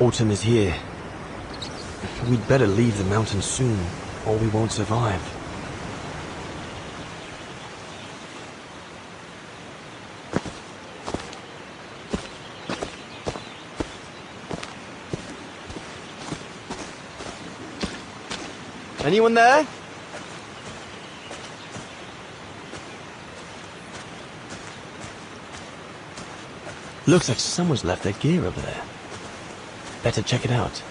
Autumn is here. We'd better leave the mountains soon, or we won't survive. Anyone there? Looks like someone's left their gear over there. Better check it out.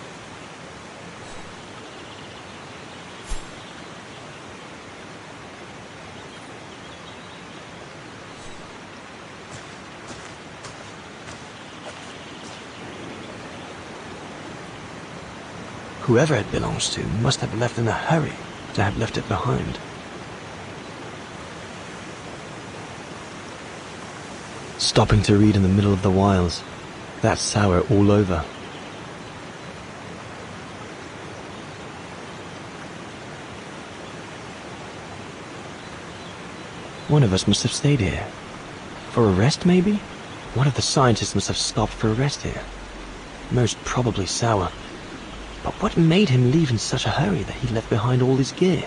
Whoever it belongs to must have left in a hurry to have left it behind. Stopping to read in the middle of the wilds. That's sour all over. One of us must have stayed here. For a rest, maybe? One of the scientists must have stopped for a rest here. Most probably Sour. But what made him leave in such a hurry that he left behind all his gear?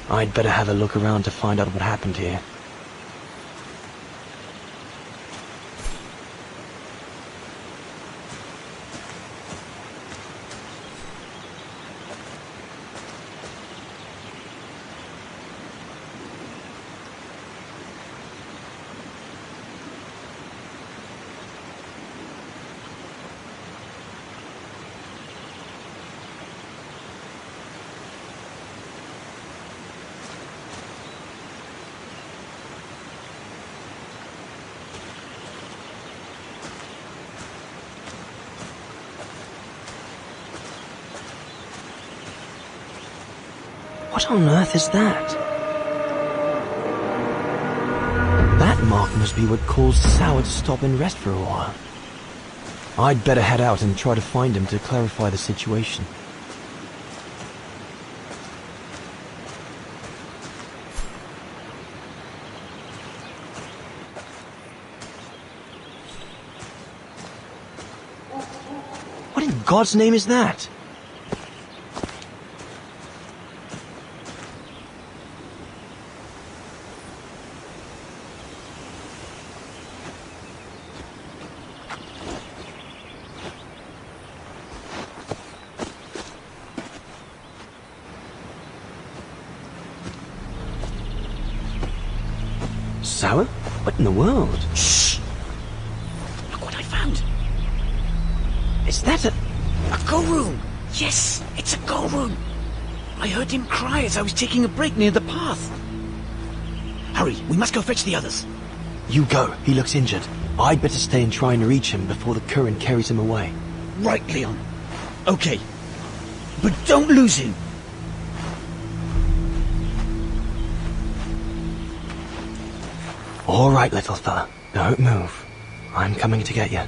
I'd better have a look around to find out what happened here. What on earth is that? That mark must be what caused Sour to stop and rest for a while. I'd better head out and try to find him to clarify the situation. What in God's name is that? Sour? What in the world? Shh! Look what I found. Is that a go room? Yes, it's a go room. I heard him cry as I was taking a break near the path. Hurry, we must go fetch the others. You go. He looks injured. I'd better stay and try and reach him before the current carries him away. Right, Leon. Okay. But don't lose him. All right, little fella. Don't move. I'm coming to get you.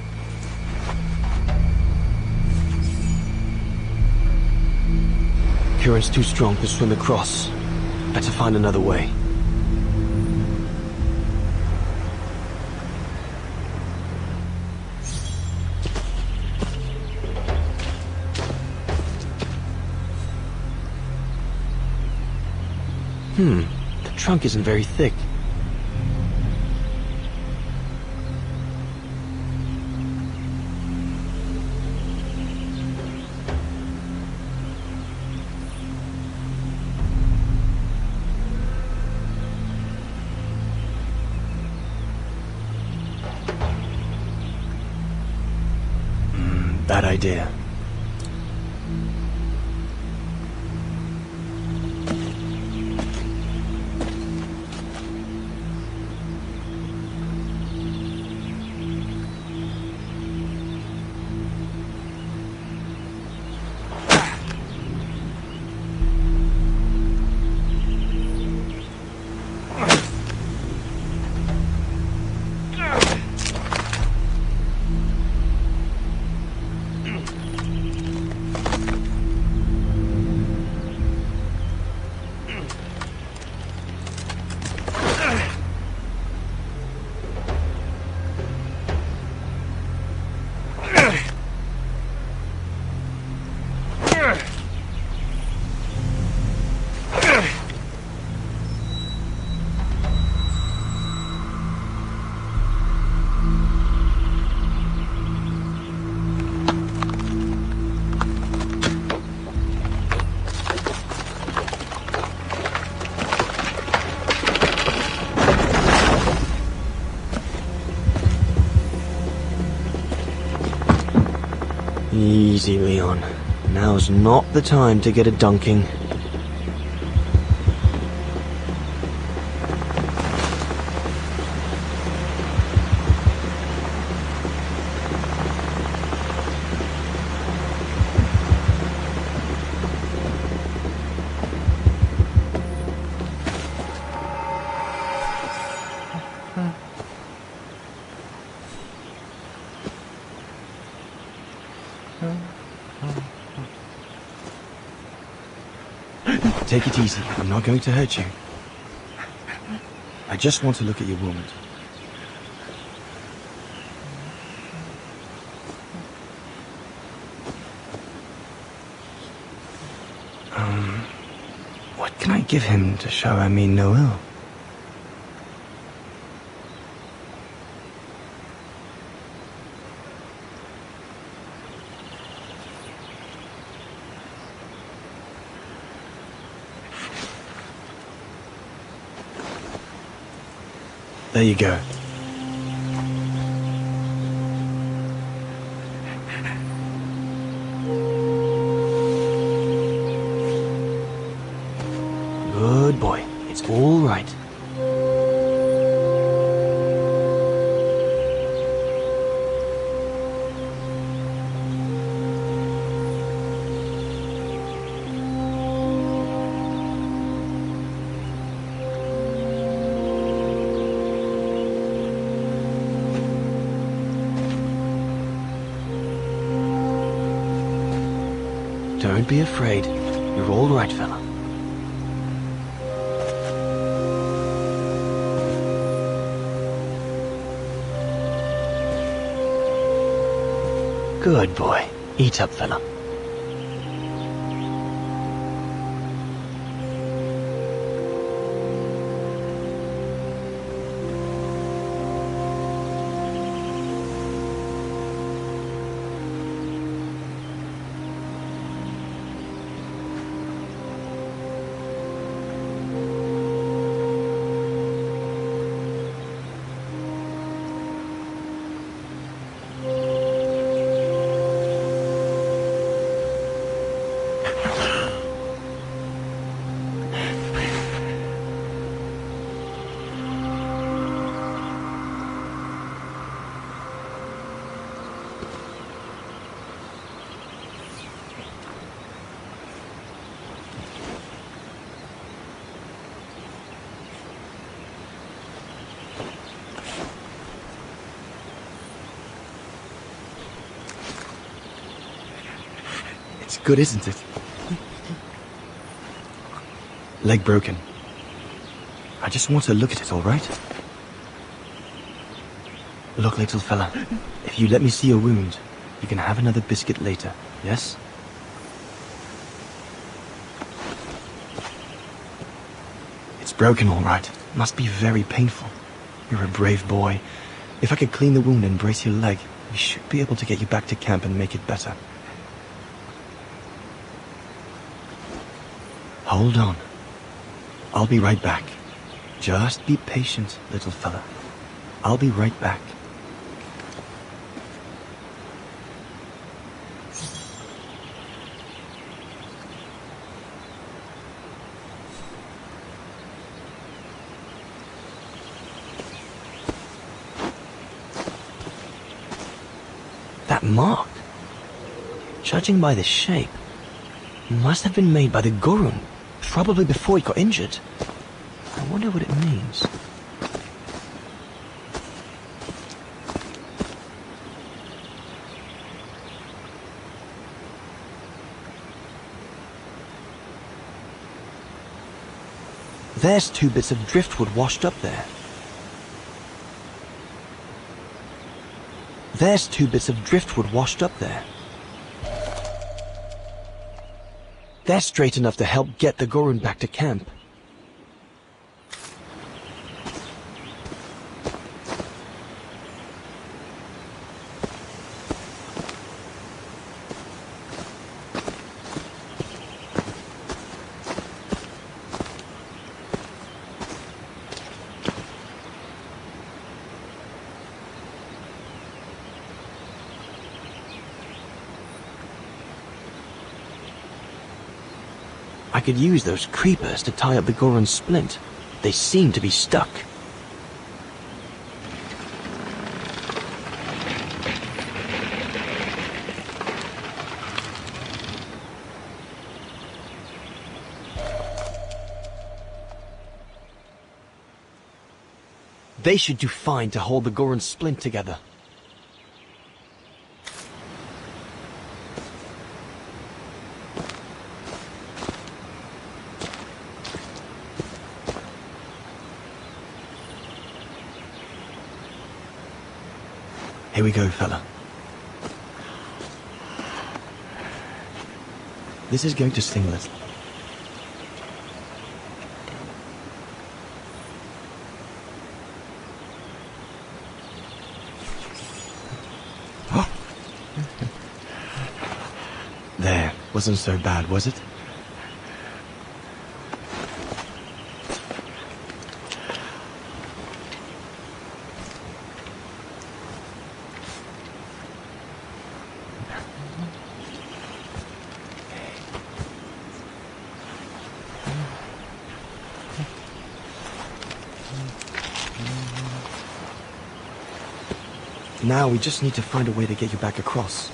Current's too strong to swim across. Better find another way. The trunk isn't very thick. Bad idea. Easy, Leon. Now's not the time to get a dunking. Take it easy. I'm not going to hurt you. I just want to look at your wound. What can I give him to show I mean no ill? There you go. Good boy. It's all right. Don't be afraid. You're all right, fella. Good boy. Eat up, fella. It's good, isn't it? Leg broken. I just want to look at it, all right? Look, little fella, if you let me see your wound, you can have another biscuit later, yes? It's broken, all right. Must be very painful. You're a brave boy. If I could clean the wound and brace your leg, we should be able to get you back to camp and make it better. Hold on. I'll be right back. Just be patient, little fella. I'll be right back. That mark, judging by the shape, must have been made by the Gorun, probably before he got injured. I wonder what it means. There's 2 bits of driftwood washed up there. There's 2 bits of driftwood washed up there. They're straight enough to help get the Gorun back to camp. could use those creepers to tie up the Goron splint. They seem to be stuck. They should do fine to hold the Goron splint together. Here we go, fella. This is going to sting a little. There, wasn't so bad, was it? Now we just need to find a way to get you back across.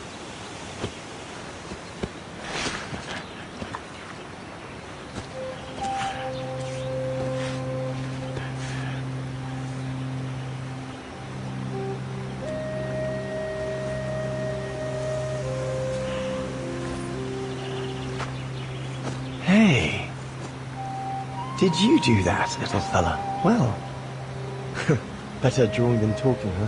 Hey, did you do that, little fella? Well, better drawing than talking, huh?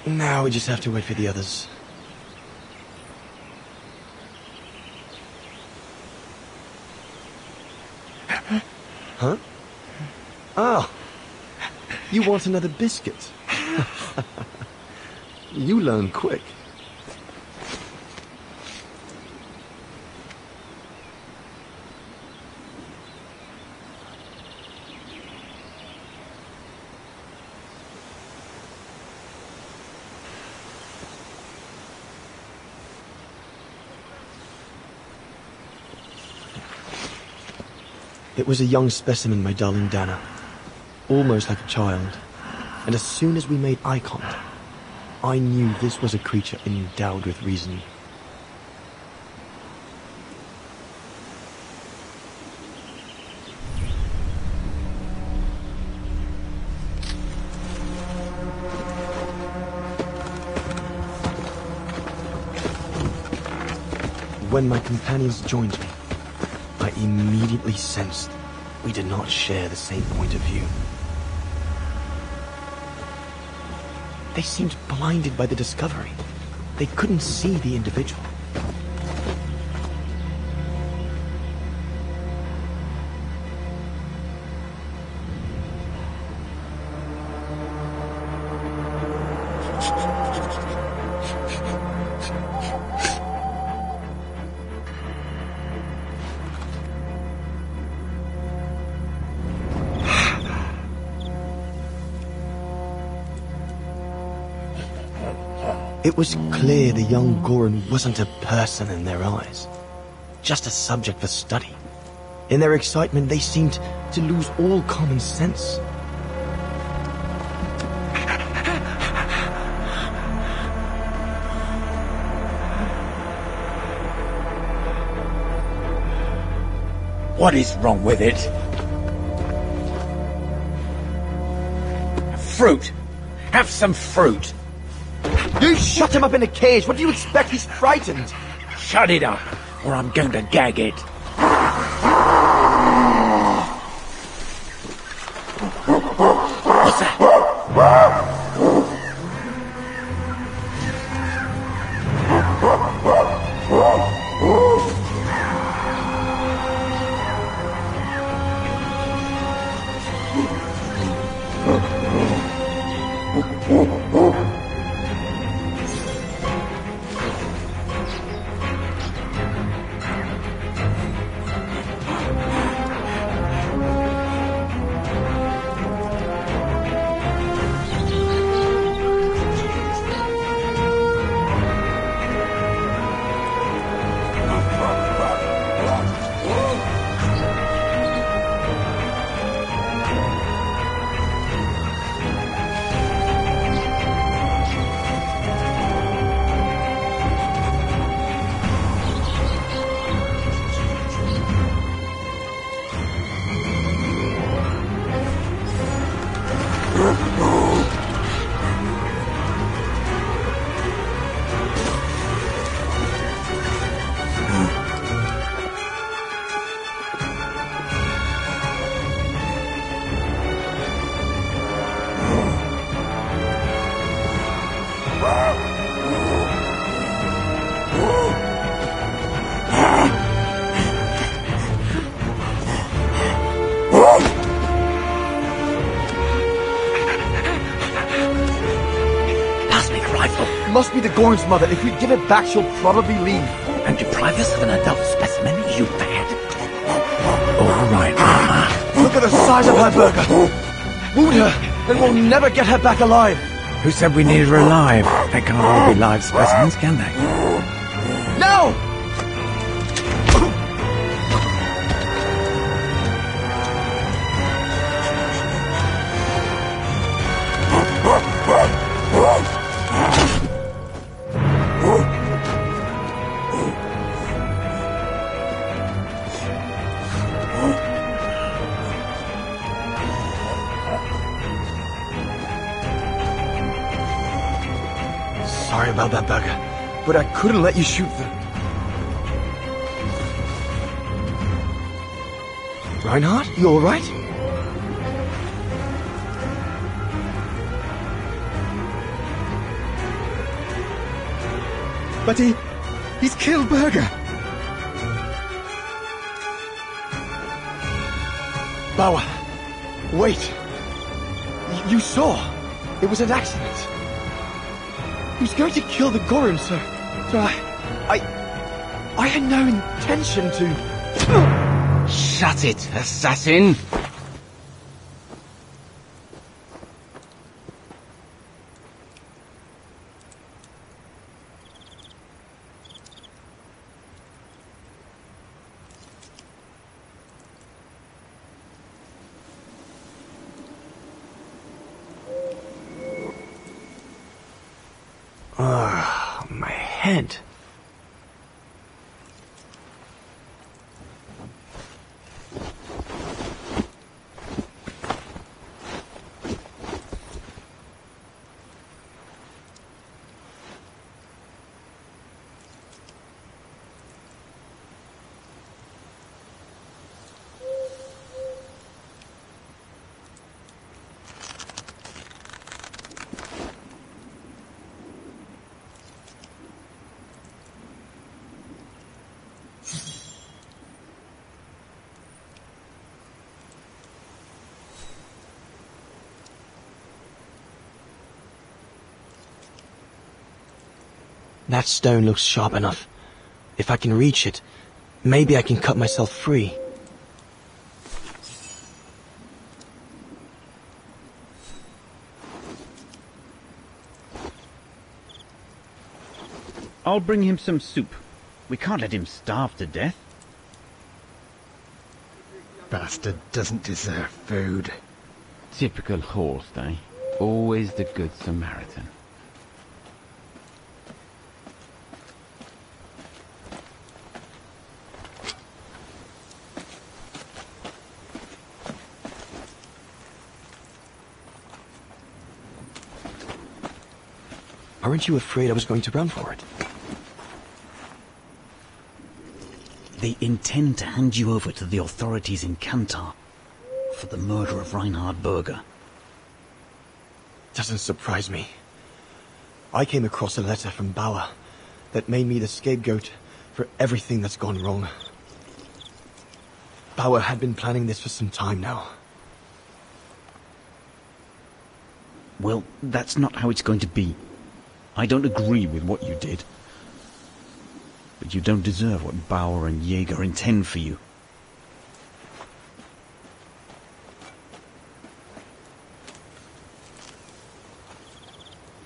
Now we just have to wait for the others. Huh? Ah! You want another biscuit? You learn quick. It was a young specimen, my darling Dana. Almost like a child. And as soon as we made eye contact, I knew this was a creature endowed with reason. When my companions joined me, I immediately sensed we did not share the same point of view. They seemed blinded by the discovery. They couldn't see the individual. It was clear the young Goron wasn't a person in their eyes, just a subject for study. In their excitement, they seemed to lose all common sense. What is wrong with it? Fruit! Have some fruit! You shut him up in a cage! What do you expect? He's frightened! Shut it up, or I'm going to gag it. What's that? Must be the Gorn's mother. If we give it back, she'll probably leave. And deprive us of an adult specimen, you bad. All right, Mama. Look at the size of her burger. Wound her, then we'll never get her back alive. Who said we needed her alive? They can't all be live specimens, can they? No! Sorry about that, Burger, but I couldn't let you shoot them. Reinhardt, you all right? But he's killed Burger. Bauer, wait. You saw. It was an accident. He was going to kill the Gorham, sir. So I had no intention to... Shut it, assassin! My head. That stone looks sharp enough. If I can reach it, maybe I can cut myself free. I'll bring him some soup. We can't let him starve to death. Bastard doesn't deserve food. Typical horse, eh? Always the good Samaritan. Aren't you afraid I was going to run for it? They intend to hand you over to the authorities in Kantar for the murder of Reinhard Berger. Doesn't surprise me. I came across a letter from Bauer that made me the scapegoat for everything that's gone wrong. Bauer had been planning this for some time now. Well, that's not how it's going to be. I don't agree with what you did. But you don't deserve what Bauer and Jaeger intend for you.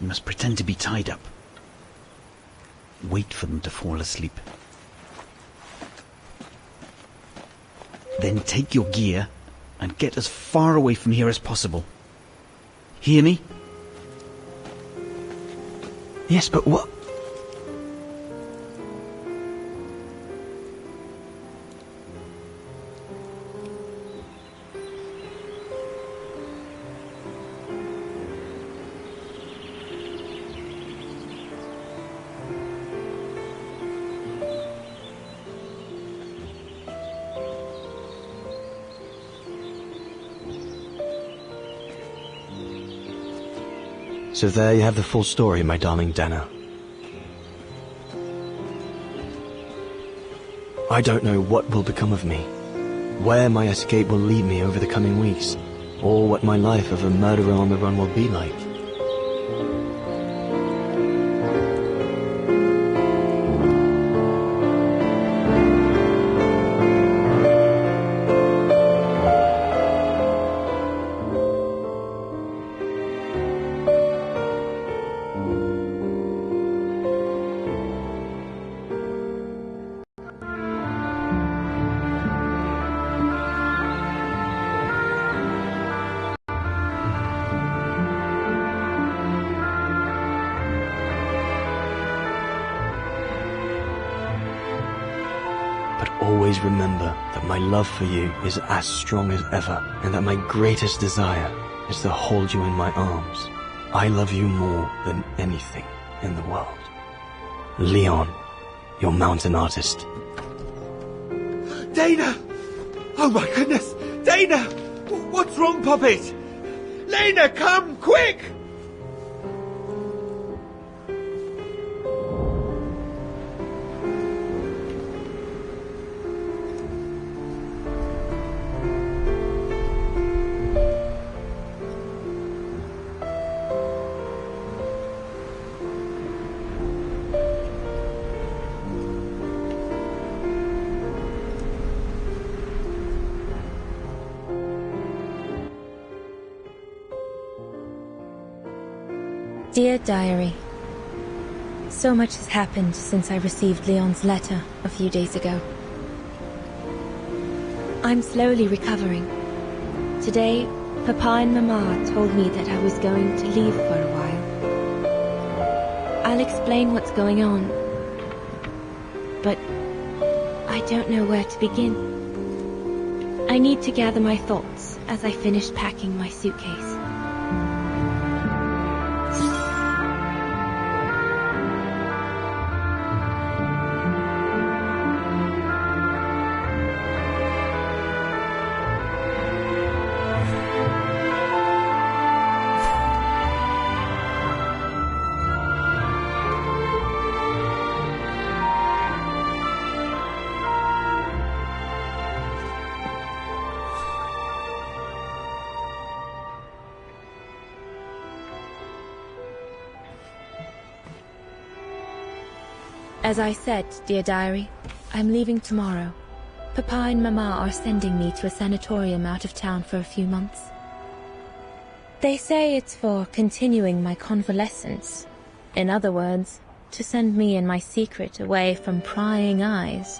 You must pretend to be tied up. Wait for them to fall asleep. Then take your gear and get as far away from here as possible. Hear me? Yes, but what? So there you have the full story, my darling Dana. I don't know what will become of me, where my escape will lead me over the coming weeks, or what my life of a murderer on the run will be like. Always remember that my love for you is as strong as ever, and that my greatest desire is to hold you in my arms. I love you more than anything in the world. Leon, your mountain artist. Dana! Oh my goodness! Dana! What's wrong, Puppet? Lena, come, quick! Dear Diary, so much has happened since I received Leon's letter a few days ago. I'm slowly recovering. Today, Papa and Mama told me that I was going to leave for a while. I'll explain what's going on, but I don't know where to begin. I need to gather my thoughts as I finish packing my suitcase. As I said, dear diary, I'm leaving tomorrow. Papa and Mama are sending me to a sanatorium out of town for a few months. They say it's for continuing my convalescence. In other words, to send me and my secret away from prying eyes.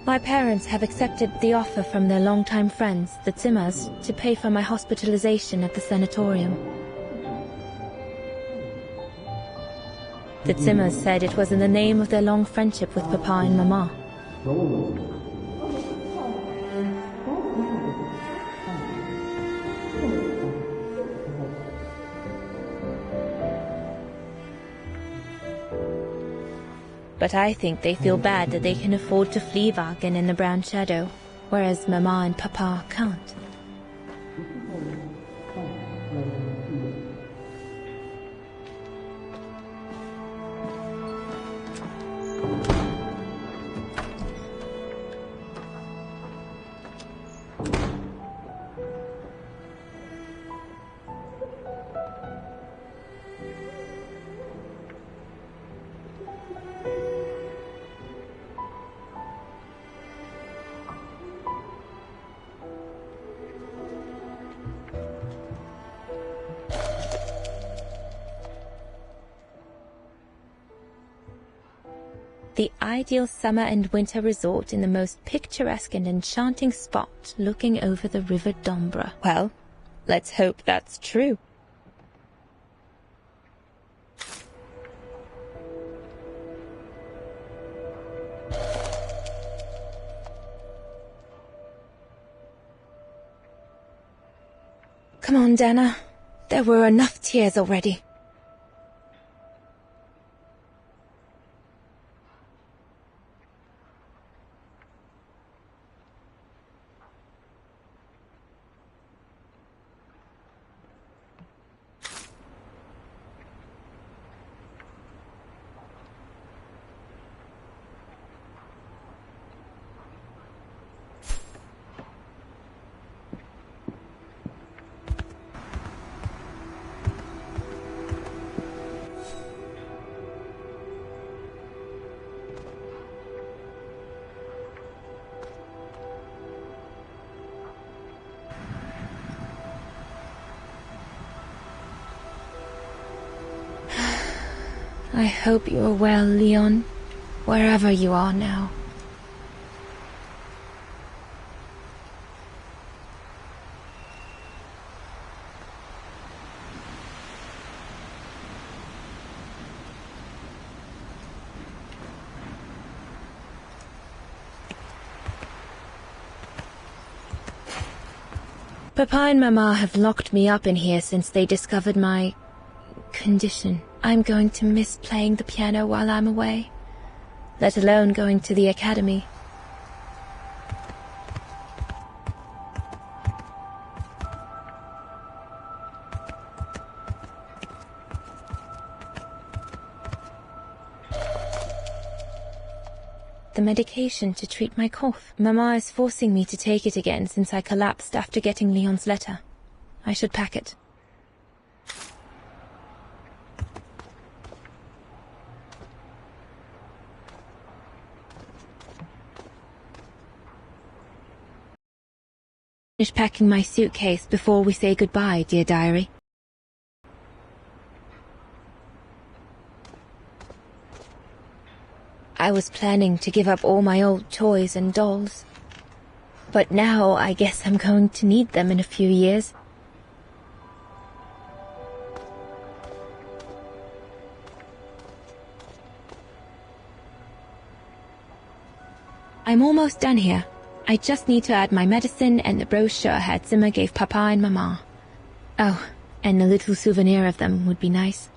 My parents have accepted the offer from their longtime friends, the Zimmers, to pay for my hospitalization at the sanatorium. The Zimmers said it was in the name of their long friendship with Papa and Mama. but I think they feel bad that they can afford to flee Wagen in the Brown Shadow, whereas Mama and Papa can't. The ideal summer and winter resort in the most picturesque and enchanting spot looking over the River Dombra. Well, let's hope that's true. Come on, Dana. There were enough tears already. I hope you are well, Leon, wherever you are now. Papa and Mama have locked me up in here since they discovered my condition. I'm going to miss playing the piano while I'm away, let alone going to the academy. The medication to treat my cough. Mama is forcing me to take it again since I collapsed after getting Leon's letter. I should pack it. Finish packing my suitcase before we say goodbye, dear diary. I was planning to give up all my old toys and dolls, but now I guess I'm going to need them in a few years. I'm almost done here. I just need to add my medicine and the brochure Herr Zimmer gave Papa and Mama. Oh, and a little souvenir of them would be nice.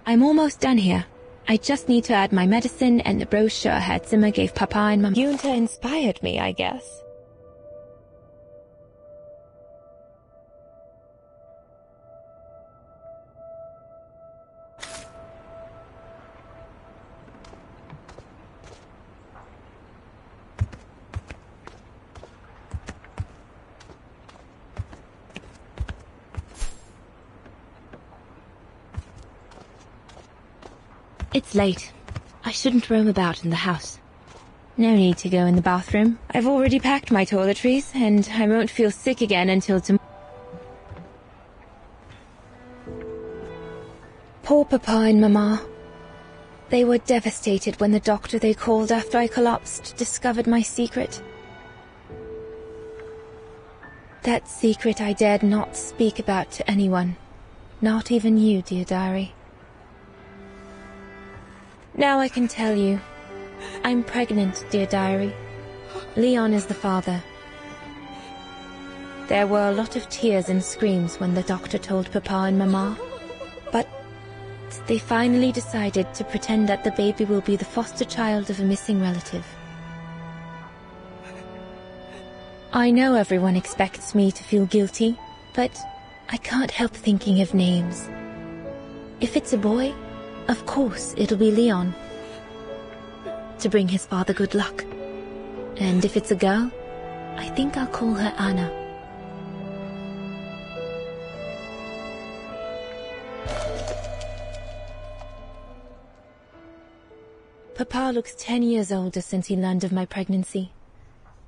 I'm almost done here. I just need to add my medicine and the brochure Herr Zimmer gave Papa and Mama. Junta inspired me, I guess. It's late. I shouldn't roam about in the house. No need to go in the bathroom. I've already packed my toiletries, and I won't feel sick again until tomorrow. Poor Papa and Mama. They were devastated when the doctor they called after I collapsed discovered my secret. That secret I dared not speak about to anyone. Not even you, dear diary. Now I can tell you. I'm pregnant, dear diary. Leon is the father. There were a lot of tears and screams when the doctor told Papa and Mama. But they finally decided to pretend that the baby will be the foster child of a missing relative. I know everyone expects me to feel guilty, but I can't help thinking of names. If it's a boy, of course it'll be Leon, to bring his father good luck. And if it's a girl, I think I'll call her Anna. Papa looks 10 years older since he learned of my pregnancy.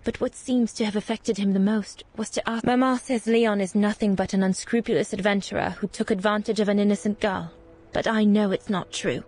But what seems to have affected him the most was to ask... Mama says Leon is nothing but an unscrupulous adventurer who took advantage of an innocent girl. But I know it's not true.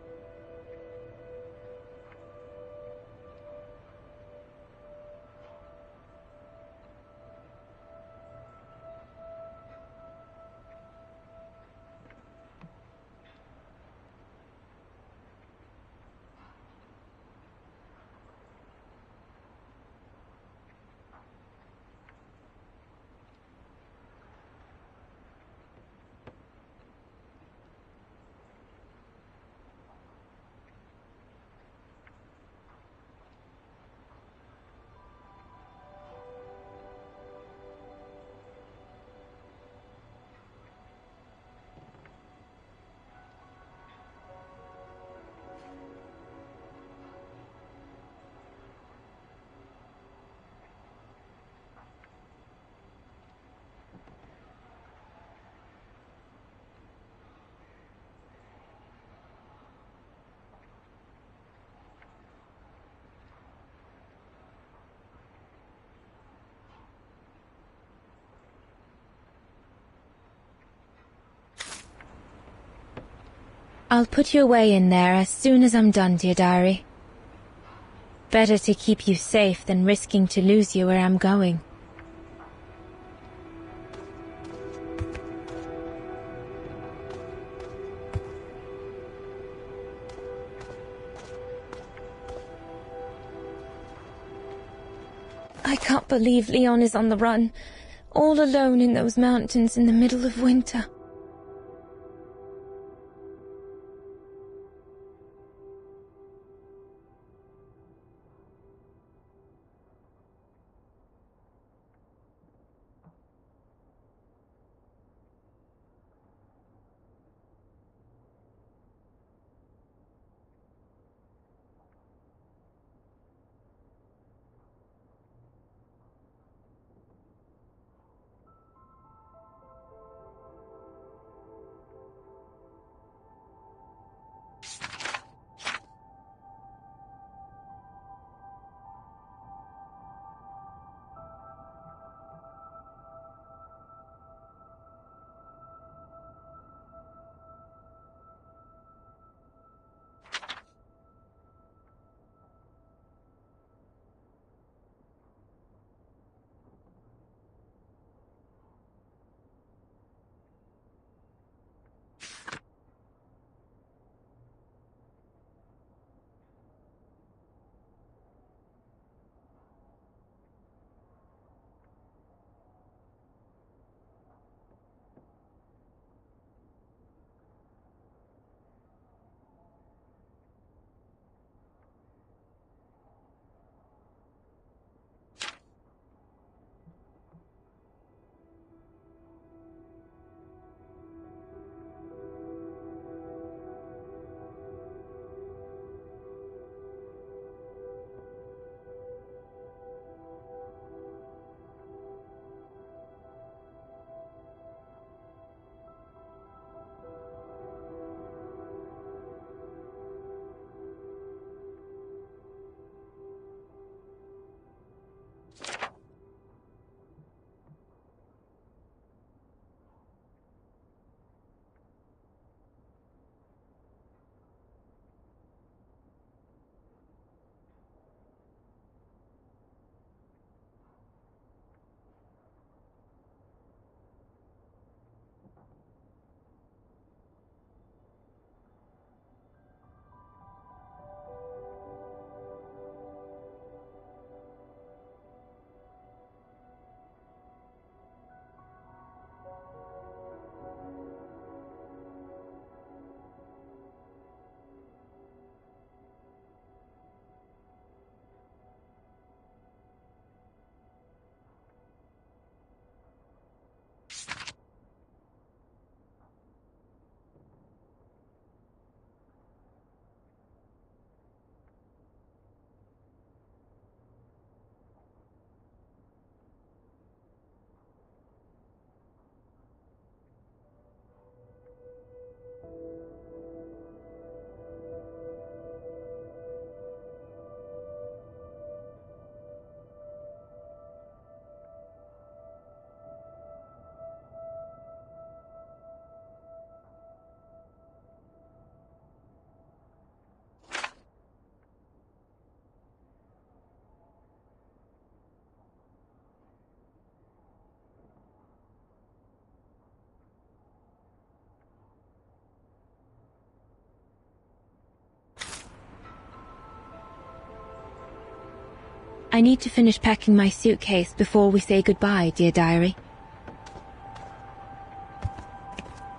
I'll put you away in there as soon as I'm done, dear diary. Better to keep you safe than risking to lose you where I'm going. I can't believe Leon is on the run, all alone in those mountains in the middle of winter. I need to finish packing my suitcase before we say goodbye, dear diary.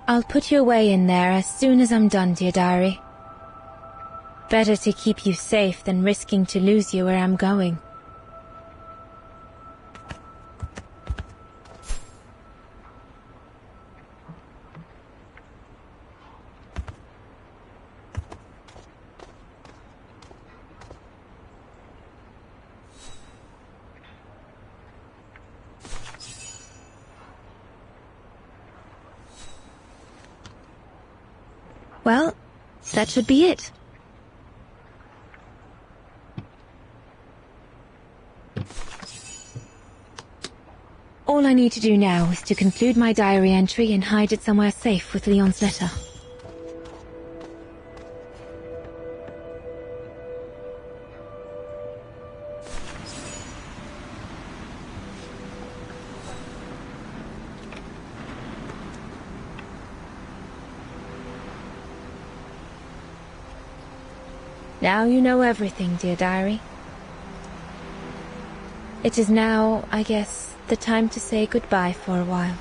I'll put you away in there as soon as I'm done, dear diary. Better to keep you safe than risking to lose you where I'm going. Well, that should be it. All I need to do now is to conclude my diary entry and hide it somewhere safe with Leon's letter. Now you know everything, dear diary. It is now, I guess, the time to say goodbye for a while.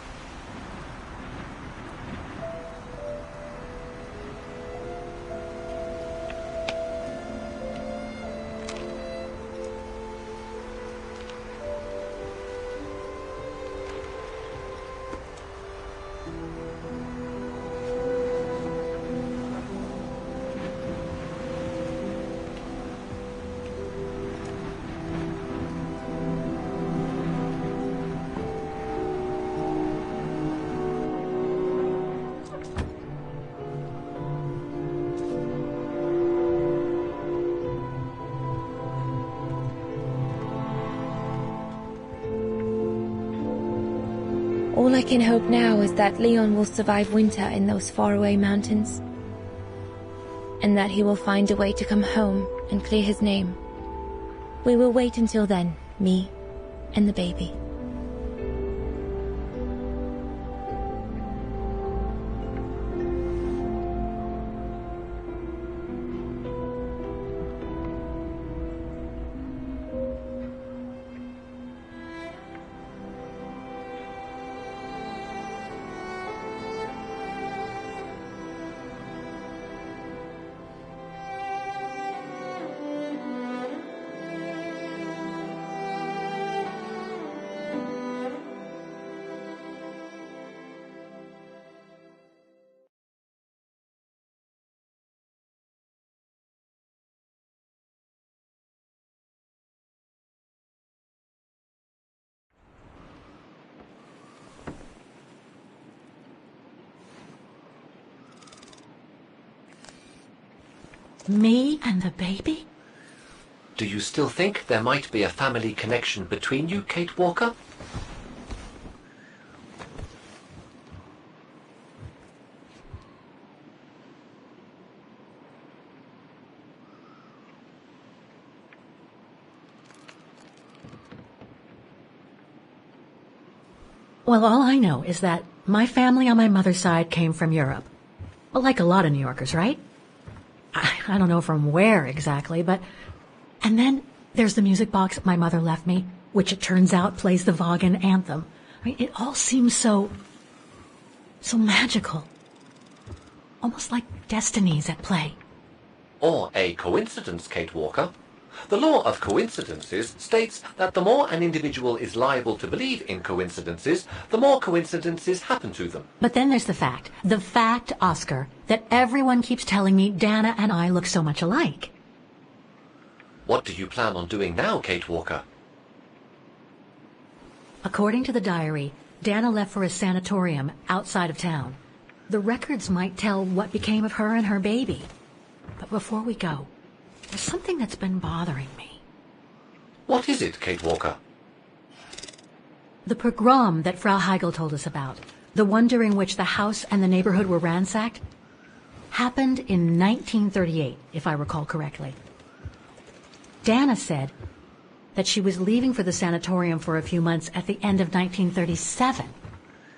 All I can hope now is that Leon will survive winter in those faraway mountains, and that he will find a way to come home and clear his name. We will wait until then, me and the baby. Me and the baby? Do you still think there might be a family connection between you, Kate Walker? Well, all I know is that my family on my mother's side came from Europe. Well, like a lot of New Yorkers, right? I don't know from where exactly, but... And then there's the music box my mother left me, which it turns out plays the Vaughan anthem. I mean, it all seems so magical. Almost like destinies at play. Or a coincidence, Kate Walker. The law of coincidences states that the more an individual is liable to believe in coincidences, the more coincidences happen to them. But then there's the fact, Oscar, that everyone keeps telling me Dana and I look so much alike. What do you plan on doing now, Kate Walker? According to the diary, Dana left for a sanatorium outside of town. The records might tell what became of her and her baby. But before we go, there's something that's been bothering me. What is it, Kate Walker? The pogrom that Frau Heigl told us about, the one during which the house and the neighborhood were ransacked, happened in 1938, if I recall correctly. Dana said that she was leaving for the sanatorium for a few months at the end of 1937.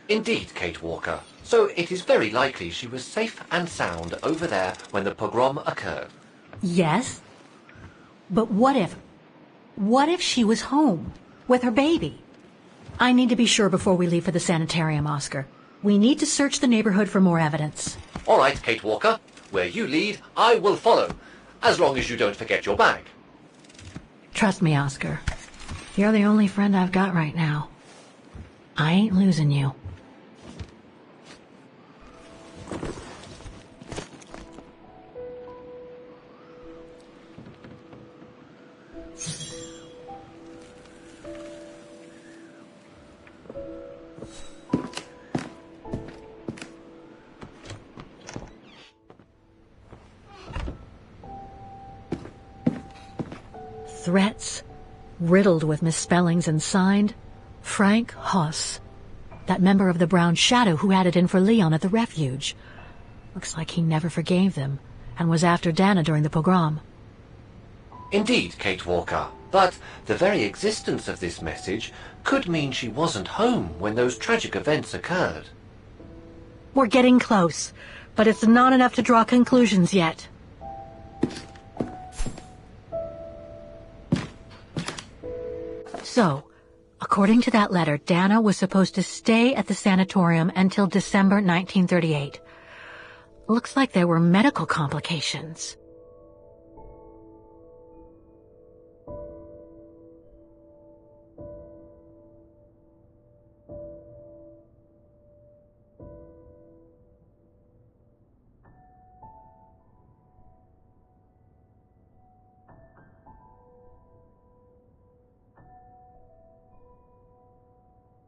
Indeed, Kate Walker. So it is very likely she was safe and sound over there when the pogrom occurred. Yes, but what if What if she was home with her baby? I need to be sure before we leave for the sanitarium, Oscar. We need to search the neighborhood for more evidence. All right, Kate Walker. Where you lead, I will follow, as long as you don't forget your bag. Trust me, Oscar. You're the only friend I've got right now. I ain't losing you. Threats, riddled with misspellings and signed, Frank Hoss, that member of the Brown Shadow who had it in for Leon at the refuge. Looks like he never forgave them, and was after Dana during the pogrom. Indeed, Kate Walker, but the very existence of this message could mean she wasn't home when those tragic events occurred. We're getting close, but it's not enough to draw conclusions yet. So, according to that letter, Dana was supposed to stay at the sanatorium until December 1938. Looks like there were medical complications.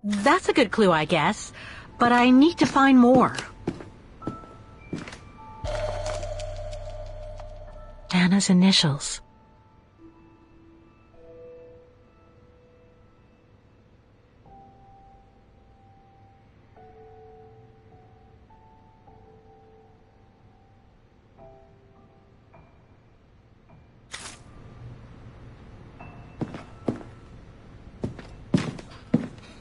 That's a good clue, I guess, but I need to find more. Dana's initials.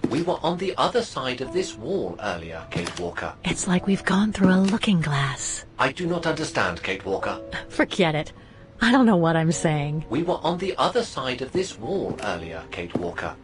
We were on the other side of this wall earlier, Kate Walker. It's like we've gone through a looking glass. I do not understand, Kate Walker. Forget it. I don't know what I'm saying. We were on the other side of this wall earlier, Kate Walker.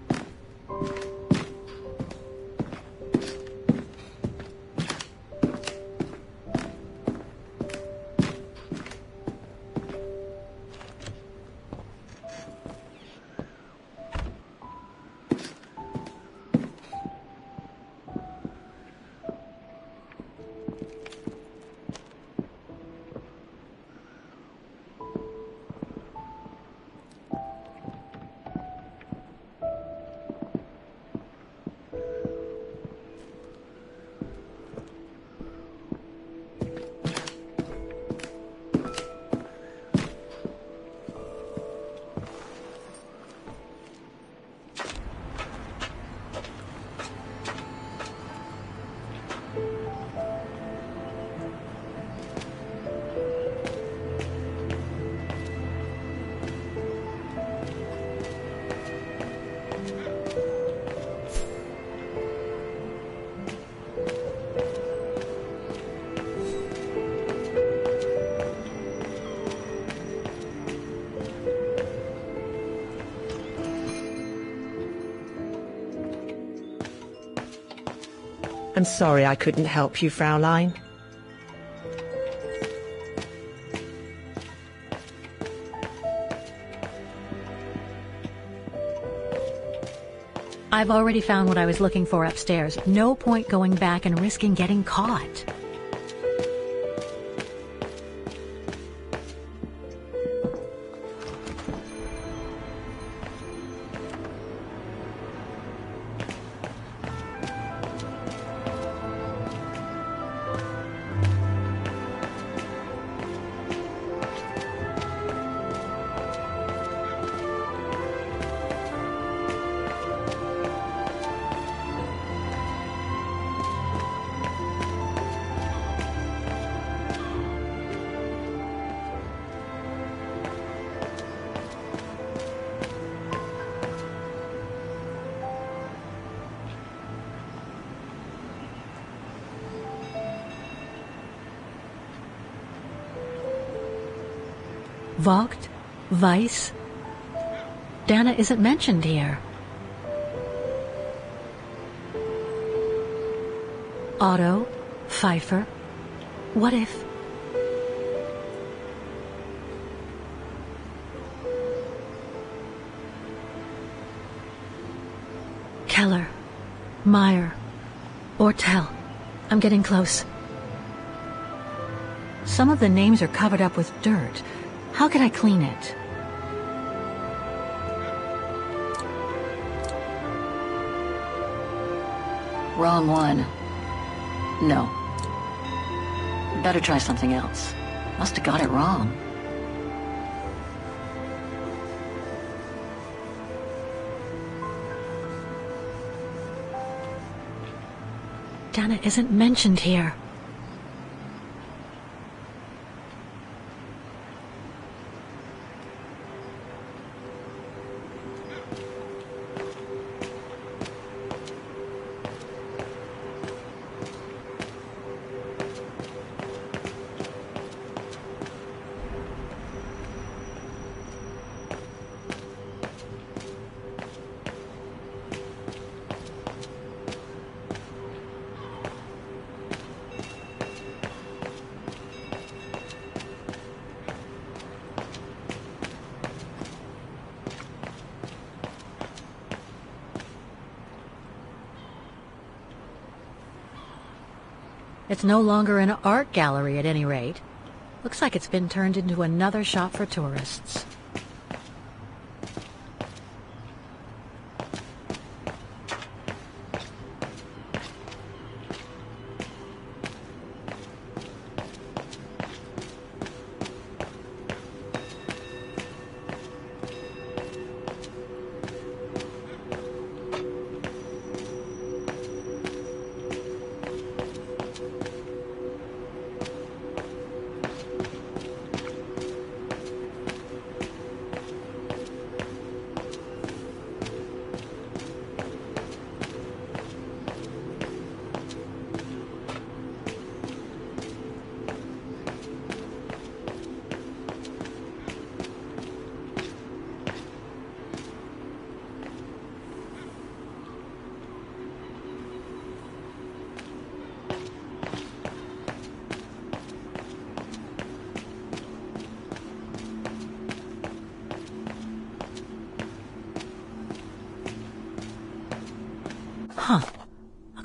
I'm sorry I couldn't help you, Fraulein. I've already found what I was looking for upstairs. No point going back and risking getting caught. Vogt, Weiss. Dana isn't mentioned here. Otto, Pfeiffer. What if... Keller, Meyer, Ortel. I'm getting close. Some of the names are covered up with dirt. How can I clean it? Wrong one. No. Better try something else. Must have got it wrong. Dana isn't mentioned here. It's no longer an art gallery at any rate. Looks like it's been turned into another shop for tourists.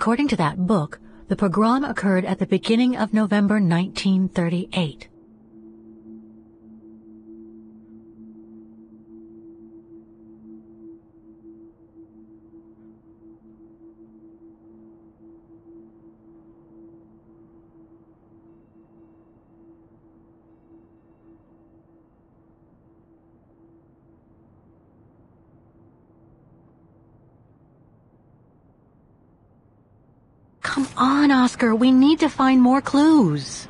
According to that book, the pogrom occurred at the beginning of November 1938. Come on, Oscar. We need to find more clues.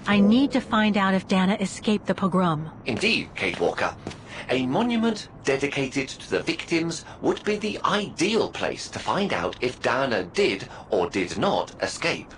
I need to find out if Dana escaped the pogrom. Indeed, Kate Walker. A monument dedicated to the victims would be the ideal place to find out if Dana did or did not escape.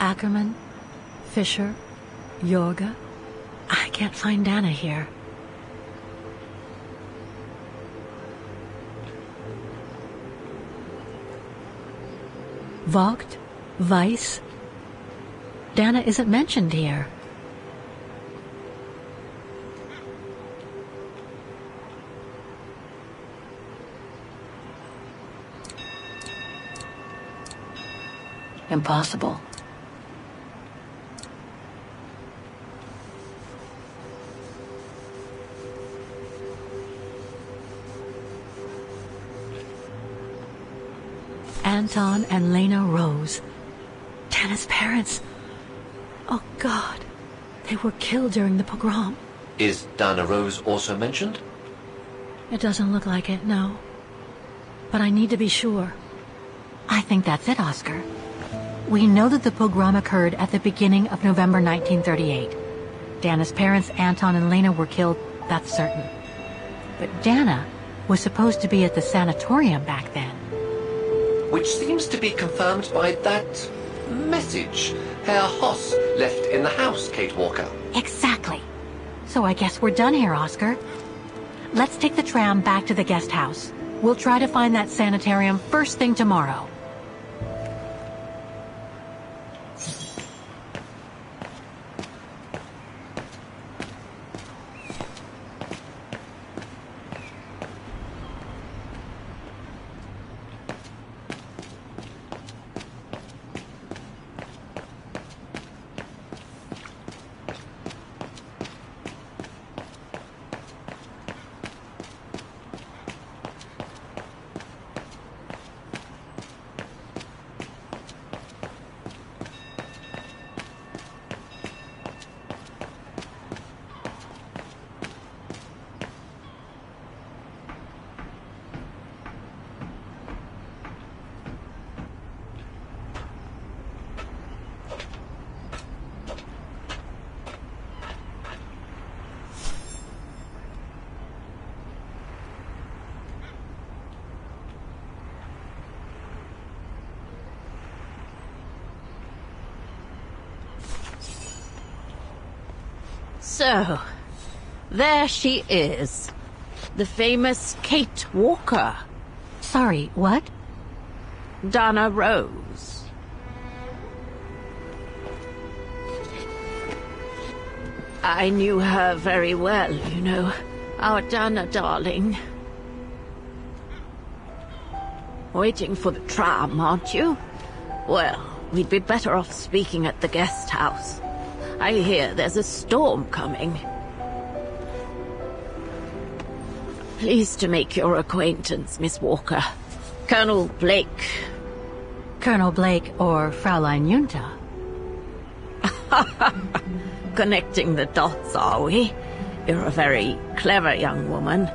Ackerman, Fisher, Yorga. I can't find Dana here. Vogt, Weiss. Dana isn't mentioned here. Impossible. Anton and Lena Rose. Dana's parents. Oh, God. They were killed during the pogrom. Is Dana Rose also mentioned? It doesn't look like it, no. But I need to be sure. I think that's it, Oscar. We know that the pogrom occurred at the beginning of November 1938. Dana's parents, Anton and Lena, were killed, that's certain. But Dana was supposed to be at the sanatorium back then. Which seems to be confirmed by that message Herr Hoss left in the house, Kate Walker. Exactly. So I guess we're done here, Oscar. Let's take the tram back to the guest house. We'll try to find that sanitarium first thing tomorrow. So, there she is. The famous Kate Walker. Sorry, what? Dana Rose. I knew her very well, you know. Our Dana darling. Waiting for the tram, aren't you? Well, we'd be better off speaking at the guest house. I hear there's a storm coming. Pleased to make your acquaintance, Miss Walker. Colonel Blake. Colonel Blake or Fraulein Junta? Connecting the dots, are we? You're a very clever young woman.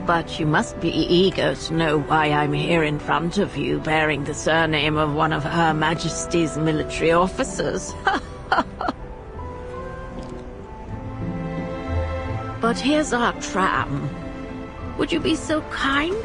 But you must be eager to know why I'm here in front of you, bearing the surname of one of Her Majesty's military officers. But here's our tram. Would you be so kind?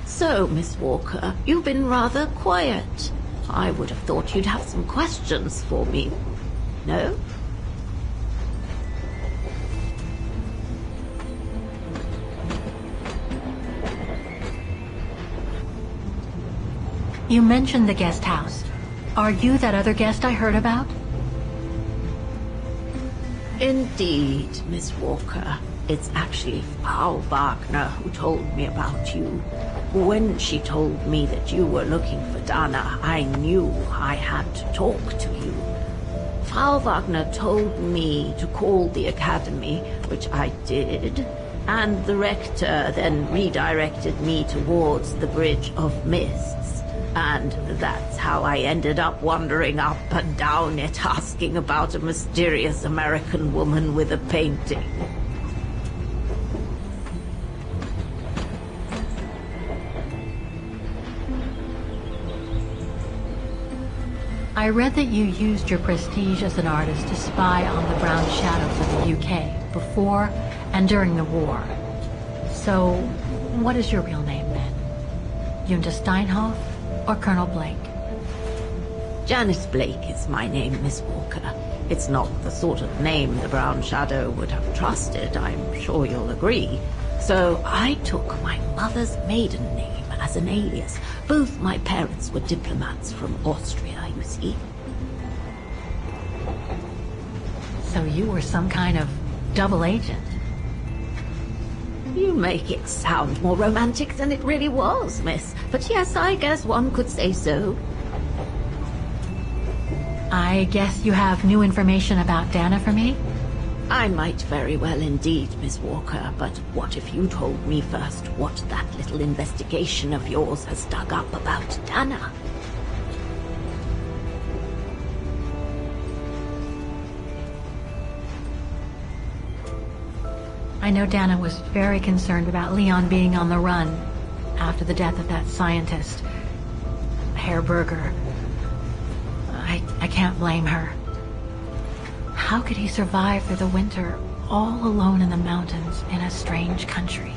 So, Miss Walker, you've been rather quiet. I would have thought you'd have some questions for me. No? You mentioned the guest house. Are you that other guest I heard about? Indeed, Miss Walker. It's actually Frau Wagner who told me about you. When she told me that you were looking for Dana, I knew I had to talk to you. Frau Wagner told me to call the academy, which I did, and the rector then redirected me towards the Bridge of Mists. And that's how I ended up wandering up and down it, asking about a mysterious American woman with a painting. I read that you used your prestige as an artist to spy on the Brown Shadows of the UK before and during the war. So, what is your real name then? Yunda Steinhoff or Colonel Blake? Janice Blake is my name, Miss Walker. It's not the sort of name the Brown Shadow would have trusted, I'm sure you'll agree. So I took my mother's maiden name as an alias. Both my parents were diplomats from Austria, you see. So you were some kind of double agent? You make it sound more romantic than it really was, miss. But yes, I guess one could say so. I guess you have new information about Dana for me? I might very well indeed, Miss Walker, but what if you told me first what that little investigation of yours has dug up about Dana? I know Dana was very concerned about Leon being on the run after the death of that scientist, Herr Berger. I can't blame her. How could he survive through the winter, all alone in the mountains in a strange country?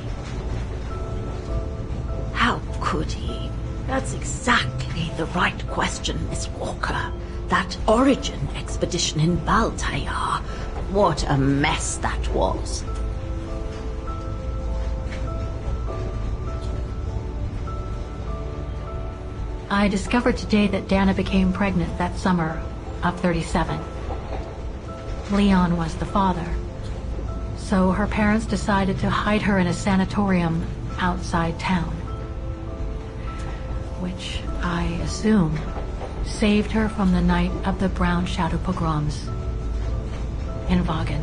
How could he? That's exactly the right question, Miss Walker. That origin expedition in Baltayar. What a mess that was. I discovered today that Dana became pregnant that summer of 37. Leon was the father. So her parents decided to hide her in a sanatorium outside town. Which, I assume, saved her from the night of the Brown Shadow pogroms in Vagen.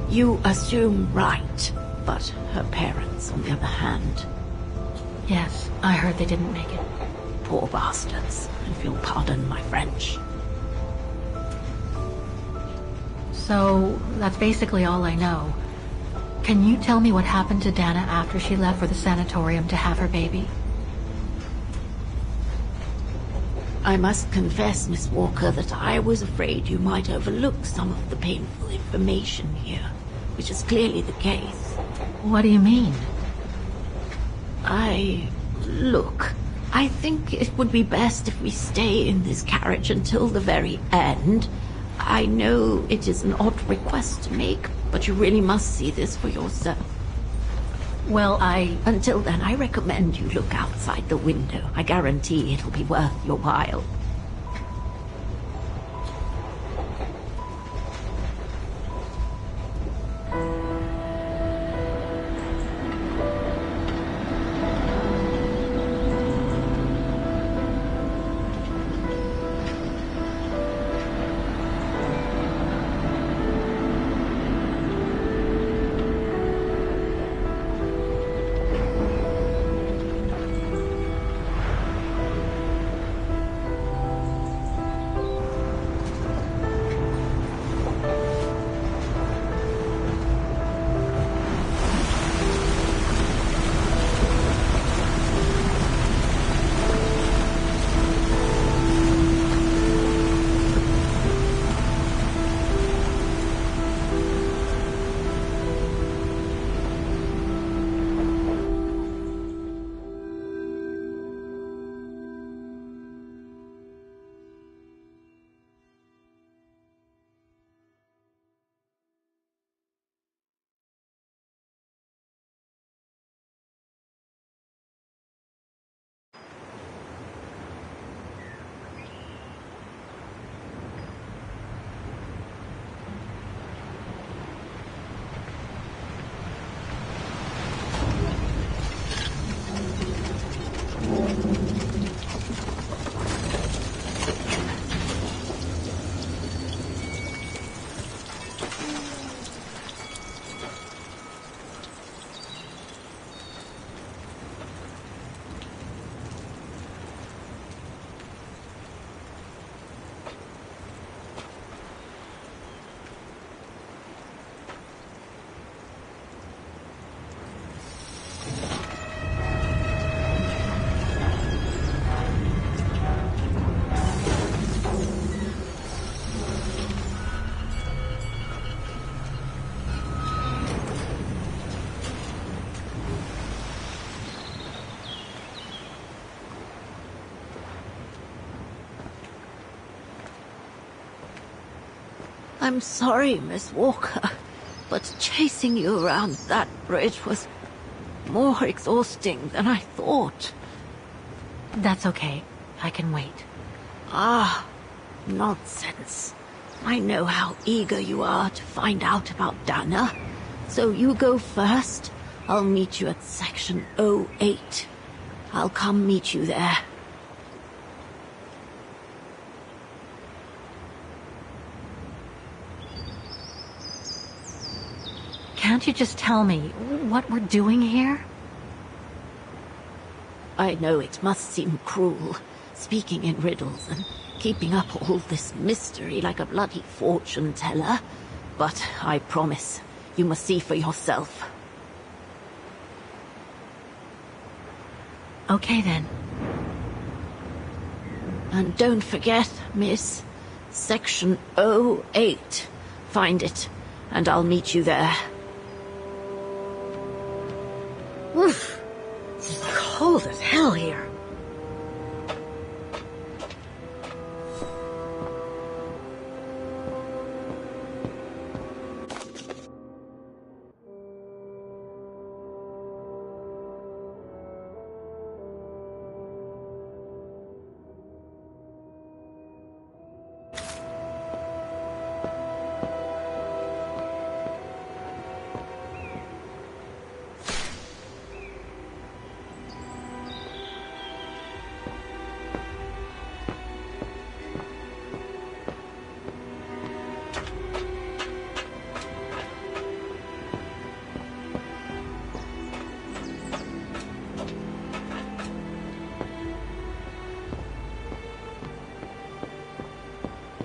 You assume right, but her parents, on the other hand... Yes, I heard they didn't make it. Poor bastards, if you'll pardon my French. So, that's basically all I know. Can you tell me what happened to Dana after she left for the sanatorium to have her baby? I must confess, Miss Walker, that I was afraid you might overlook some of the painful information here, which is clearly the case. What do you mean? Look, I think it would be best if we stay in this carriage until the very end. I know it is an odd request to make, but you really must see this for yourself. Well, Until then, I recommend you look outside the window. I guarantee it'll be worth your while. I'm sorry, Miss Walker, but chasing you around that bridge was more exhausting than I thought. That's okay. I can wait. Ah, nonsense. I know how eager you are to find out about Dana. So you go first. I'll meet you at section 08. I'll come meet you there. Can't you just tell me what we're doing here? I know it must seem cruel, speaking in riddles and keeping up all this mystery like a bloody fortune teller, but I promise you must see for yourself. Okay then. And don't forget, miss, section 08. Find it, and I'll meet you there. Oof. It's cold as hell here.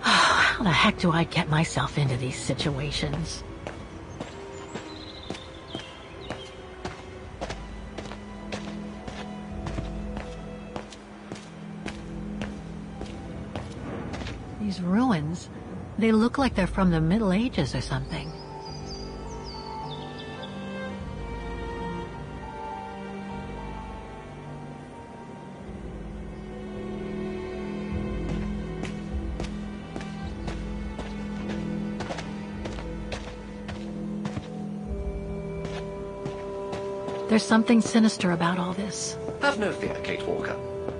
How the heck do I get myself into these situations? These ruins, they look like they're from the Middle Ages or something. There's something sinister about all this. Have no fear, Kate Walker.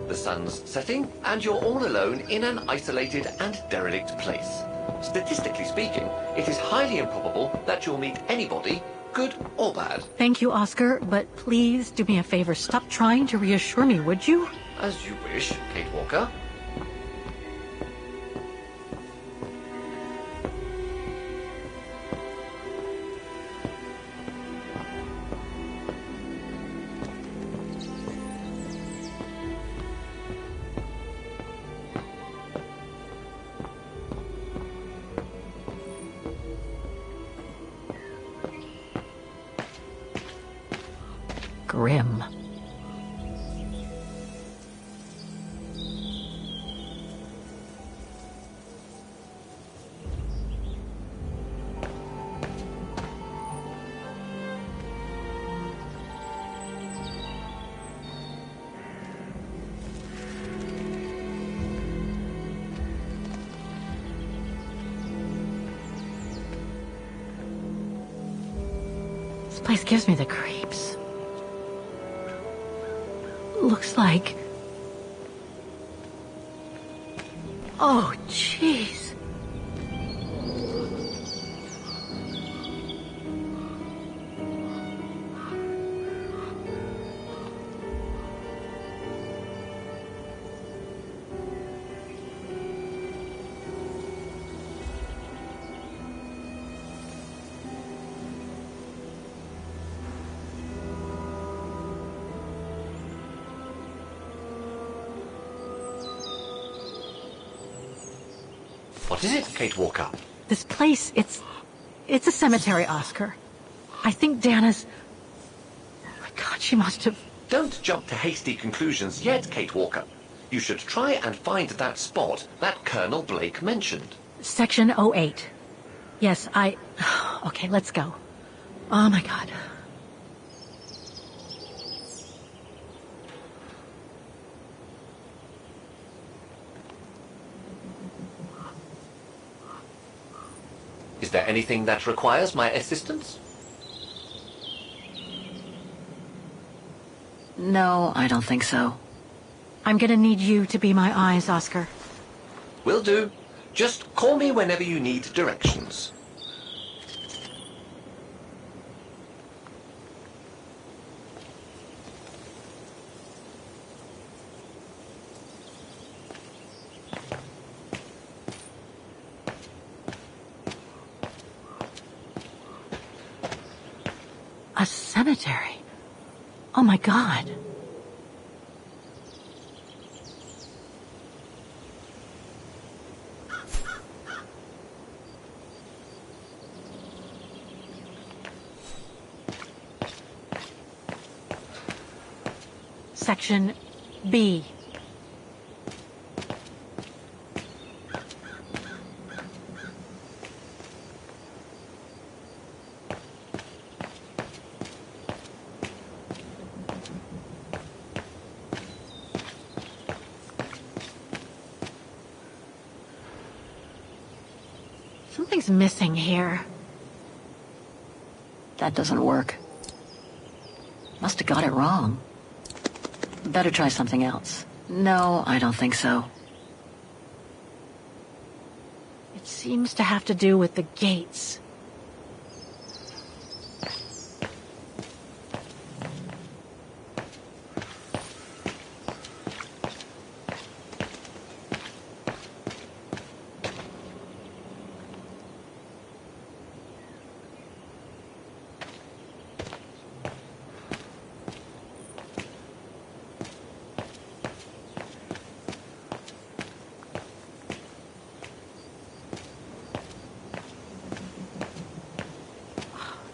The sun's setting, and you're all alone in an isolated and derelict place. Statistically speaking, it is highly improbable that you'll meet anybody, good or bad. Thank you, Oscar, but please do me a favor. Stop trying to reassure me, would you? As you wish, Kate Walker. Grim. This place gives me the creeps. Looks like... Oh, jeez. What is it, Kate Walker? This place, it's a cemetery, Oscar. I think Dana's... Oh my God, she must have... Don't jump to hasty conclusions yet, Kate Walker. You should try and find that spot that Colonel Blake mentioned. Section 08. Yes, Okay, let's go. Oh my God. Anything that requires my assistance? No, I don't think so. I'm gonna need you to be my eyes, Oscar. Will do. Just call me whenever you need directions. A cemetery. Oh my God. Section B. Something's missing here. That doesn't work. Must have got it wrong. Better try something else. No, I don't think so. It seems to have to do with the gates.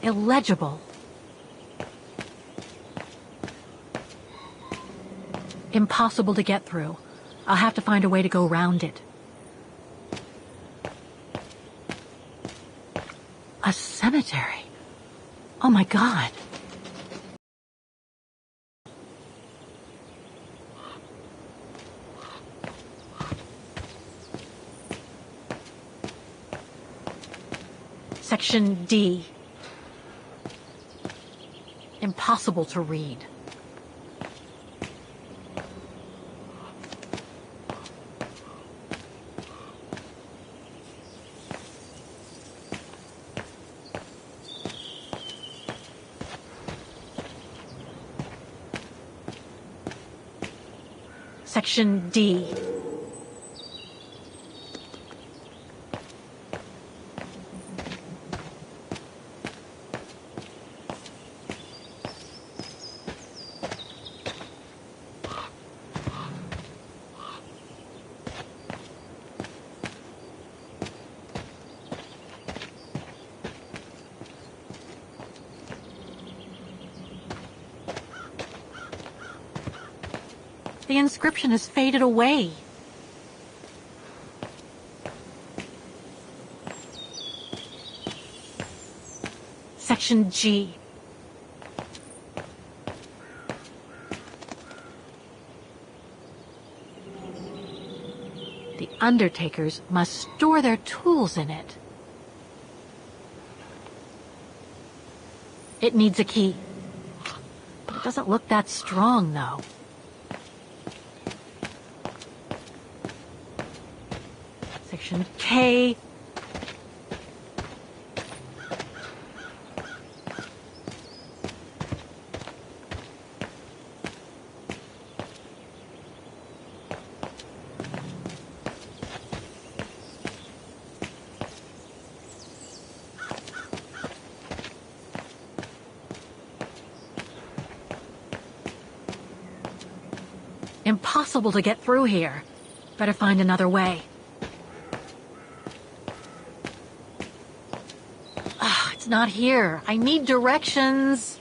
Illegible. Impossible to get through. I'll have to find a way to go around it. A cemetery. Oh my God. Section D. Impossible to read. Section D. The inscription has faded away. Section G. The undertakers must store their tools in it. It needs a key. It doesn't look that strong, though. Section K. Impossible to get through here. Better find another way. It's not here. I need directions.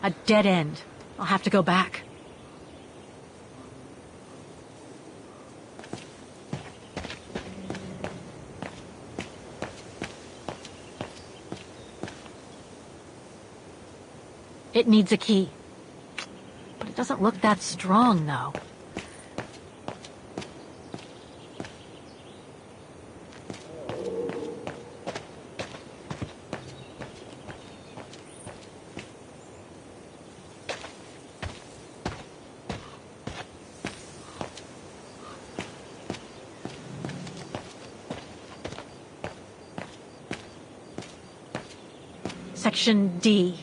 A dead end. I'll have to go back. It needs a key. But it doesn't look that strong, though. Section D.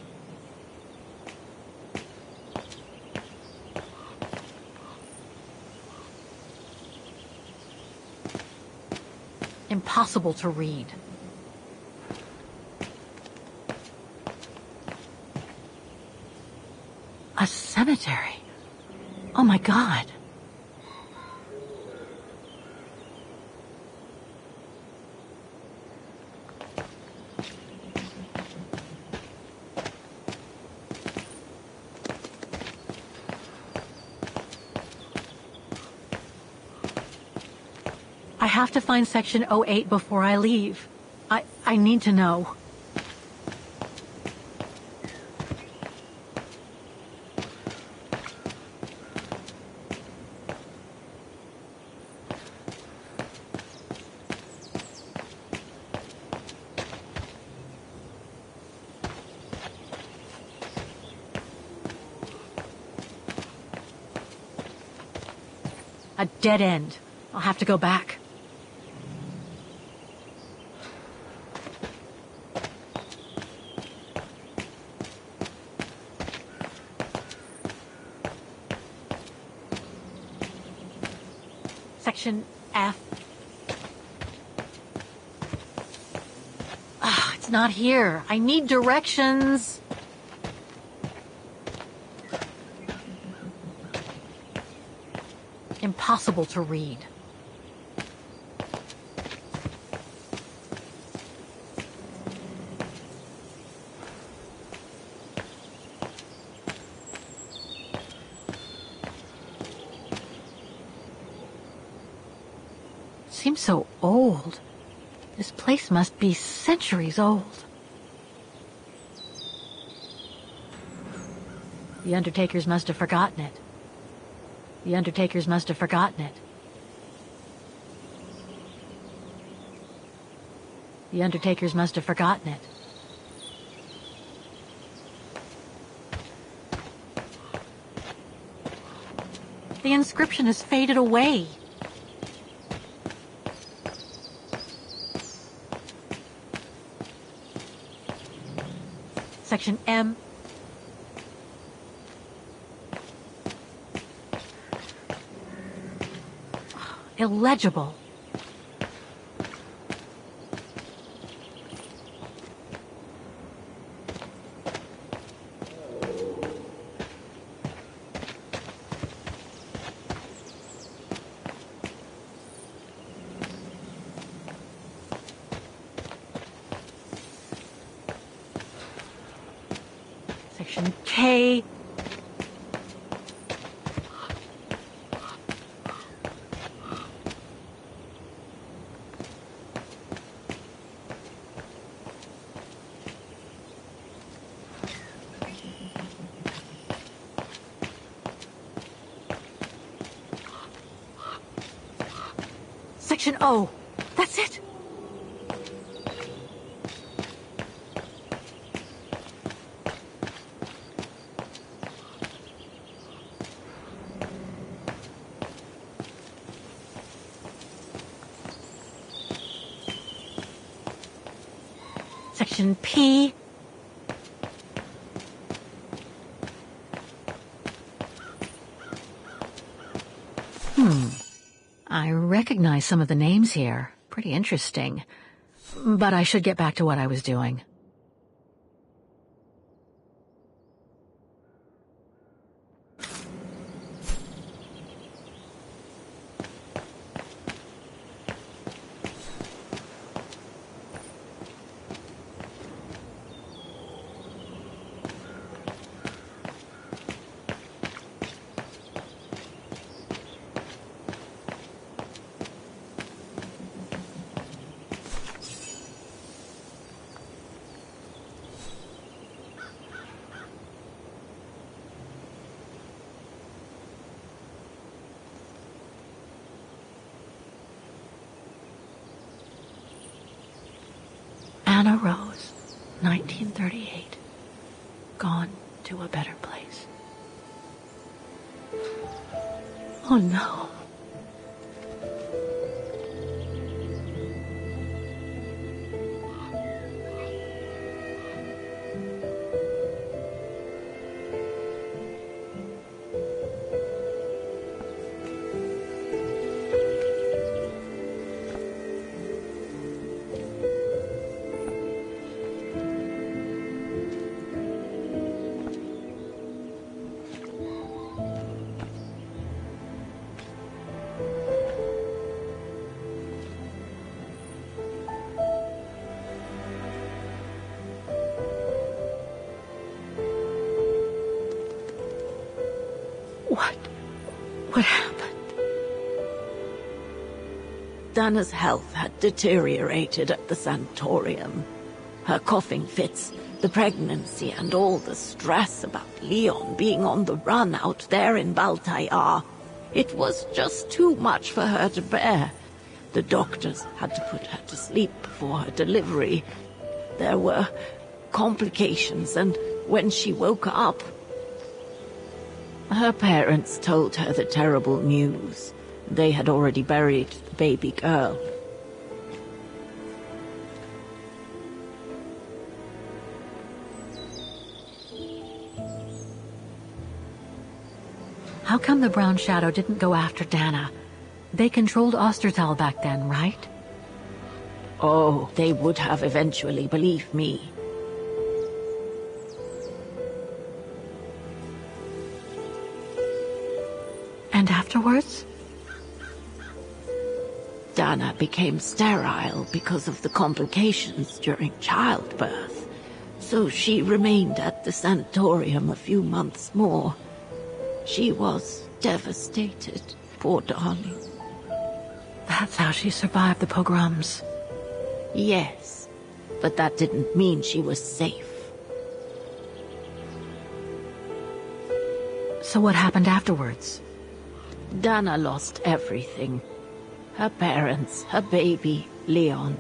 Impossible to read. A cemetery. Oh my God. I have to find Section 08 before I leave. I need to know. A dead end. I'll have to go back. Section F. It's not here. I need directions. Impossible to read. Seems so old. This place must be centuries old. The undertakers must have forgotten it. The undertakers must have forgotten it. The undertakers must have forgotten it. The inscription has faded away. Section M. Illegible. Section K. Section O. That's it. Section P. I recognize some of the names here. Pretty interesting. But I should get back to what I was doing. Dana Rose, 1938. Gone to a better place. Oh no. What happened? Dana's health had deteriorated at the sanatorium. Her coughing fits, the pregnancy, and all the stress about Leon being on the run out there in Baltayar. It was just too much for her to bear. The doctors had to put her to sleep before her delivery. There were complications, and when she woke up, her parents told her the terrible news. They had already buried the baby girl. How come the Brown Shadow didn't go after Dana? They controlled Ostertal back then, right? Oh, they would have eventually, believe me. And afterwards? Dana became sterile because of the complications during childbirth. So she remained at the sanatorium a few months more. She was devastated, poor darling. That's how she survived the pogroms. Yes, but that didn't mean she was safe. So what happened afterwards? Dana lost everything. Her parents, her baby, Leon.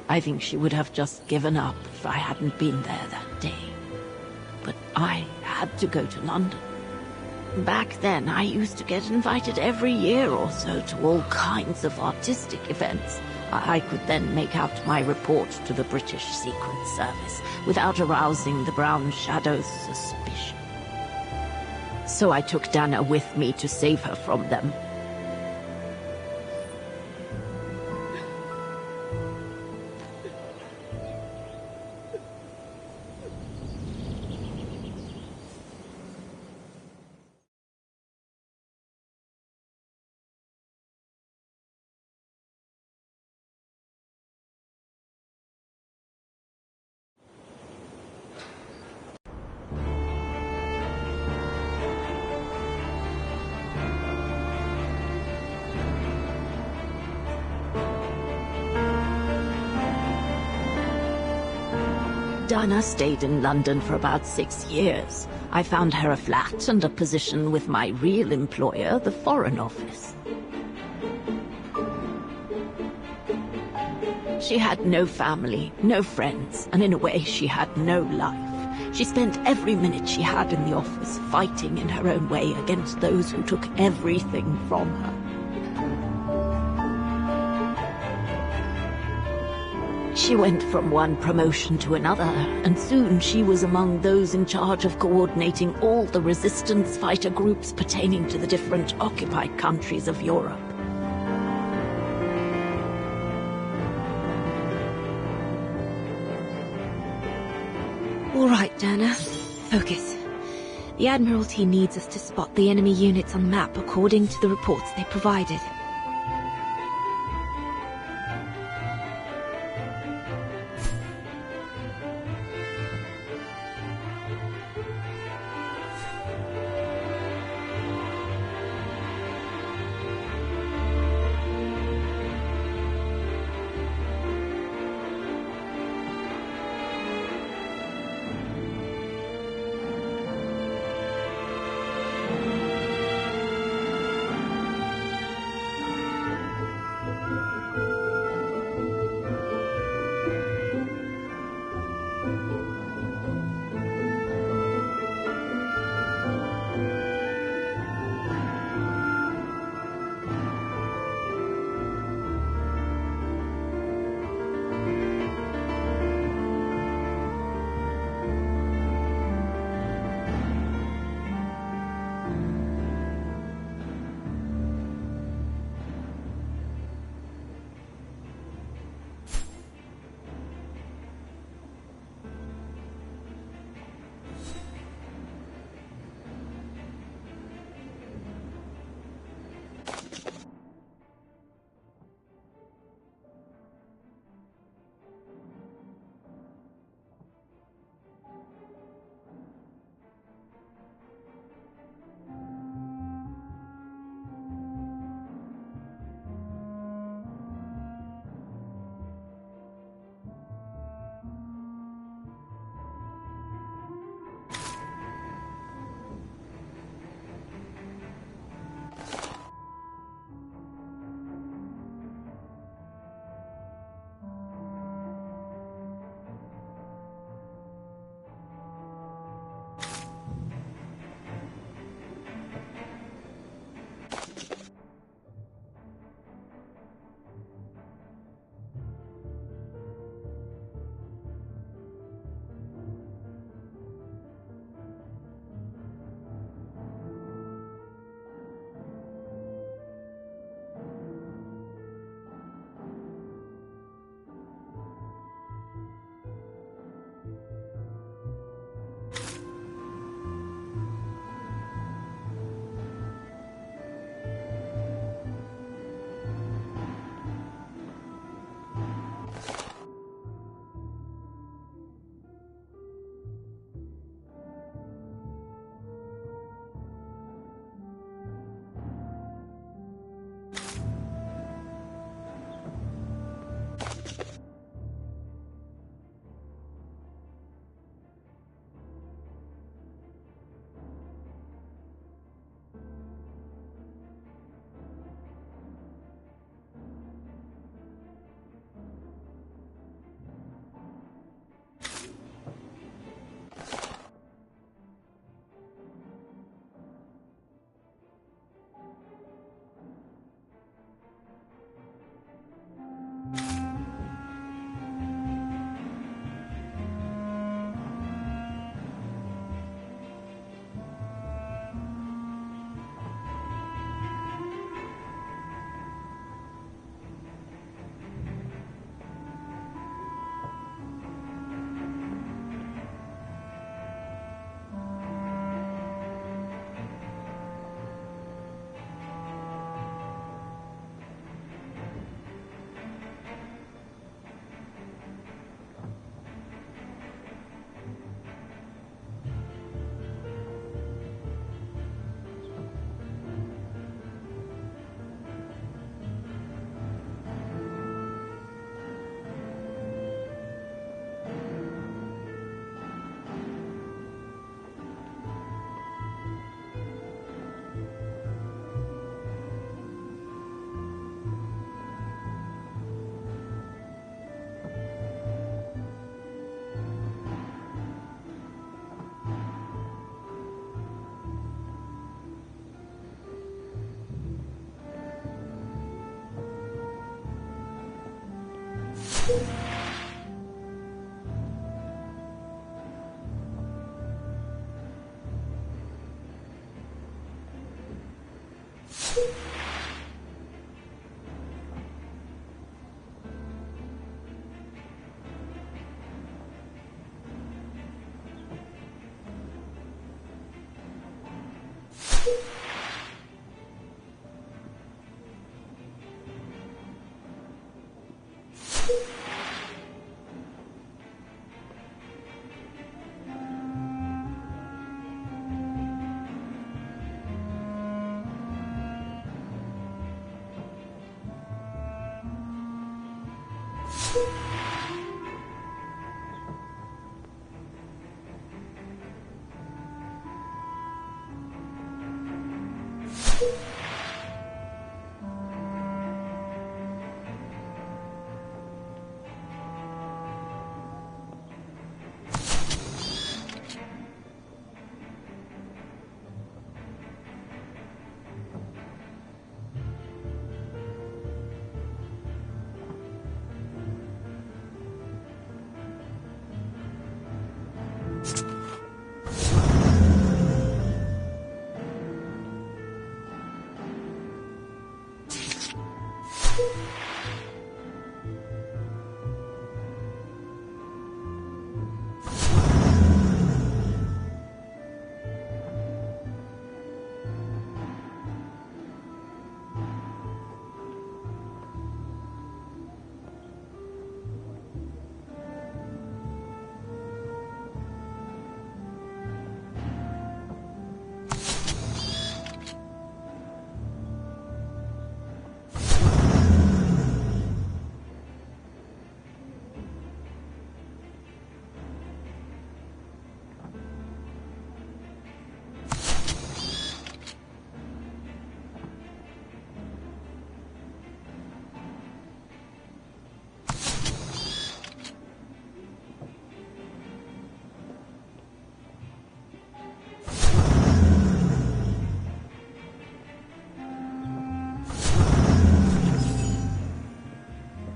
I think she would have just given up if I hadn't been there that day. But I had to go to London. Back then, I used to get invited every year or so to all kinds of artistic events. I could then make out my report to the British Secret Service without arousing the Brown Shadow's suspicion. So I took Dana with me to save her from them. Dana stayed in London for about 6 years. I found her a flat and a position with my real employer, the Foreign Office. She had no family, no friends, and in a way she had no life. She spent every minute she had in the office fighting in her own way against those who took everything from her. She went from one promotion to another, and soon she was among those in charge of coordinating all the resistance fighter groups pertaining to the different occupied countries of Europe. All right, Dana. Focus. The Admiralty needs us to spot the enemy units on the map according to the reports they provided.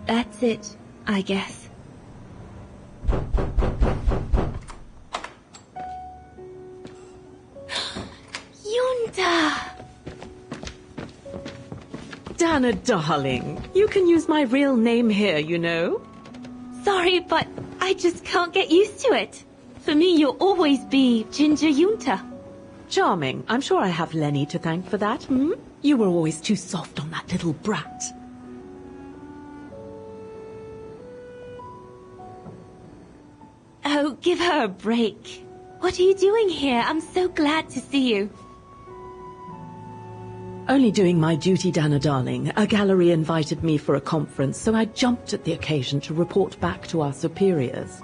That's it, I guess. Yunta! Dana, darling, you can use my real name here, you know. Sorry, but I just can't get used to it. For me, you'll always be Ginger Yunta. Charming. I'm sure I have Lenny to thank for that, hmm? You were always too soft on that little brat. Oh, give her a break. What are you doing here? I'm so glad to see you. Only doing my duty, Dana, darling. A gallery invited me for a conference, so I jumped at the occasion to report back to our superiors.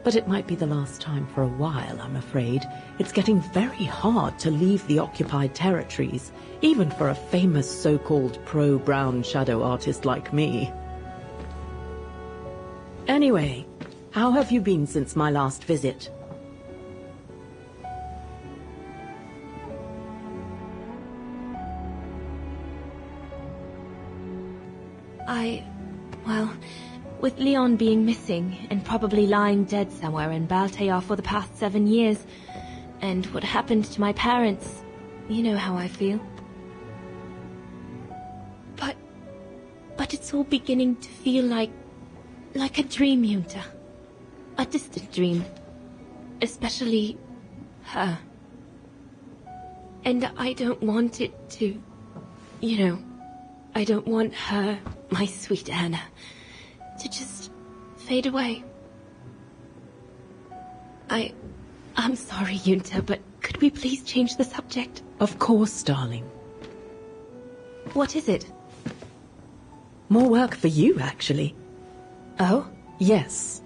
But it might be the last time for a while, I'm afraid. It's getting very hard to leave the occupied territories, even for a famous so-called pro-brown shadow artist like me. Anyway, how have you been since my last visit? Well, with Leon being missing and probably lying dead somewhere in Baltear for the past 7 years, and what happened to my parents, you know how I feel. But it's all beginning to feel like a dream, Yunta. A distant dream. Especially her. And I don't want it to, you know, I don't want her, my sweet Anna, to just fade away. I'm sorry, Yunta, but could we please change the subject? Of course, darling. What is it? More work for you, actually. Oh? Yes.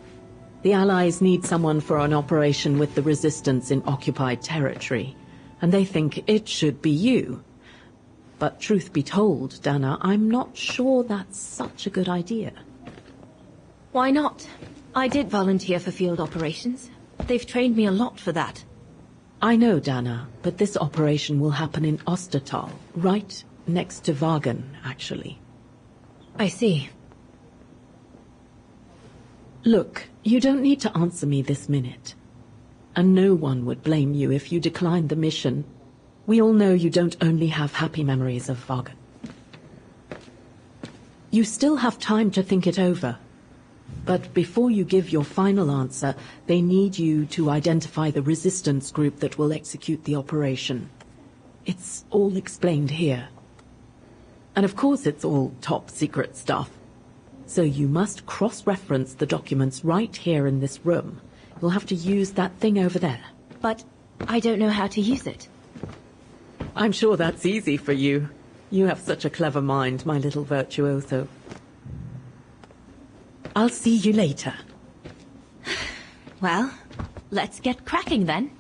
The Allies need someone for an operation with the Resistance in occupied territory, and they think it should be you. But truth be told, Dana, I'm not sure that's such a good idea. Why not? I did volunteer for field operations. They've trained me a lot for that. I know, Dana, but this operation will happen in Ostertal, right next to Vagen, actually. I see. Look, you don't need to answer me this minute. And no one would blame you if you declined the mission. We all know you don't only have happy memories of Varga. You still have time to think it over. But before you give your final answer, they need you to identify the resistance group that will execute the operation. It's all explained here. And of course it's all top secret stuff. So you must cross-reference the documents right here in this room. You'll have to use that thing over there. But I don't know how to use it. I'm sure that's easy for you. You have such a clever mind, my little virtuoso. I'll see you later. Well, let's get cracking then.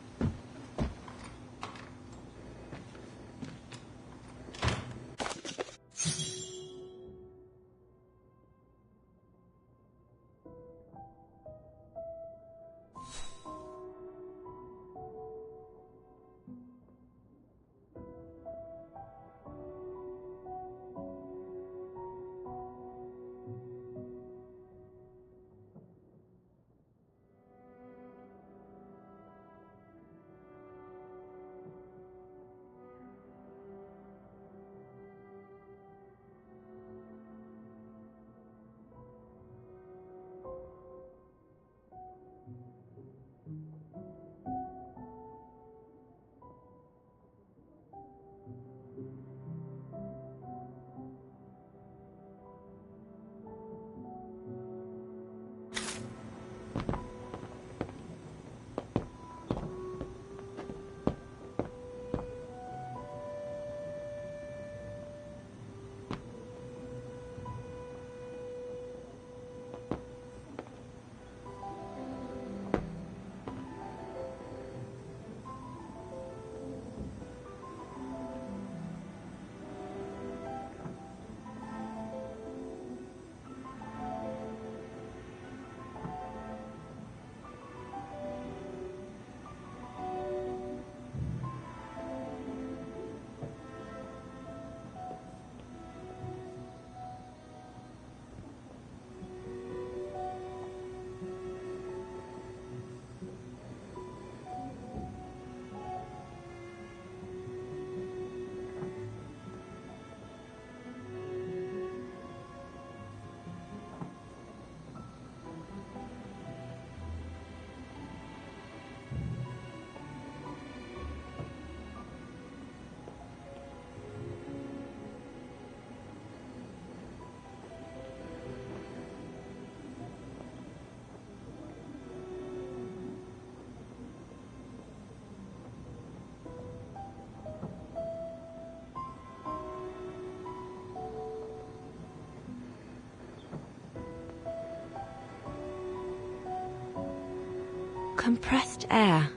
Compressed air.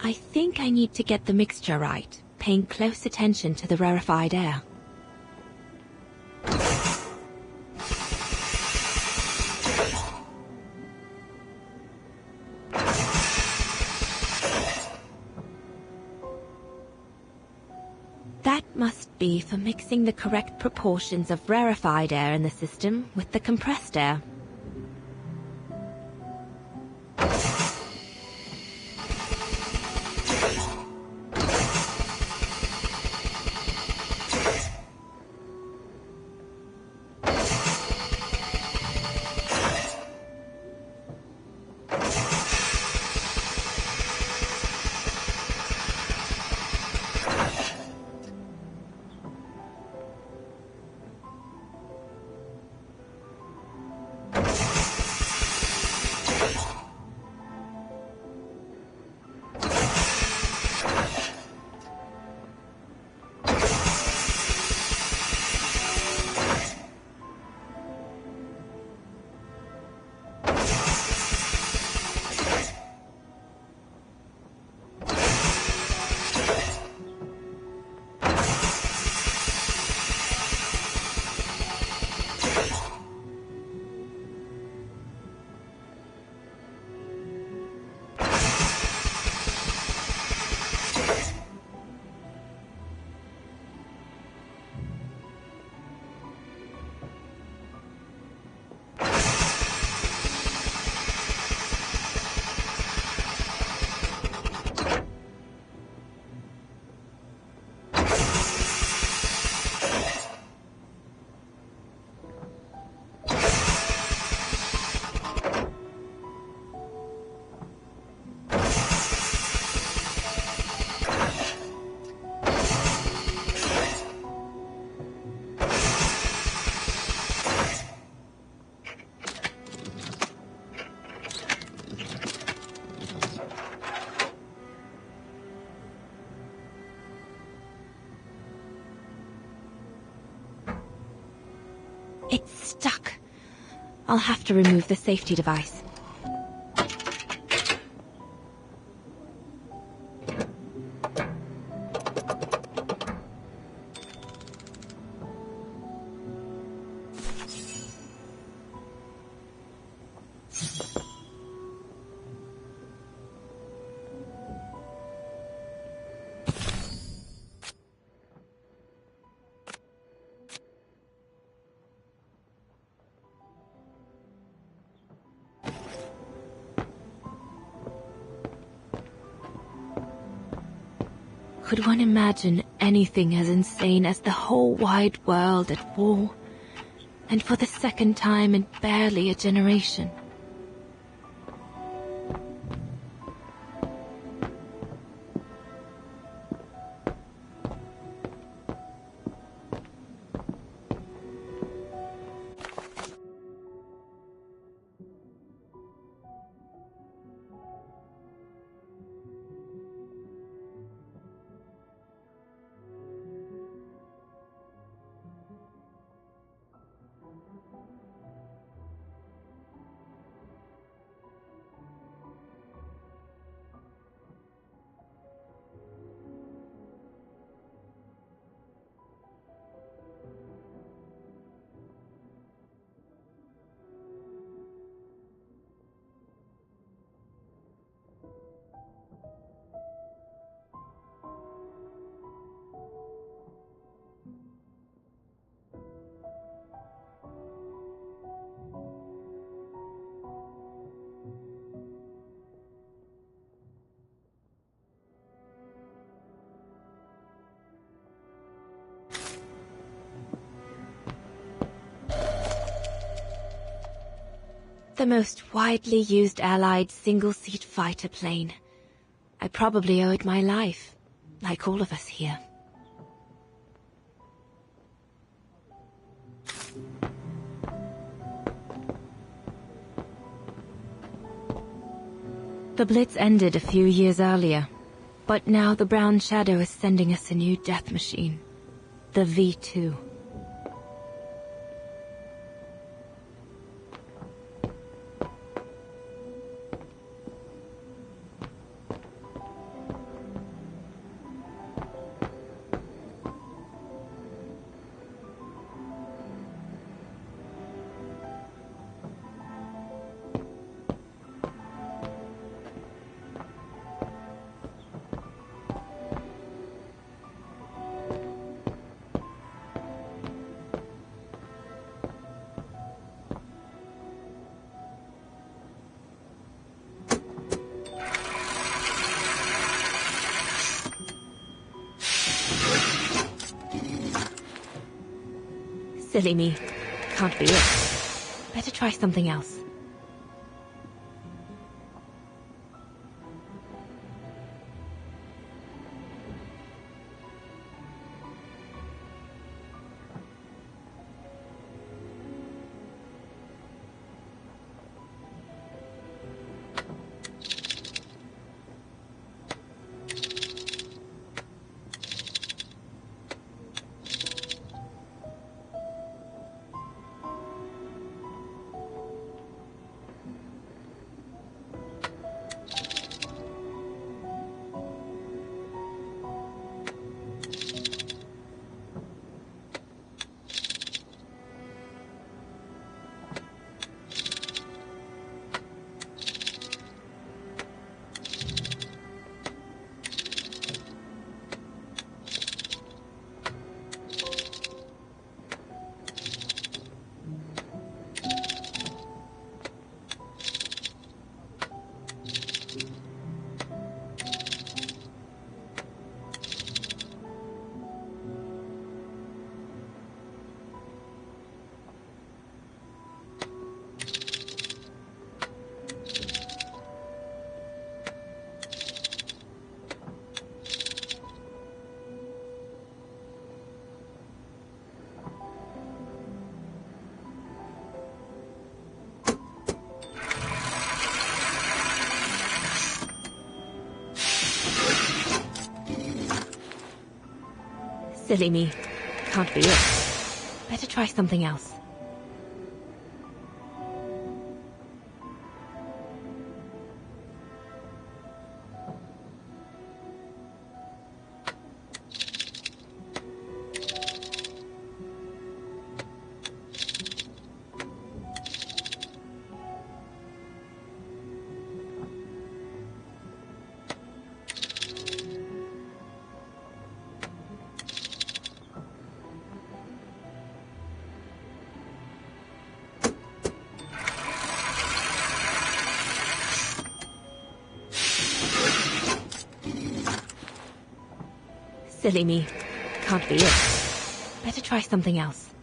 I think I need to get the mixture right, paying close attention to the rarefied air. That must be for mixing the correct proportions of rarefied air in the system with the compressed air. It's stuck. I'll have to remove the safety device. Could one imagine anything as insane as the whole wide world at war, and for the second time in barely a generation? The most widely used Allied single-seat fighter plane. I probably owe it my life, like all of us here. The Blitz ended a few years earlier, but now the Brown Shadow is sending us a new death machine. The V2. Silly me. Can't be it. Better try something else. Silly me. Can't be it. Better try something else. Silly me. Can't be it. Better try something else.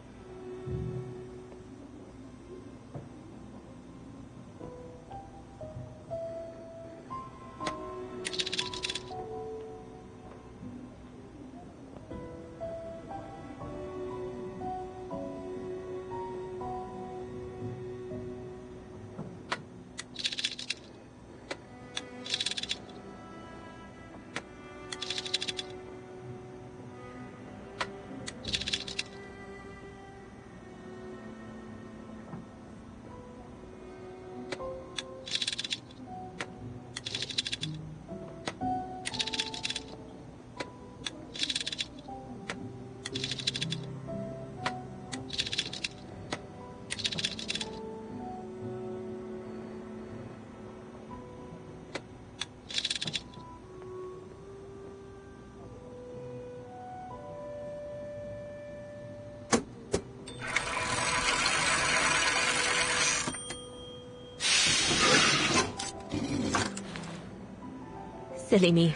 Silly me.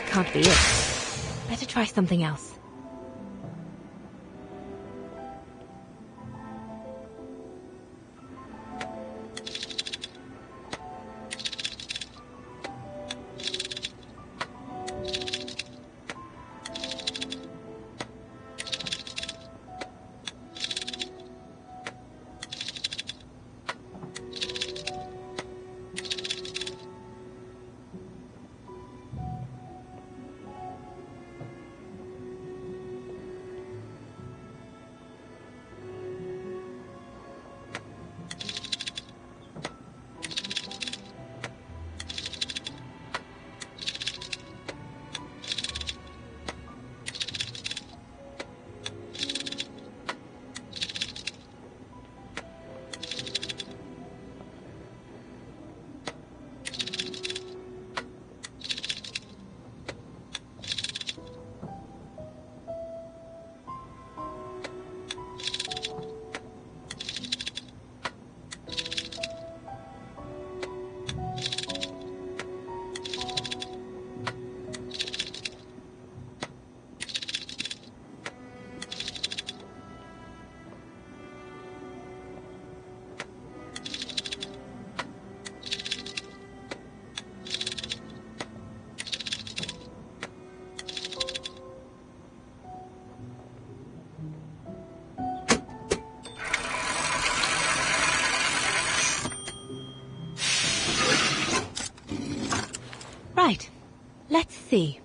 Can't be it. Better try something else. Right. Let's see.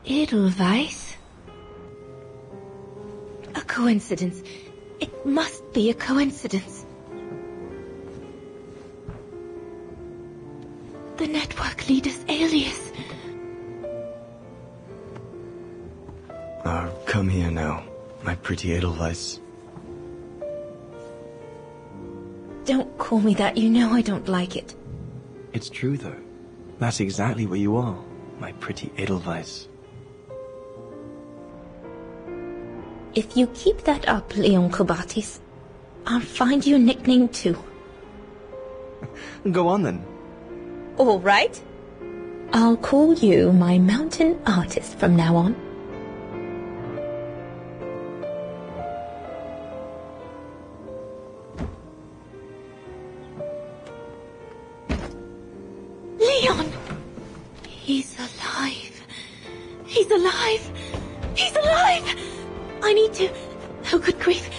Edelweiss? A coincidence. It must be a coincidence. The network leader's alias. Come here now, my pretty Edelweiss. Don't call me that, you know I don't like it. It's true, though. That's exactly what you are, my pretty Edelweiss. If you keep that up, Leon Kobatis, I'll find you a nickname too. Go on then. All right. I'll call you my mountain artist from now on. Leon! He's alive. He's alive. He's alive! I need to... Oh, good grief.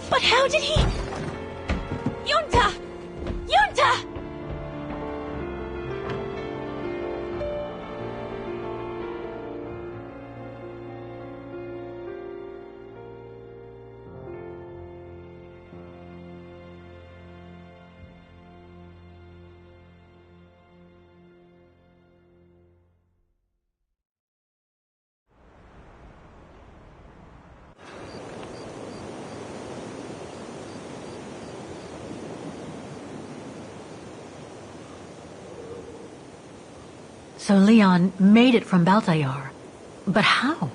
But how did he... Yunta! Yunta! So Leon made it from Baltayar. But how?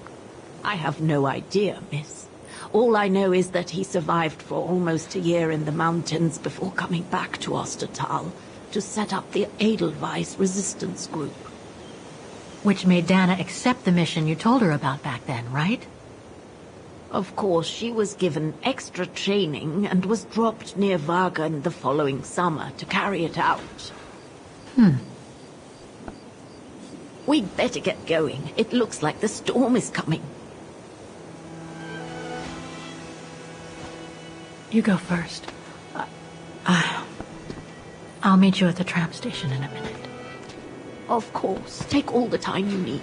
I have no idea, miss. All I know is that he survived for almost a year in the mountains before coming back to Ostertal to set up the Edelweiss resistance group. Which made Dana accept the mission you told her about back then, right? Of course, she was given extra training and was dropped near Vagan the following summer to carry it out. We'd better get going. It looks like the storm is coming. You go first. I'll meet you at the tram station in a minute. Of course. Take all the time you need.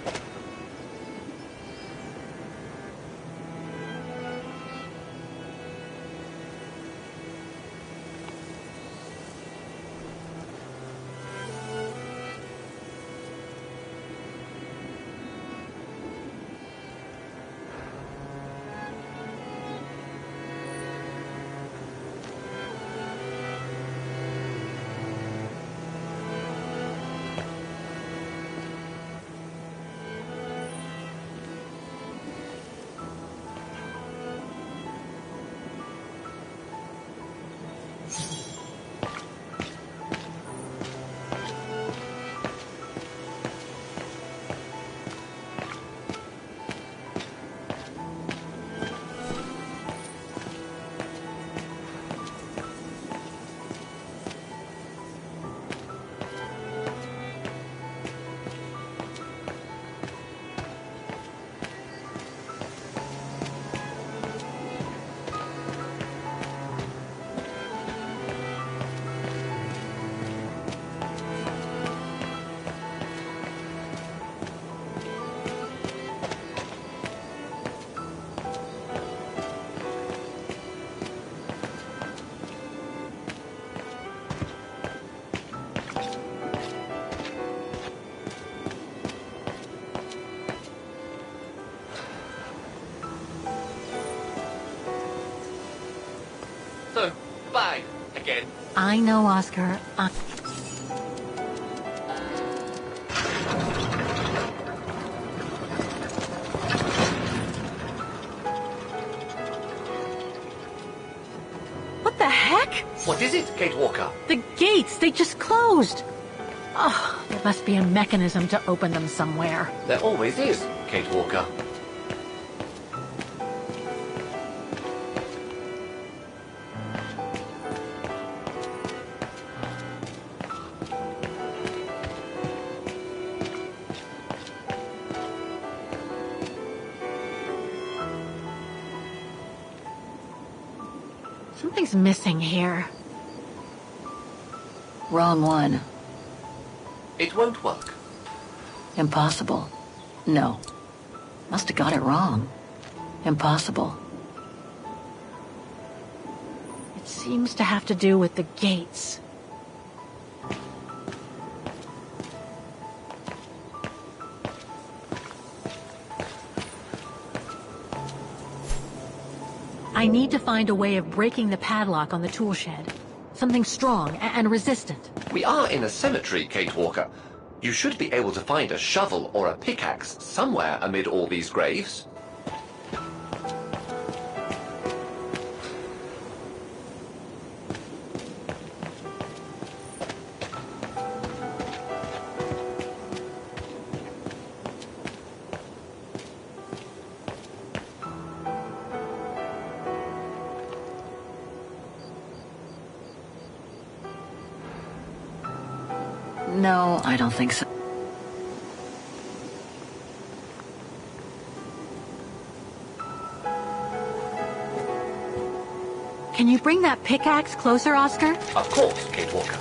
So, bye again. I know, Oscar. What the heck? What is it, Kate Walker? The gates, they just closed. Oh, there must be a mechanism to open them somewhere. There always is, Kate Walker. Something's missing here. Wrong one. It won't work. Impossible. No. Must have got it wrong. Impossible. It seems to have to do with the gates. I need to find a way of breaking the padlock on the tool shed. Something strong and resistant. We are in a cemetery, Kate Walker. You should be able to find a shovel or a pickaxe somewhere amid all these graves. No, I don't think so. Can you bring that pickaxe closer, Oscar? Of course, Kate Walker.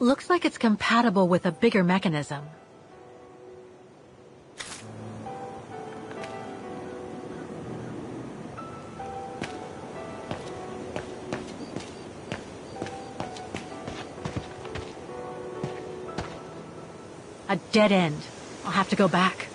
Looks like it's compatible with a bigger mechanism. A dead end. I'll have to go back.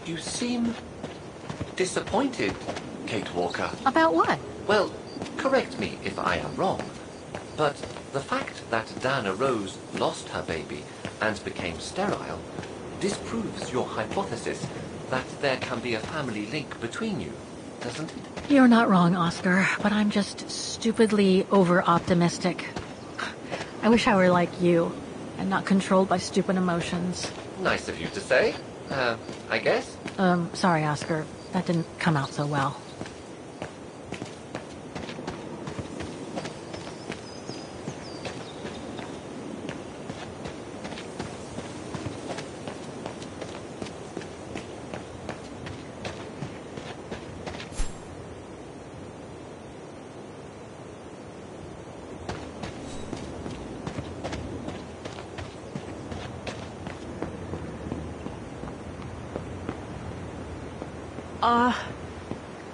You seem disappointed, Kate Walker. About what? Well, correct me if I am wrong, but The fact that Dana Rose lost her baby and became sterile disproves your hypothesis that there can be a family link between you, doesn't it? You're not wrong, Oscar, but I'm just stupidly over-optimistic. I wish I were like you, and not controlled by stupid emotions. Nice of you to say, I guess. Sorry, Oscar. That didn't come out so well.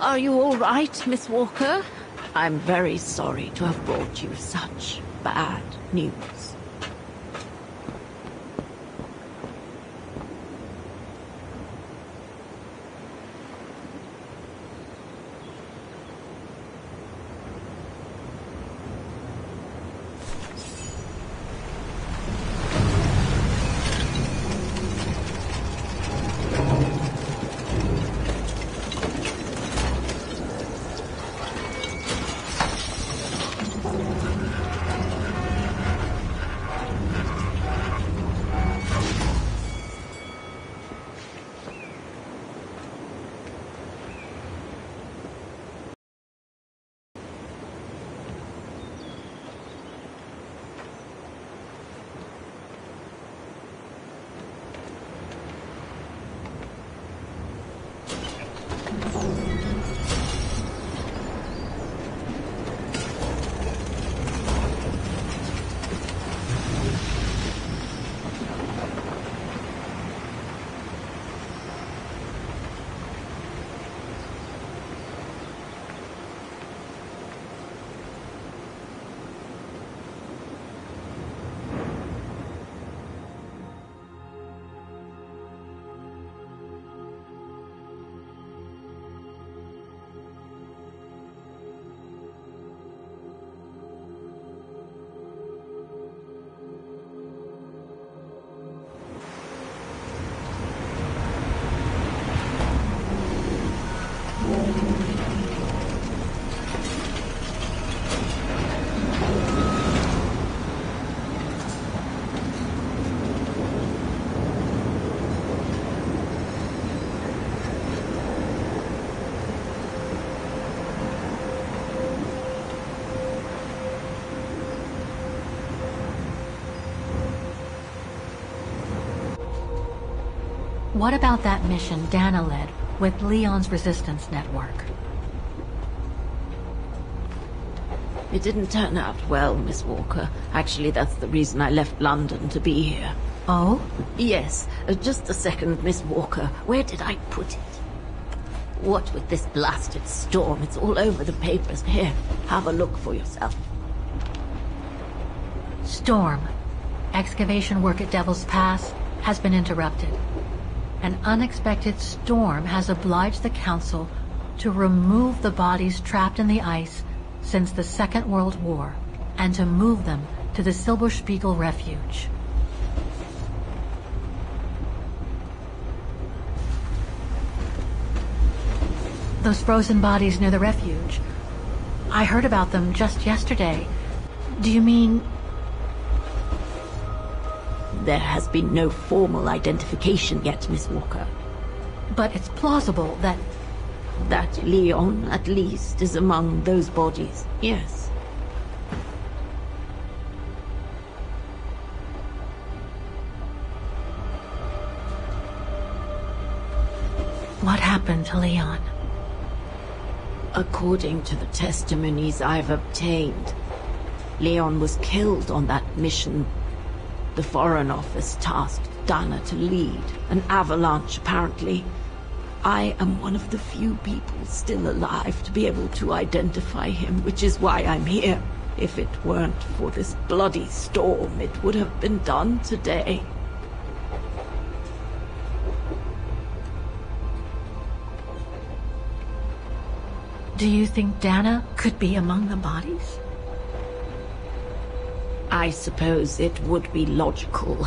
Are you all right, Miss Walker? I'm very sorry to have brought you such bad news. What about that mission Dana led with Leon's resistance network? It didn't turn out well, Miss Walker. Actually, that's the reason I left London to be here. Oh? Yes. Just a second, Miss Walker. Where did I put it? What with this blasted storm? It's all over the papers. Here, have a look for yourself. Storm. Excavation work at Devil's Pass has been interrupted. An unexpected storm has obliged the Council to remove the bodies trapped in the ice since the Second World War and to move them to the Silberspiegel Refuge. Those frozen bodies near the refuge. I heard about them just yesterday. Do you mean... There has been no formal identification yet, Miss Walker. But it's plausible that... That Leon, at least, is among those bodies, yes. What happened to Leon? According to the testimonies I've obtained, Leon was killed on that mission the Foreign Office tasked Dana to lead. An avalanche, apparently. I am one of the few people still alive to be able to identify him, which is why I'm here. If it weren't for this bloody storm, it would have been done today. Do you think Dana could be among the bodies? I suppose it would be logical.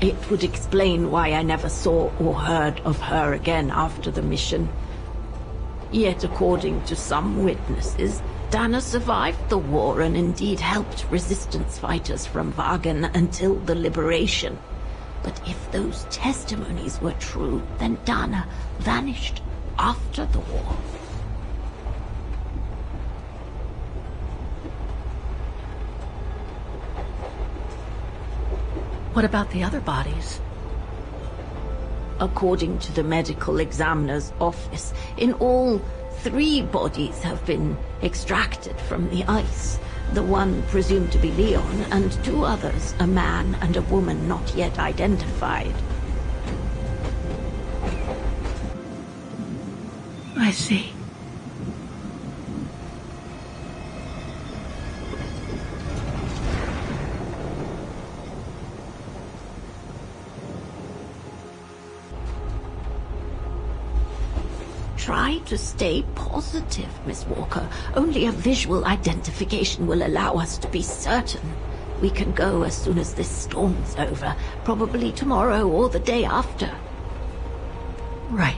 It would explain why I never saw or heard of her again after the mission. Yet, according to some witnesses, Dana survived the war and indeed helped resistance fighters from Wagen until the liberation. But if those testimonies were true, then Dana vanished after the war. What about the other bodies? According to the medical examiner's office, in all, 3 bodies have been extracted from the ice. The one presumed to be Leon, and 2 others, a man and a woman not yet identified. I see. Try to stay positive, Miss Walker. Only a visual identification will allow us to be certain. We can go as soon as this storm's over, probably tomorrow or the day after. Right.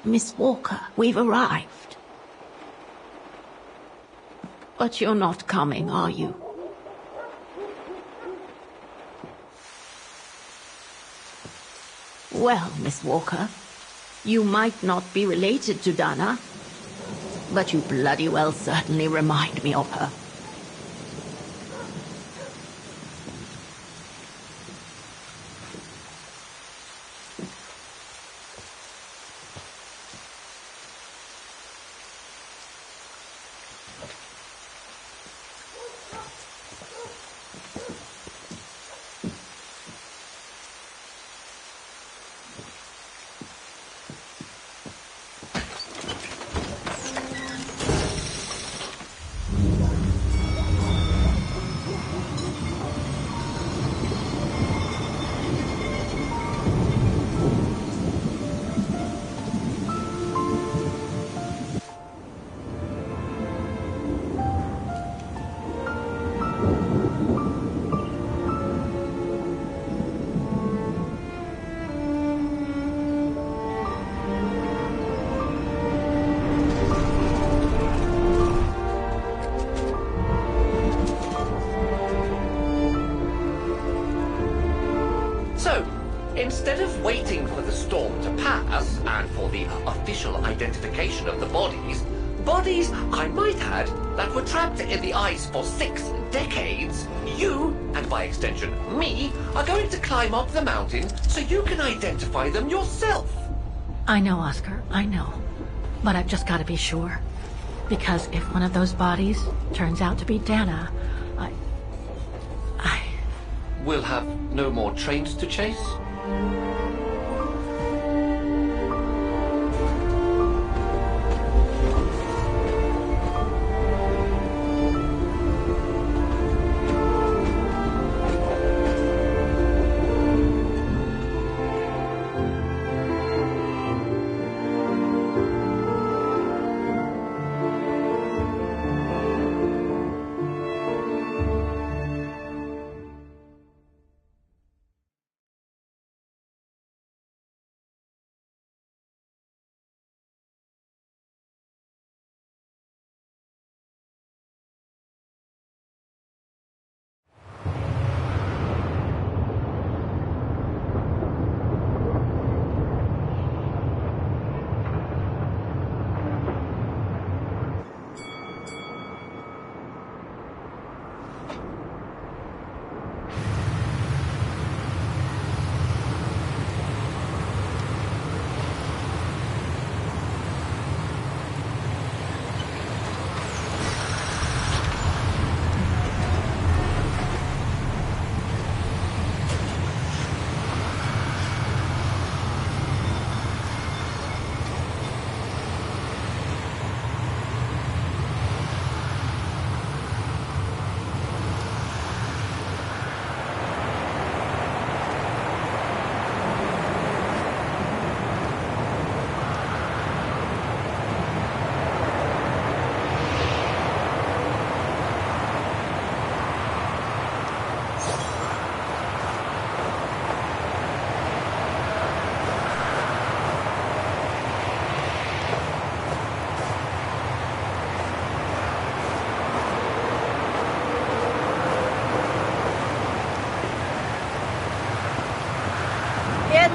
Miss Walker, we've arrived. But you're not coming, are you? Well, Miss Walker, you might not be related to Dana, but you bloody well certainly remind me of her. Instead of waiting for the storm to pass and for the official identification of the bodies, I might add, that were trapped in the ice for 6 decades, you, and by extension me, are going to climb up the mountain so you can identify them yourself. I know, Oscar, I know. But I've just got to be sure. Because if one of those bodies turns out to be Dana, We'll have no more trains to chase?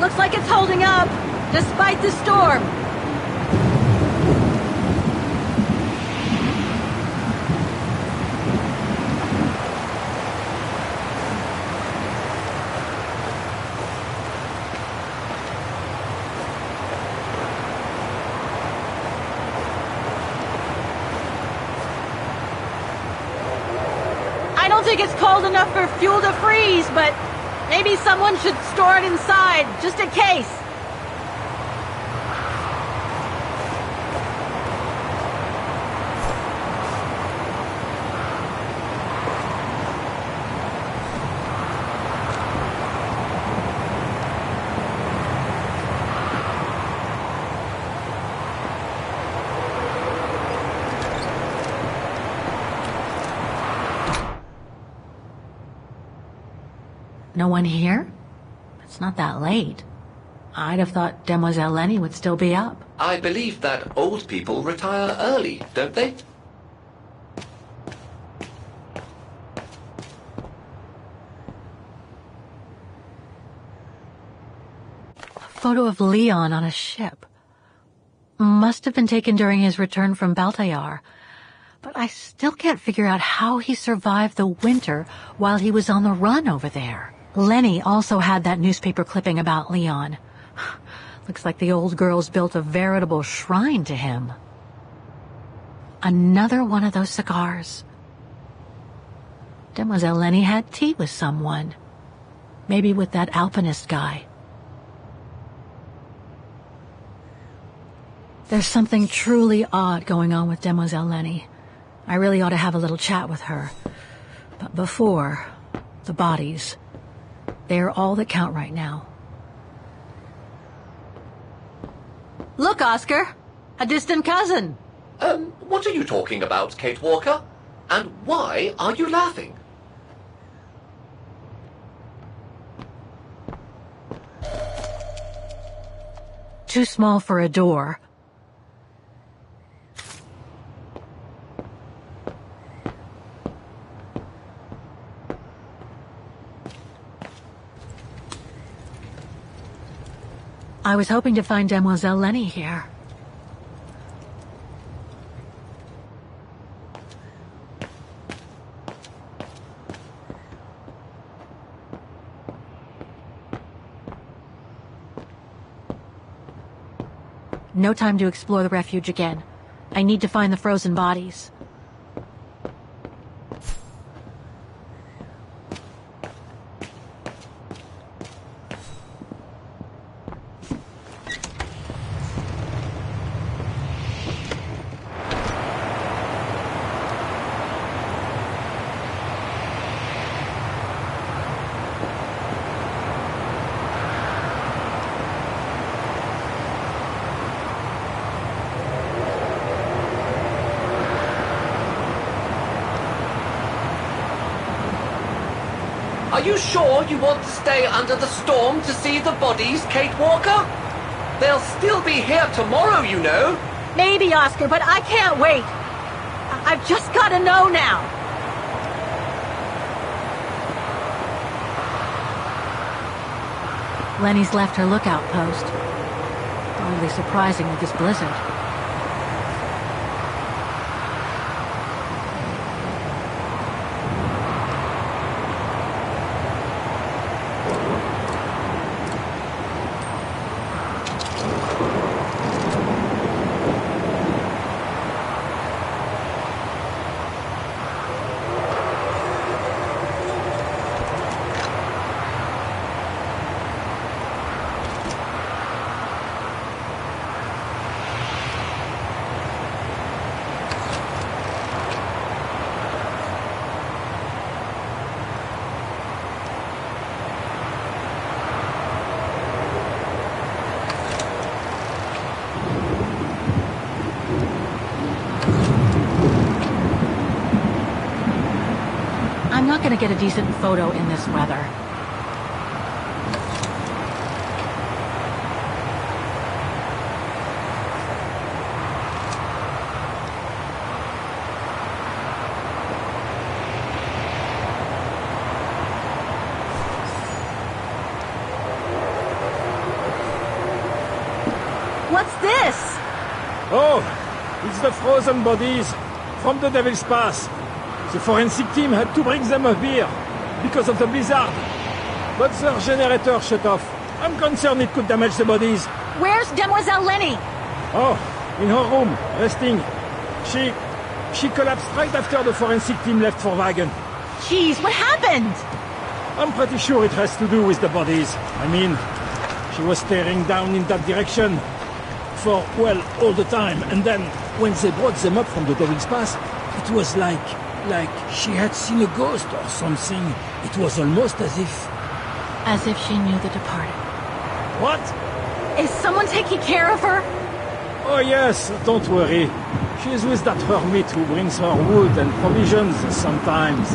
Looks like it's holding up, despite the storm. I don't think it's cold enough for fuel to freeze, but maybe someone should store it inside, just in case. No one here? It's not that late. I'd have thought Demoiselle Lenny would still be up. I believe that old people retire early, don't they? A photo of Leon on a ship. Must have been taken during his return from Baltayar. But I still can't figure out how he survived the winter while he was on the run over there. Lenny also had that newspaper clipping about Leon. Looks like the old girls built a veritable shrine to him. Another one of those cigars. Demoiselle Lenny had tea with someone. Maybe with that alpinist guy. There's something truly odd going on with Demoiselle Lenny. I really ought to have a little chat with her. But before, the bodies. They're all that count right now. Look, Oscar! A distant cousin! What are you talking about, Kate Walker? And why are you laughing? Too small for a door. I was hoping to find Demoiselle Lenny here. No time to explore the refuge again. I need to find the frozen bodies. Are you sure you want to stay under the storm to see the bodies, Kate Walker? They'll still be here tomorrow, you know. Maybe, Oscar, but I can't wait. I've just got to know now. Lenny's left her lookout post. Hardly surprising with this blizzard. I'm not going to get a decent photo in this weather. What's this? Oh, it's the frozen bodies from the Devil's Pass. The forensic team had to bring them up here because of the blizzard. But their generator shut off. I'm concerned it could damage the bodies. Where's Demoiselle Lenny? Oh, in her room, resting. She collapsed right after the forensic team left for Wagen. Jeez, what happened? I'm pretty sure it has to do with the bodies. I mean, she was staring down in that direction for, well, all the time. And then, when they brought them up from the Devil's Pass, it was like she had seen a ghost or something. It was almost as if... As if she knew the departed. What? Is someone taking care of her? Oh yes, don't worry. She's with that hermit who brings her wood and provisions sometimes.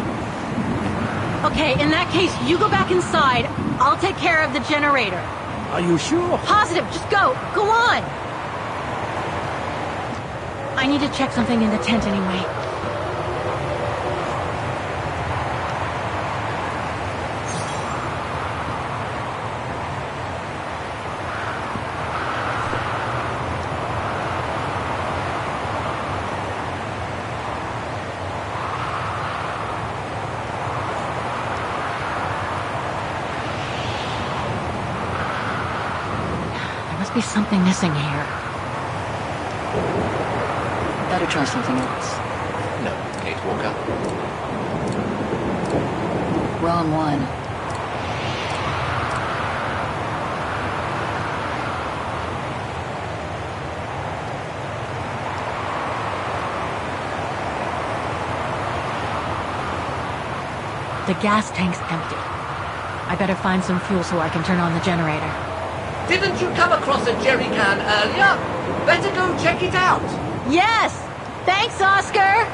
Okay, in that case, you go back inside. I'll take care of the generator. Are you sure? Positive, just go. Go on. I need to check something in the tent anyway. Be something missing here. Better try something else. No, Kate Walker. Wrong one. The gas tank's empty. I better find some fuel so I can turn on the generator. Didn't you come across a jerry can earlier? Better go check it out. Yes! Thanks, Oscar!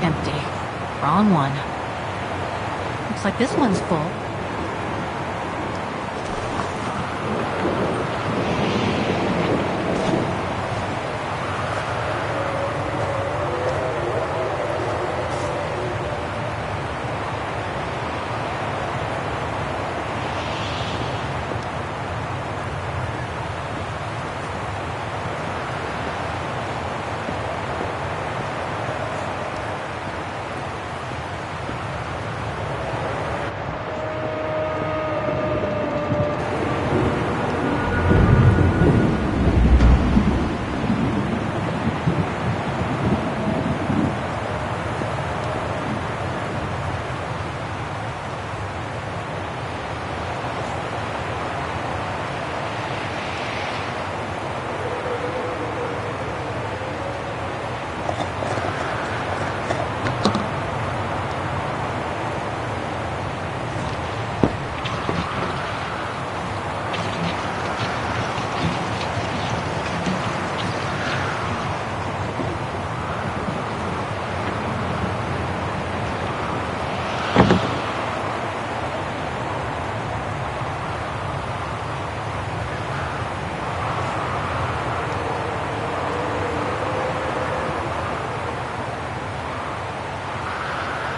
Empty. Wrong one. Looks like this one's full.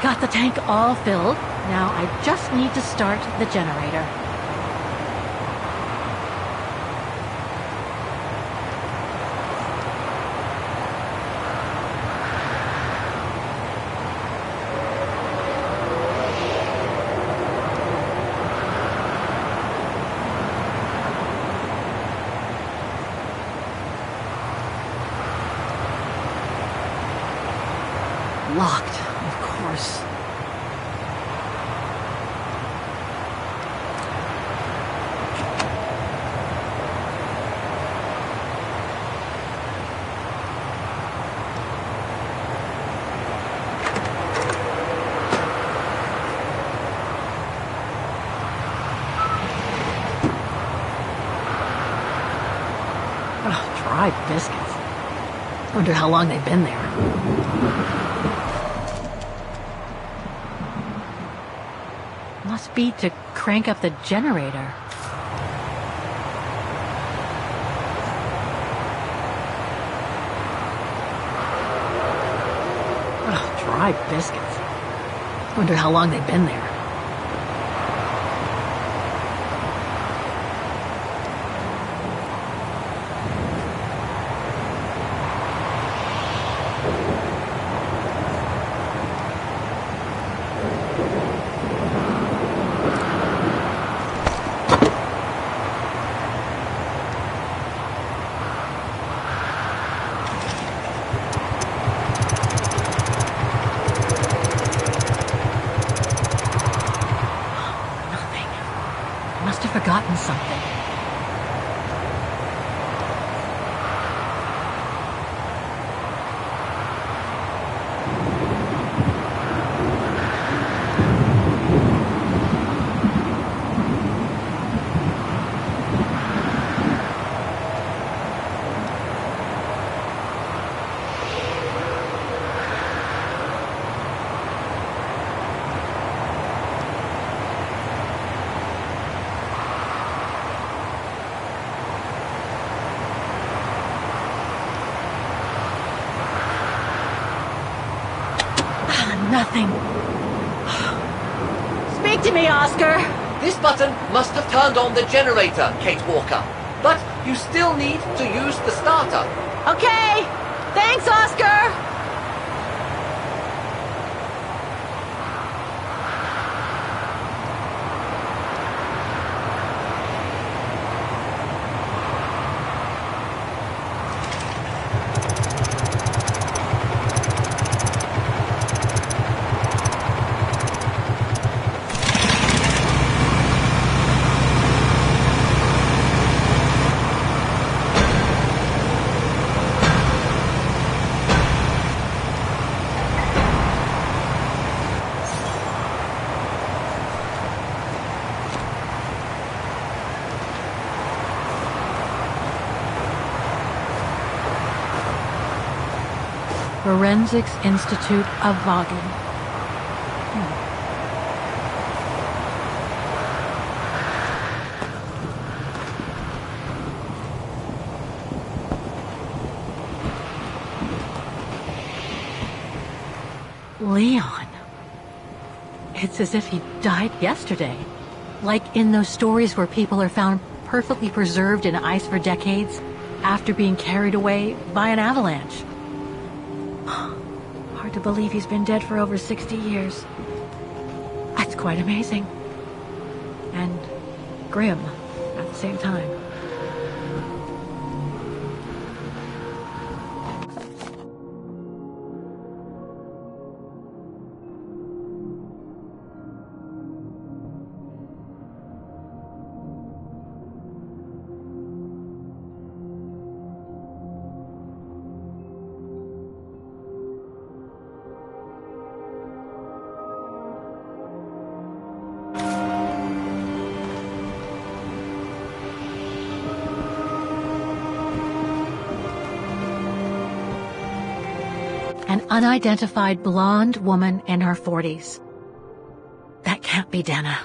Got the tank all filled. Now I just need to start the generator. Locked, of course. Oh, dried biscuits. Wonder how long they've been there. must be to crank up the generator. Oh, dry biscuits. Wonder how long they've been there. Forgotten something. Nothing. Speak to me, Oscar! This button must have turned on the generator, Kate Walker. But you still need to use the starter. Okay! Thanks, Oscar! Forensics Institute of Vagen. Leon. It's as if he died yesterday. Like in those stories where people are found perfectly preserved in ice for decades after being carried away by an avalanche. Hard to believe he's been dead for over 60 years. That's quite amazing. And grim at the same time. An unidentified blonde woman in her 40s. That can't be Dana.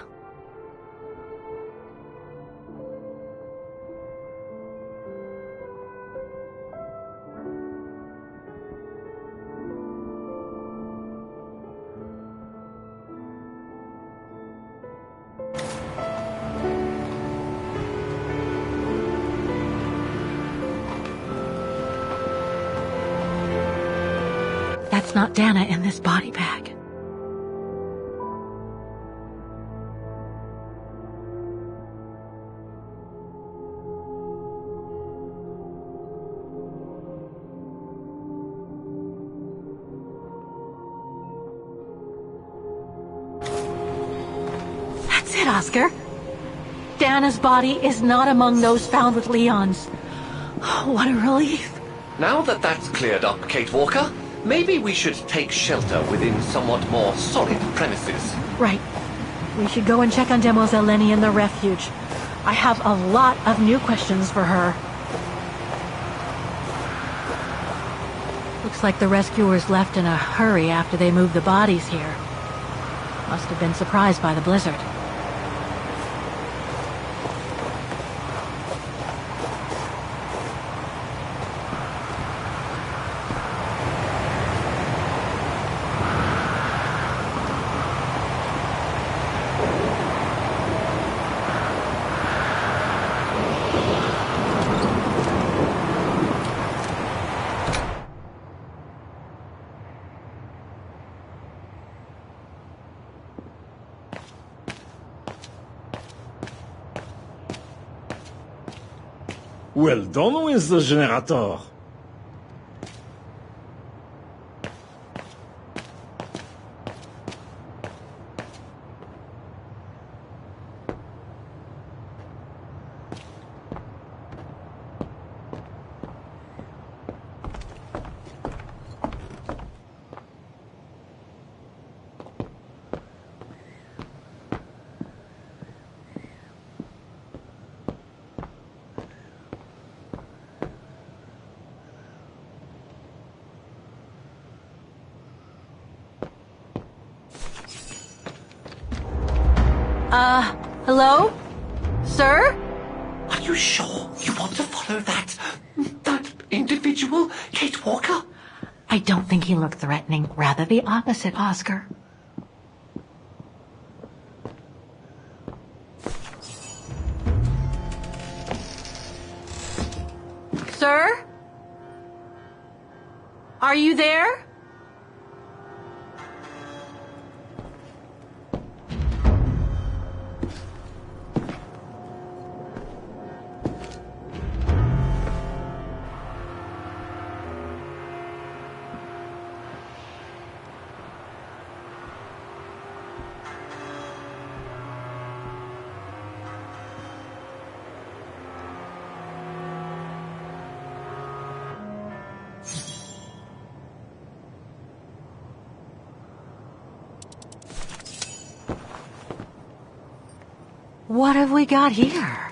That's not Dana in this body bag. That's it, Oscar. Dana's body is not among those found with Leon's. What a relief. Now that that's cleared up, Kate Walker, maybe we should take shelter within somewhat more solid premises. Right. We should go and check on Demoiselle Lenny in the refuge. I have a lot of new questions for her. Looks like the rescuers left in a hurry after they moved the bodies here. Must have been surprised by the blizzard. Well done with the generator. Hello? Sir? Are you sure you want to follow that individual, Kate Walker? I don't think he looked threatening. Rather the opposite, Oscar. Sir? Are you there? What have we got here?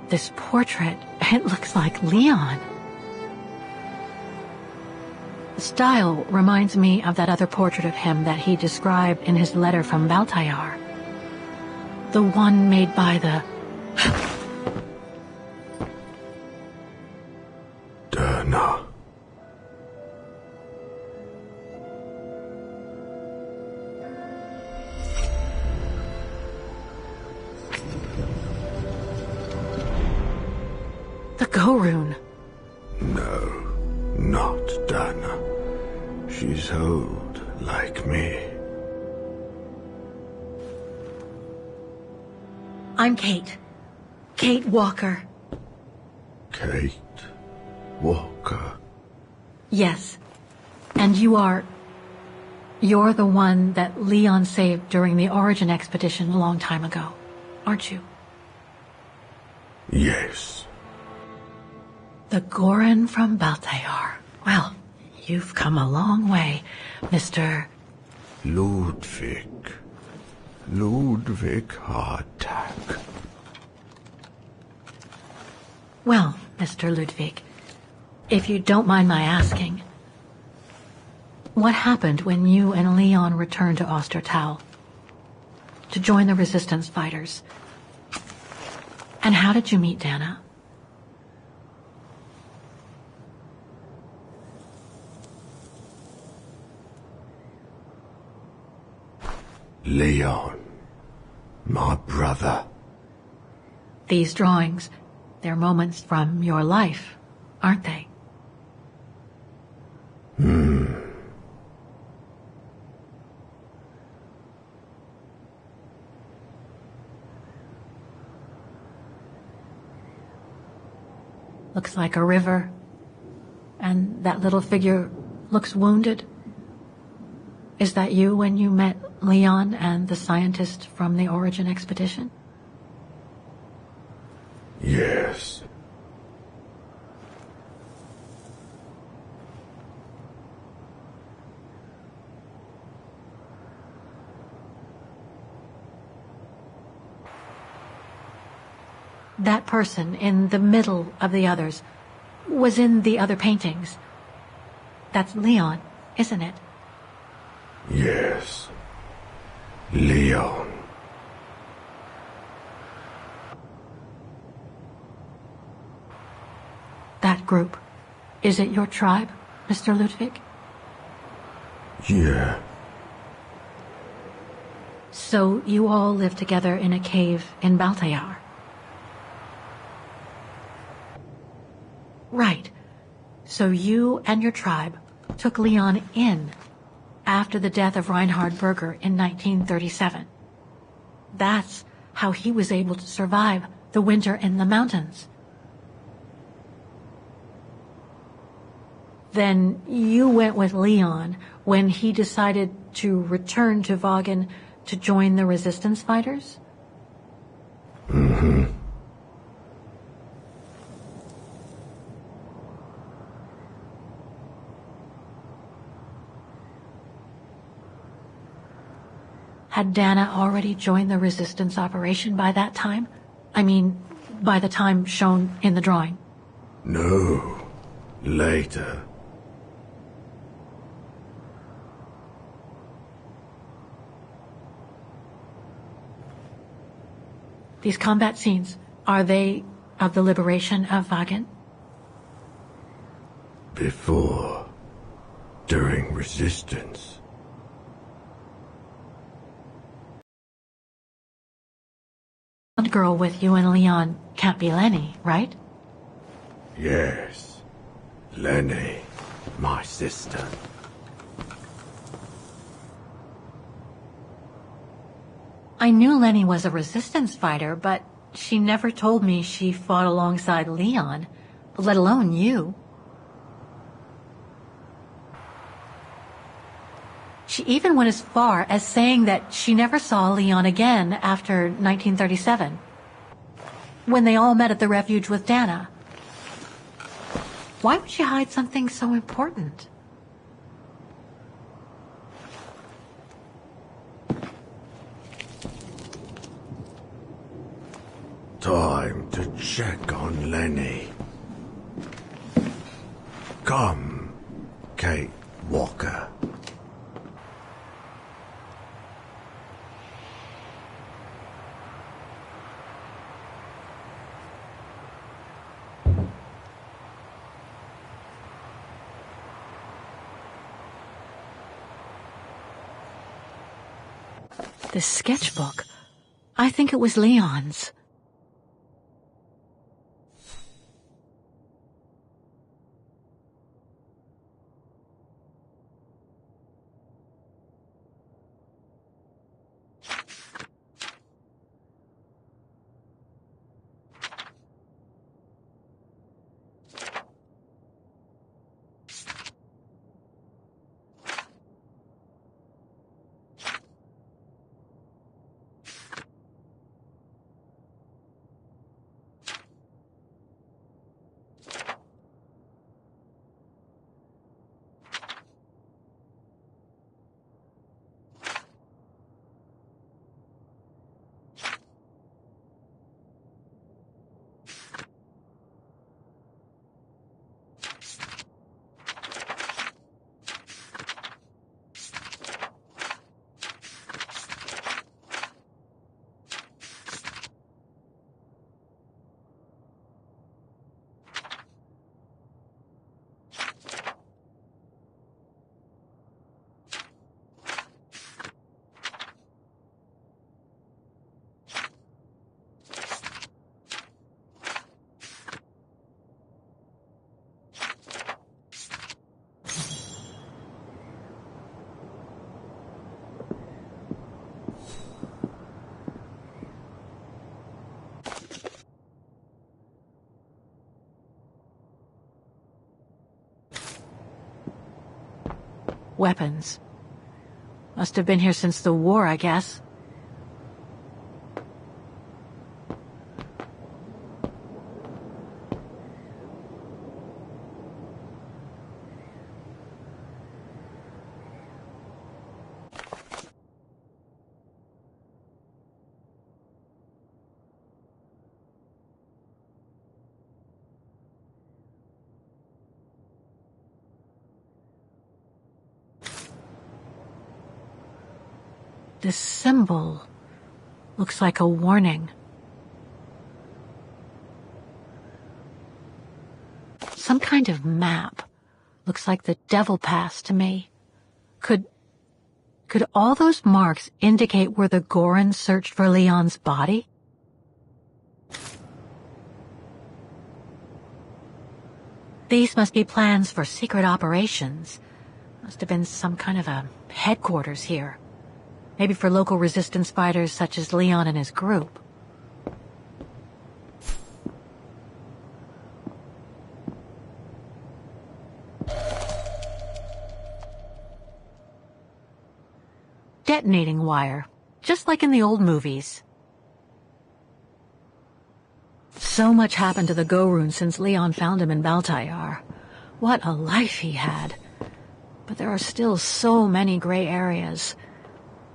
This portrait, it looks like Leon. The style reminds me of that other portrait of him that he described in his letter from Baltayar. The one made by the... Derna. The Gorun. No, not Dana. She's old, like me. I'm Kate. Kate Walker. Kate Walker. Yes. And you're the one that Leon saved during the Origin expedition a long time ago, aren't you? Yes. The Goran from Baltayar. Well, you've come a long way, Mr. Ludwig. Ludwig Hardtack. Well, Mr. Ludwig, if you don't mind my asking, what happened when you and Leon returned to Ostertal to join the resistance fighters? And how did you meet Dana? Leon, my brother. These drawings, they're moments from your life, aren't they? Looks like a river, and that little figure looks wounded. Is that you when you met Leon and the scientist from the Origin expedition? Yes. That person in the middle of the others was in the other paintings. That's Leon, isn't it? Yes. Leon. That group. Is it your tribe, Mr. Ludwig? Yeah. So you all live together in a cave in Baltayar? Right. So you and your tribe took Leon in after the death of Reinhard Berger in 1937. That's how he was able to survive the winter in the mountains. Then you went with Leon when he decided to return to Vagen to join the resistance fighters? Mm-hmm. Had Dana already joined the resistance operation by that time? I mean, by the time shown in the drawing. No. Later. These combat scenes, are they of the liberation of Vagen? Before. During resistance. The girl with you and Leon can't be Lenny, right? Yes. Lenny, my sister. I knew Lenny was a resistance fighter, but she never told me she fought alongside Leon, let alone you. She even went as far as saying that she never saw Leon again after 1937, when they all met at the refuge with Dana. Why would she hide something so important? Time to check on Lenny. Come, Kate Walker. This sketchbook. I think it was Leon's. Weapons. Must have been here since the war, I guess. This symbol looks like a warning. Some kind of map. Looks like the Devil Pass to me. Could all those marks indicate where the Gorons searched for Leon's body? These must be plans for secret operations. Must have been some kind of a headquarters here. Maybe for local resistance fighters such as Leon and his group. Detonating wire, just like in the old movies. So much happened to the Gorun since Leon found him in Baltayar. What a life he had. But there are still so many gray areas.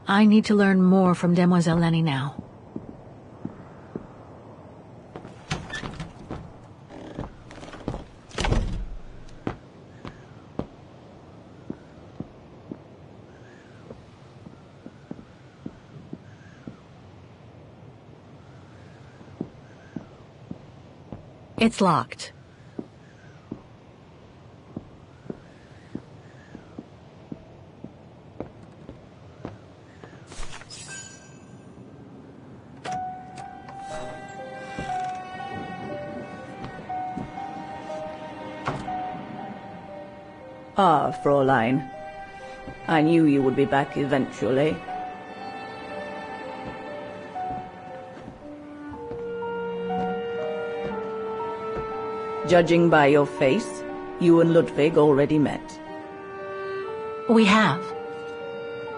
I need to learn more from Demoiselle Lenny now. It's locked. Ah, Fräulein. I knew you would be back eventually. Judging by your face, you and Ludwig already met. We have.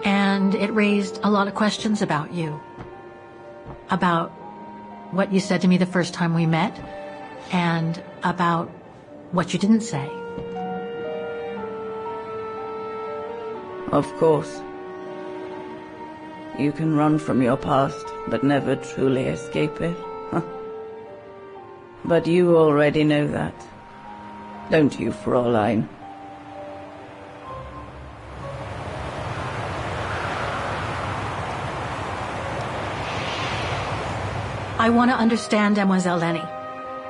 And it raised a lot of questions about you. About what you said to me the first time we met, and about what you didn't say. Of course. You can run from your past, but never truly escape it. But you already know that. Don't you, Fräulein? I want to understand Demoiselle Lenny.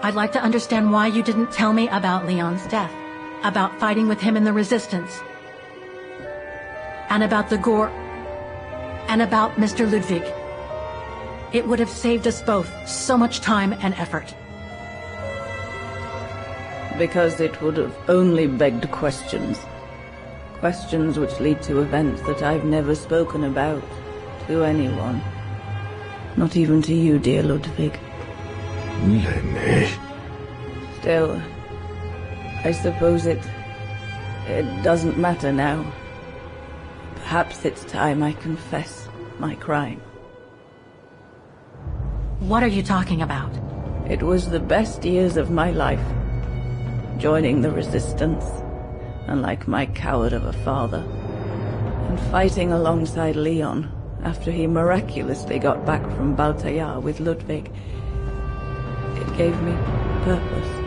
I'd like to understand why you didn't tell me about Leon's death, about fighting with him in the Resistance, and about the Gore, and about Mr. Ludwig. It would have saved us both so much time and effort. Because it would have only begged questions. Questions which lead to events that I've never spoken about to anyone. Not even to you, dear Ludwig. Lenny. Still, I suppose it doesn't matter now. Perhaps it's time I confess my crime. What are you talking about? It was the best years of my life. Joining the Resistance, unlike my coward of a father, and fighting alongside Leon after he miraculously got back from Baltayar with Ludwig. It gave me purpose.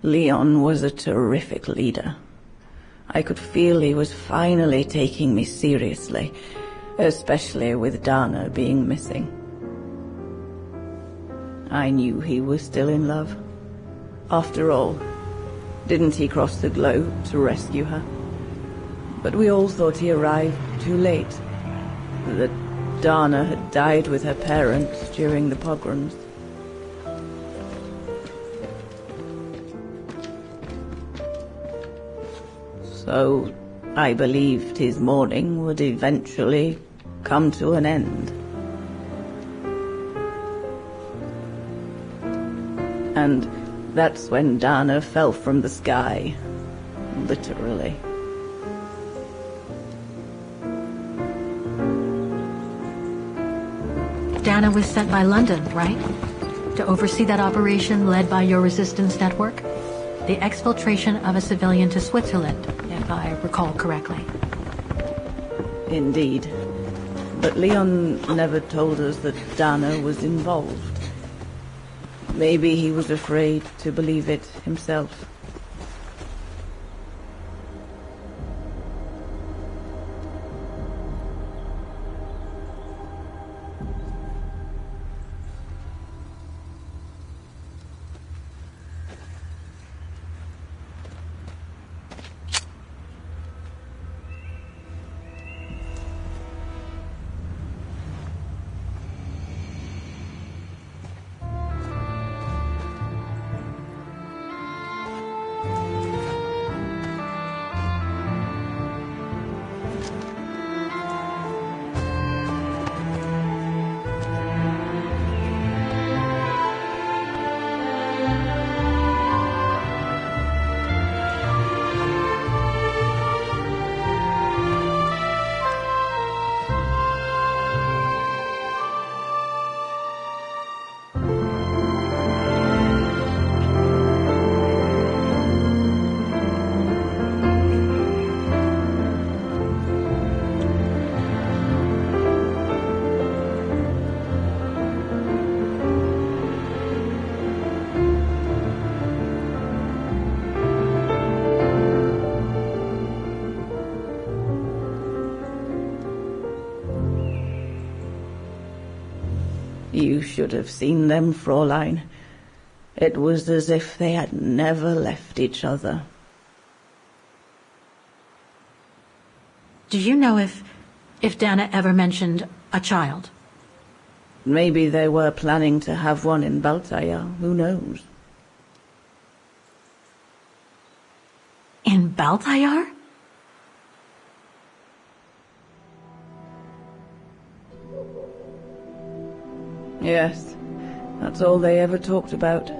Leon was a terrific leader. I could feel he was finally taking me seriously, especially with Dana being missing. I knew he was still in love. After all, didn't he cross the globe to rescue her? But we all thought he arrived too late, that Dana had died with her parents during the pogroms. So I believed his mourning would eventually come to an end. And that's when Dana fell from the sky, literally. Dana was sent by London, right? To oversee that operation led by your resistance network? The exfiltration of a civilian to Switzerland, if I recall correctly. Indeed. But Leon never told us that Dana was involved. Maybe he was afraid to believe it himself. You should have seen them, Fräulein. It was as if they had never left each other. Do you know if Dana ever mentioned a child? Maybe they were planning to have one in Baltaya, who knows? In Baltayar? Yes, that's all they ever talked about.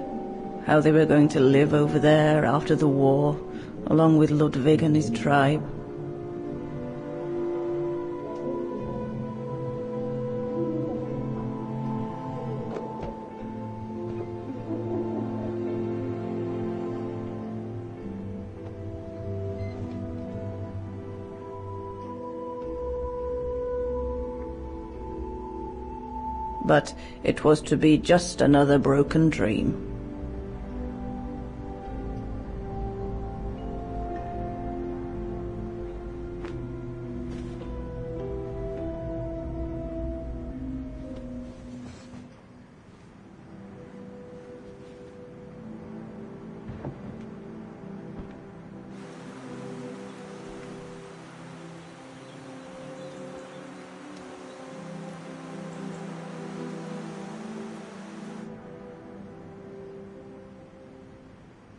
How they were going to live over there after the war, along with Ludwig and his tribe. But it was to be just another broken dream.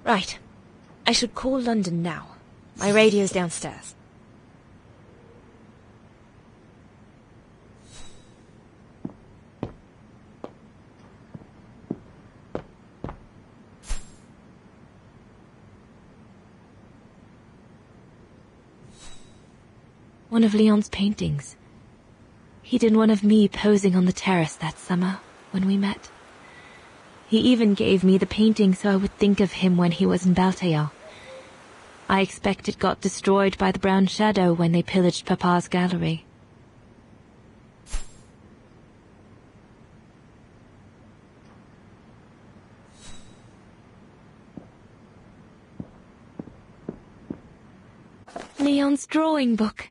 Right. I should call London now. My radio's downstairs. One of Leon's paintings. He did one of me posing on the terrace that summer when we met. He even gave me the painting so I would think of him when he was in Baltaya. I expect it got destroyed by the Brown Shadow when they pillaged Papa's gallery. Leon's drawing book.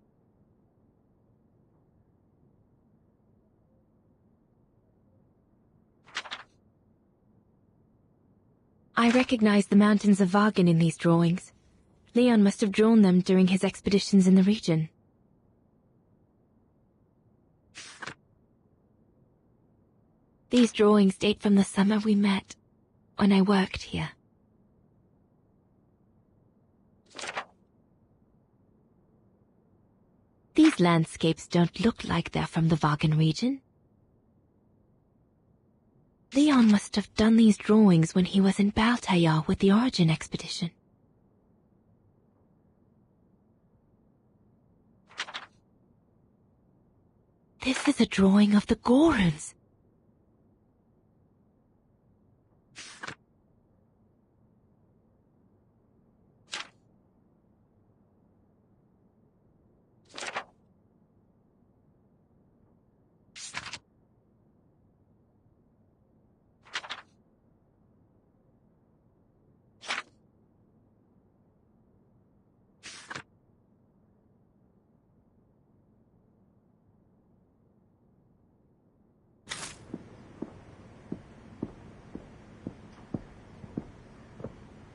I recognize the mountains of Vagen in these drawings. Leon must have drawn them during his expeditions in the region. These drawings date from the summer we met, when I worked here. These landscapes don't look like they're from the Vagan region. Leon must have done these drawings when he was in Baltayar with the Origin expedition. This is a drawing of the Goruns.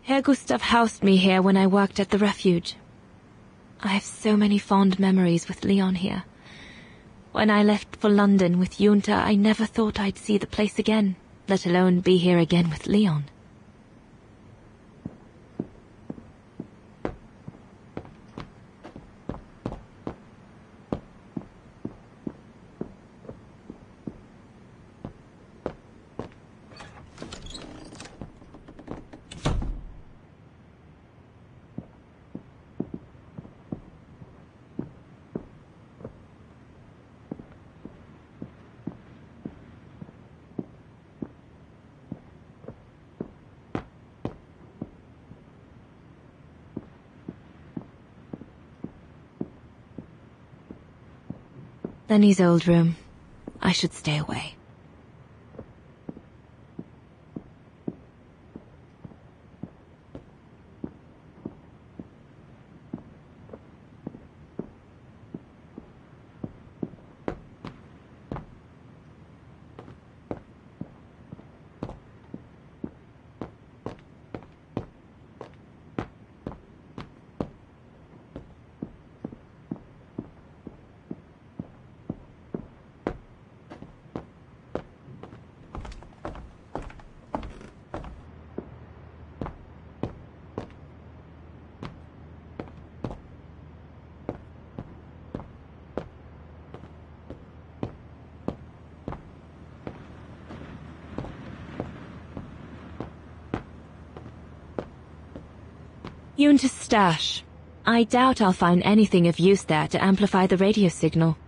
Herr Gustav housed me here when I worked at the refuge. I have so many fond memories with Leon here. When I left for London with Junta, I never thought I'd see the place again, let alone be here again with Leon. Lenny's old room. I should stay away. Junta's stash. I doubt I'll find anything of use there to amplify the radio signal.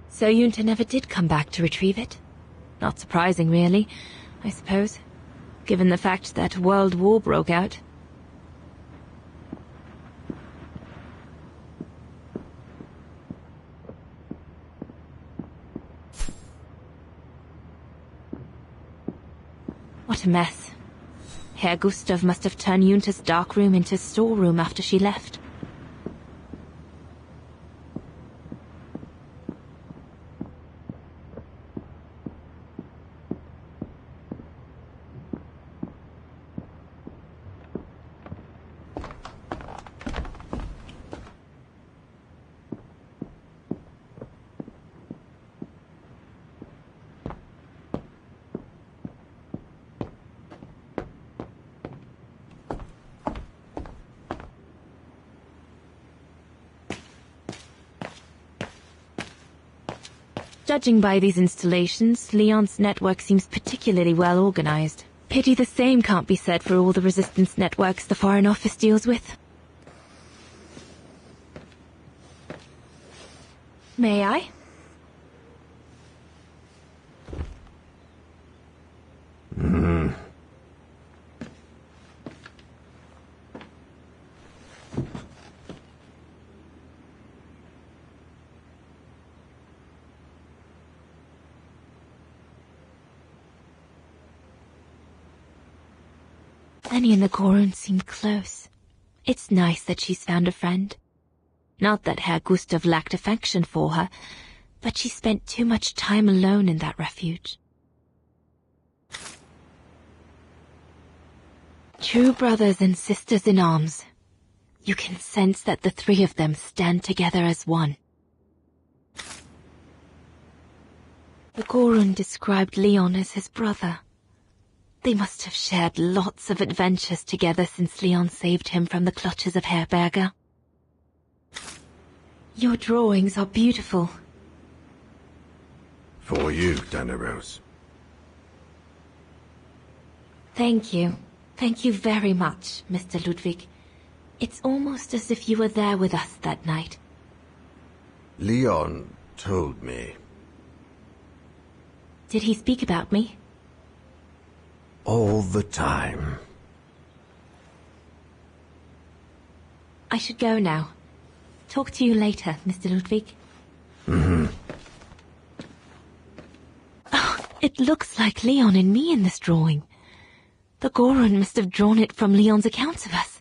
So Junta never did come back to retrieve it? Not surprising, really, I suppose, given the fact that World War broke out. What a mess. Herr Gustav must have turned Junta's dark room into a storeroom after she left. Judging by these installations, Leon's network seems particularly well organized. Pity the same can't be said for all the resistance networks the Foreign Office deals with. May I? Lenny and the Gorun seem close. It's nice that she's found a friend. Not that Herr Gustav lacked affection for her, but she spent too much time alone in that refuge. True brothers and sisters in arms. You can sense that the three of them stand together as one. The Gorun described Leon as his brother. They must have shared lots of adventures together since Leon saved him from the clutches of Herberger. Your drawings are beautiful. For you, Daneros. Thank you. Thank you very much, Mr. Ludwig. It's almost as if you were there with us that night. Leon told me. Did he speak about me? All the time. I should go now. Talk to you later, Mr. Ludwig. Mm-hmm. Oh, it looks like Leon and me in this drawing. The Gorun must have drawn it from Leon's accounts of us.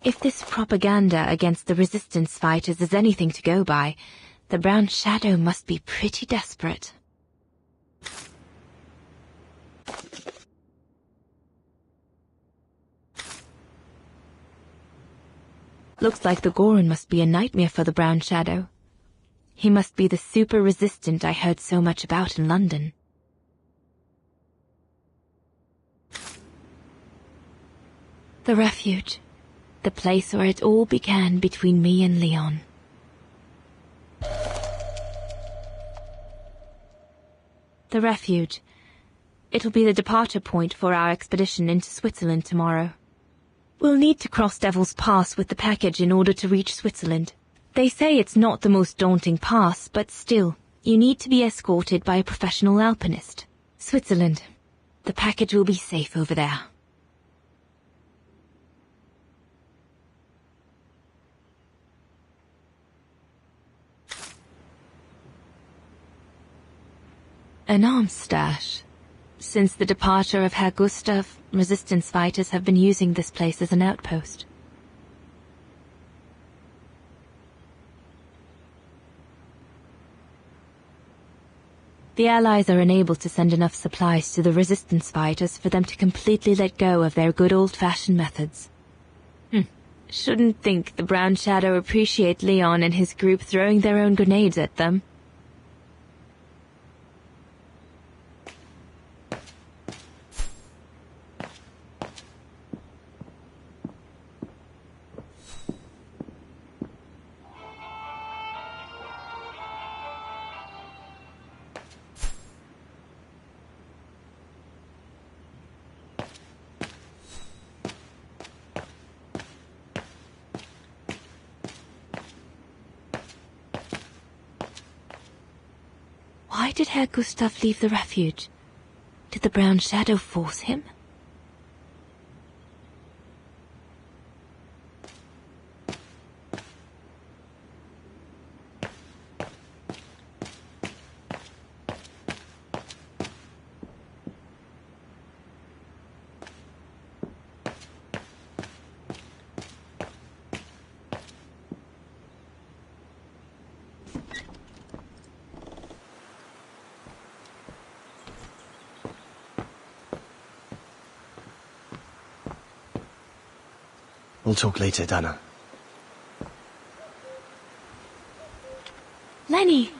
If this propaganda against the resistance fighters is anything to go by, the Brown Shadow must be pretty desperate. Looks like the Gorun must be a nightmare for the Brown Shadow. He must be the super resistant I heard so much about in London. The refuge. The place where it all began between me and Leon. The refuge. It'll be the departure point for our expedition into Switzerland tomorrow. We'll need to cross Devil's Pass with the package in order to reach Switzerland. They say it's not the most daunting pass, but still, you need to be escorted by a professional alpinist. Switzerland. The package will be safe over there. An arms stash. Since the departure of Herr Gustav, resistance fighters have been using this place as an outpost. The Allies are unable to send enough supplies to the resistance fighters for them to completely let go of their good old-fashioned methods. Shouldn't think the Brown Shadow appreciate Leon and his group throwing their own grenades at them. Why did Herr Gustav leave the refuge? Did the Brown Shadow force him? We'll talk later, Dana. Lenny!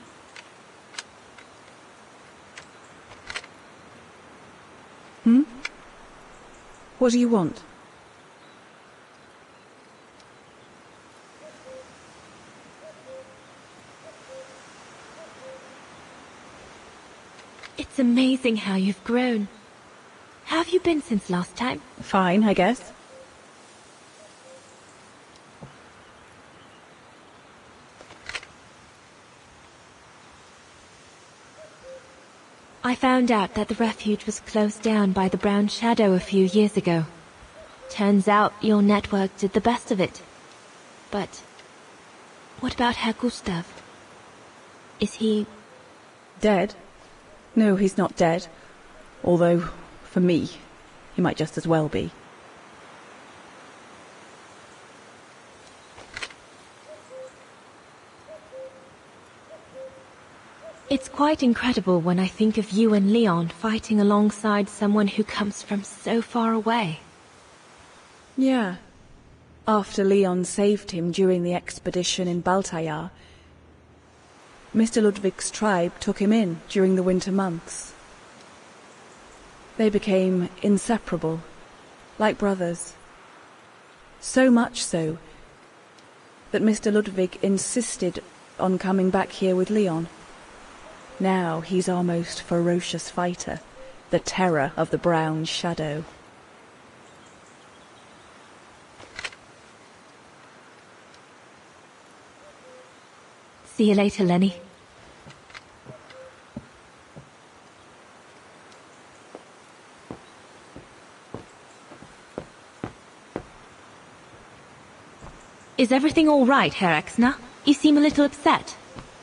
What do you want? It's amazing how you've grown. How have you been since last time? Fine, I guess. I found out that the refuge was closed down by the Brown Shadow a few years ago. Turns out your network did the best of it. But what about Herr Gustav? Is he... dead? No, he's not dead. Although, for me, he might just as well be. quite incredible when I think of you and Leon fighting alongside someone who comes from so far away. Yeah. After Leon saved him during the expedition in Baltayar, Mr. Ludwig's tribe took him in during the winter months. They became inseparable, like brothers. So much so that Mr. Ludwig insisted on coming back here with Leon. Now he's our most ferocious fighter, the terror of the Brown Shadow. See you later, Lenny. Is everything all right, Herr Exner? You seem a little upset.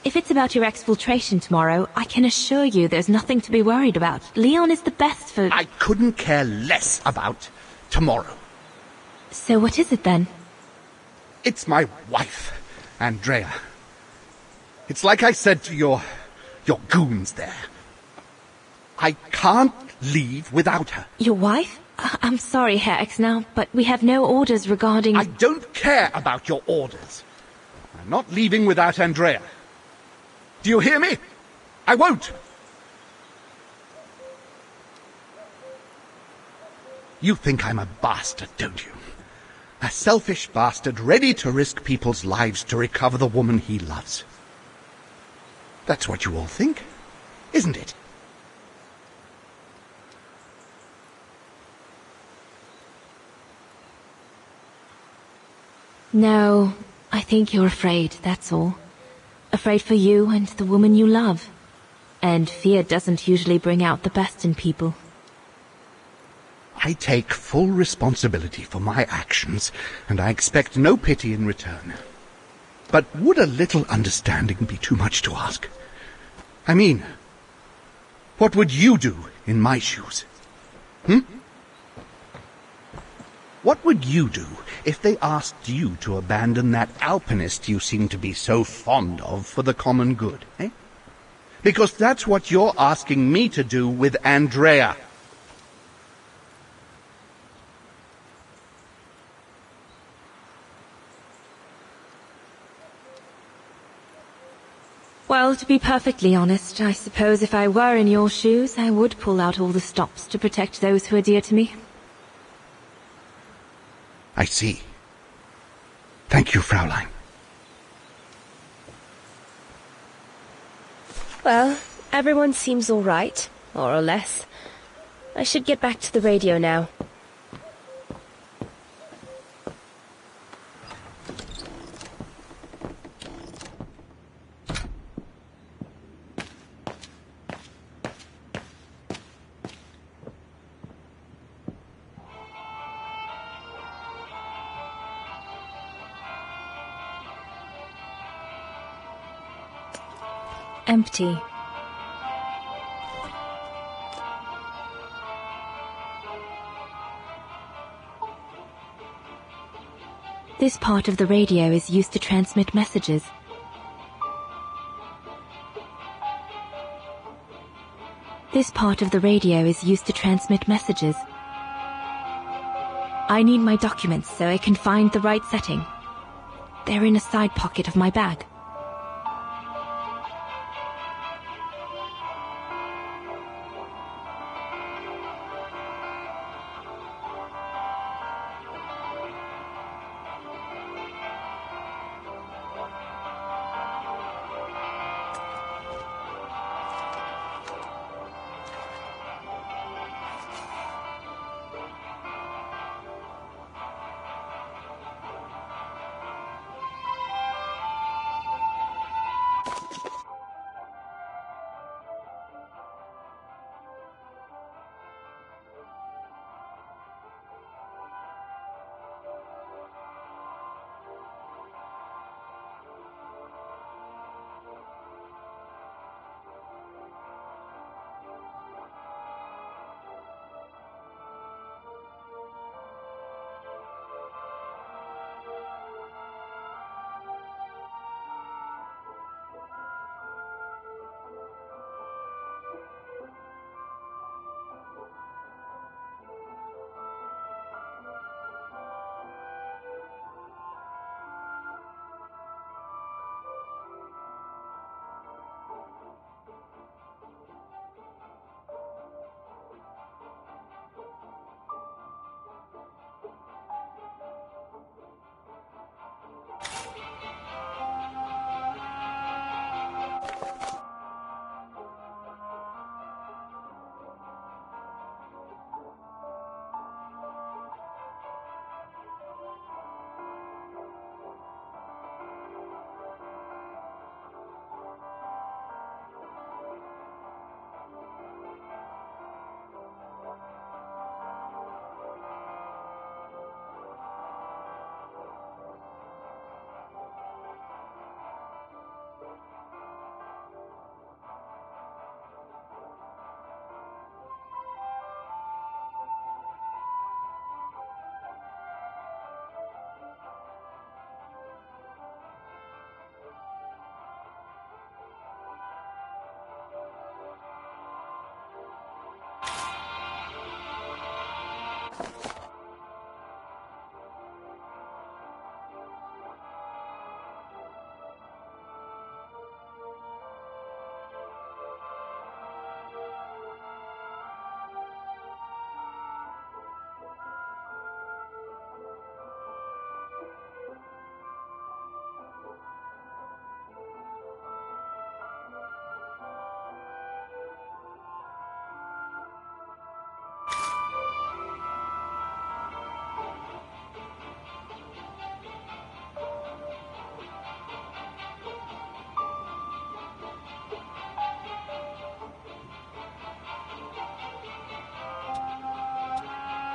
If it's about your exfiltration tomorrow, I can assure you there's nothing to be worried about. Leon is the best for... I couldn't care less about tomorrow. So what is it then? It's my wife, Andrea. It's like I said to your goons there. I can't leave without her. Your wife? I'm sorry, Herr Exner, but we have no orders regarding... I don't care about your orders. I'm not leaving without Andrea. Do you hear me? I won't. You think I'm a bastard, don't you? A selfish bastard ready to risk people's lives to recover the woman he loves. That's what you all think, isn't it? No, I think you're afraid, that's all. Afraid for you and the woman you love. And fear doesn't usually bring out the best in people. I take full responsibility for my actions, and I expect no pity in return. But would a little understanding be too much to ask? I mean, what would you do in my shoes? What would you do if they asked you to abandon that alpinist you seem to be so fond of for the common good, eh? Because that's what you're asking me to do with Andrea. Well, to be perfectly honest, I suppose if I were in your shoes, I would pull out all the stops to protect those who are dear to me. I see. Thank you, Fraulein. Well, everyone seems all right, more or less. I should get back to the radio now. Empty. This part of the radio is used to transmit messages. This part of the radio is used to transmit messages. I need my documents so I can find the right setting. They're in a side pocket of my bag.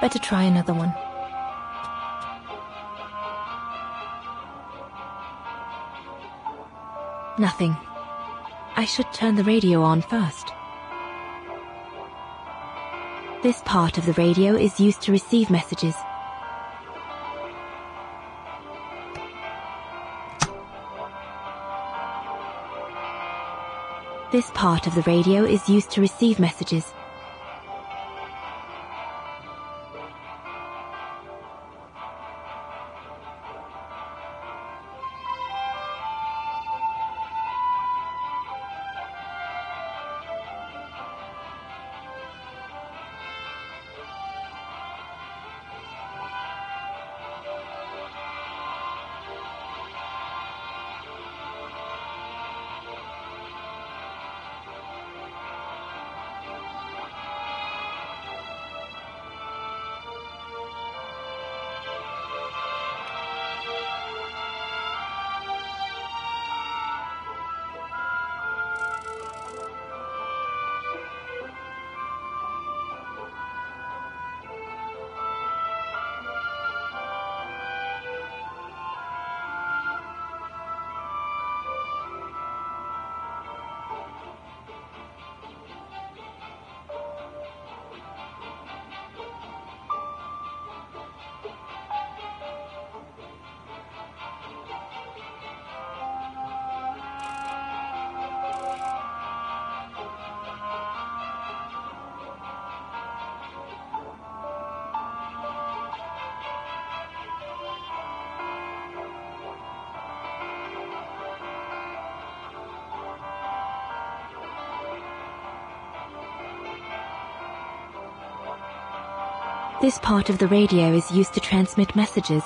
Better try another one. Nothing. I should turn the radio on first. This part of the radio is used to receive messages. This part of the radio is used to receive messages. This part of the radio is used to transmit messages.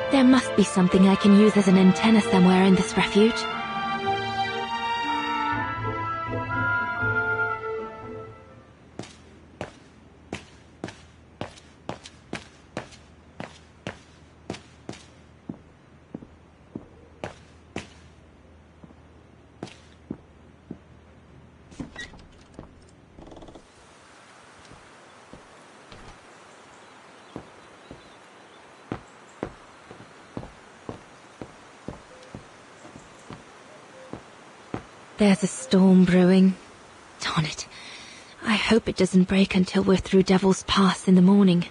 There must be something I can use as an antenna somewhere in this refuge. There's a storm brewing. Darn it. I hope it doesn't break until we're through Devil's Pass in the morning.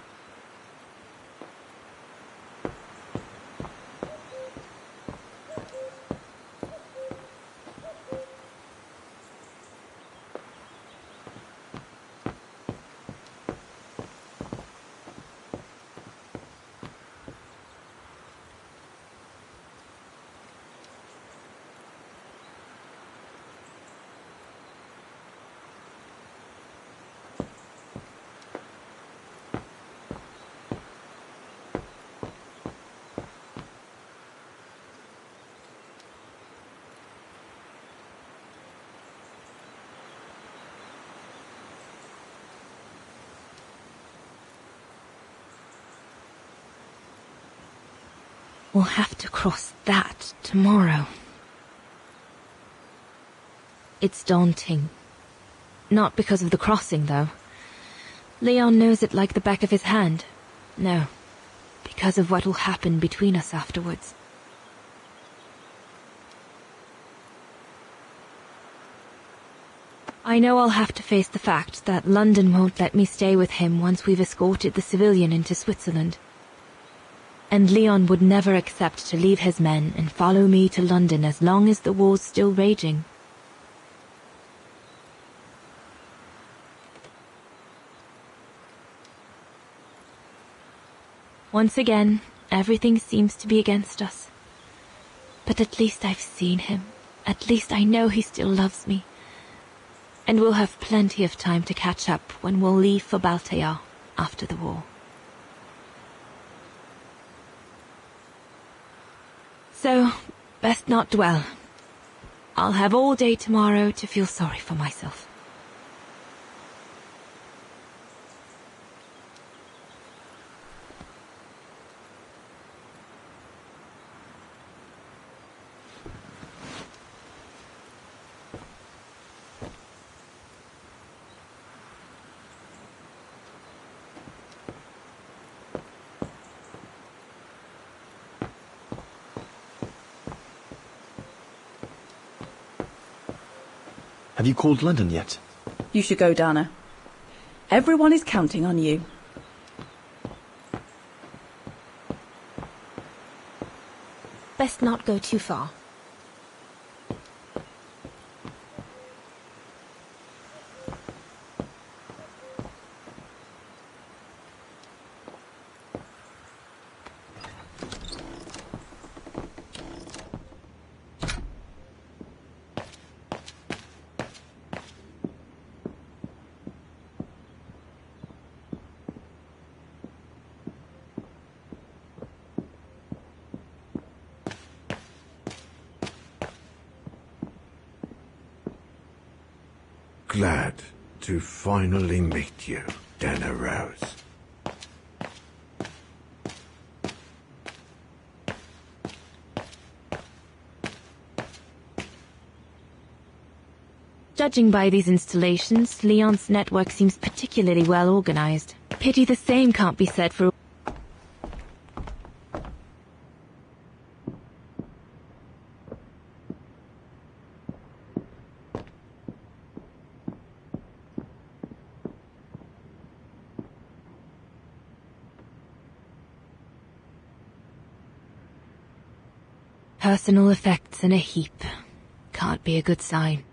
We'll have to cross that tomorrow. It's daunting. Not because of the crossing, though. Leon knows it like the back of his hand. No, because of what will happen between us afterwards. I know I'll have to face the fact that London won't let me stay with him once we've escorted the civilian into Switzerland. And Leon would never accept to leave his men and follow me to London as long as the war's still raging. Once again, everything seems to be against us. But at least I've seen him. At least I know he still loves me. And we'll have plenty of time to catch up when we'll leave for Baltayar after the war. So, best not dwell. I'll have all day tomorrow to feel sorry for myself. Have you called London yet? You should go, Dana. Everyone is counting on you. Best not go too far. Glad to finally meet you, Dana Rose. Judging by these installations, Leon's network seems particularly well organized. Pity the same can't be said for... Personal effects in a heap. Can't be a good sign.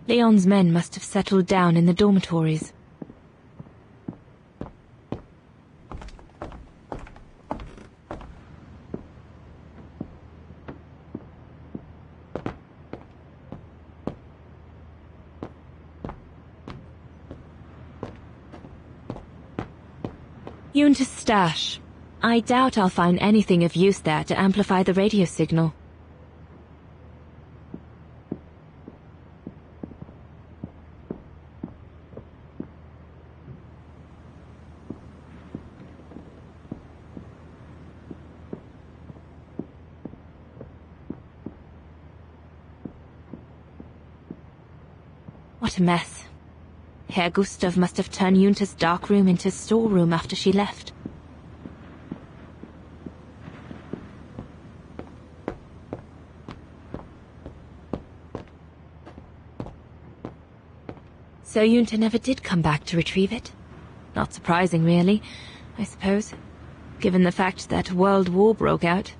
Leon's men must have settled down in the dormitories. Yunta's stash. I doubt I'll find anything of use there to amplify the radio signal. What a mess. Herr Gustav must have turned Yunta's dark room into a storeroom after she left. So Yunta never did come back to retrieve it? Not surprising, really, I suppose, given the fact that World War broke out.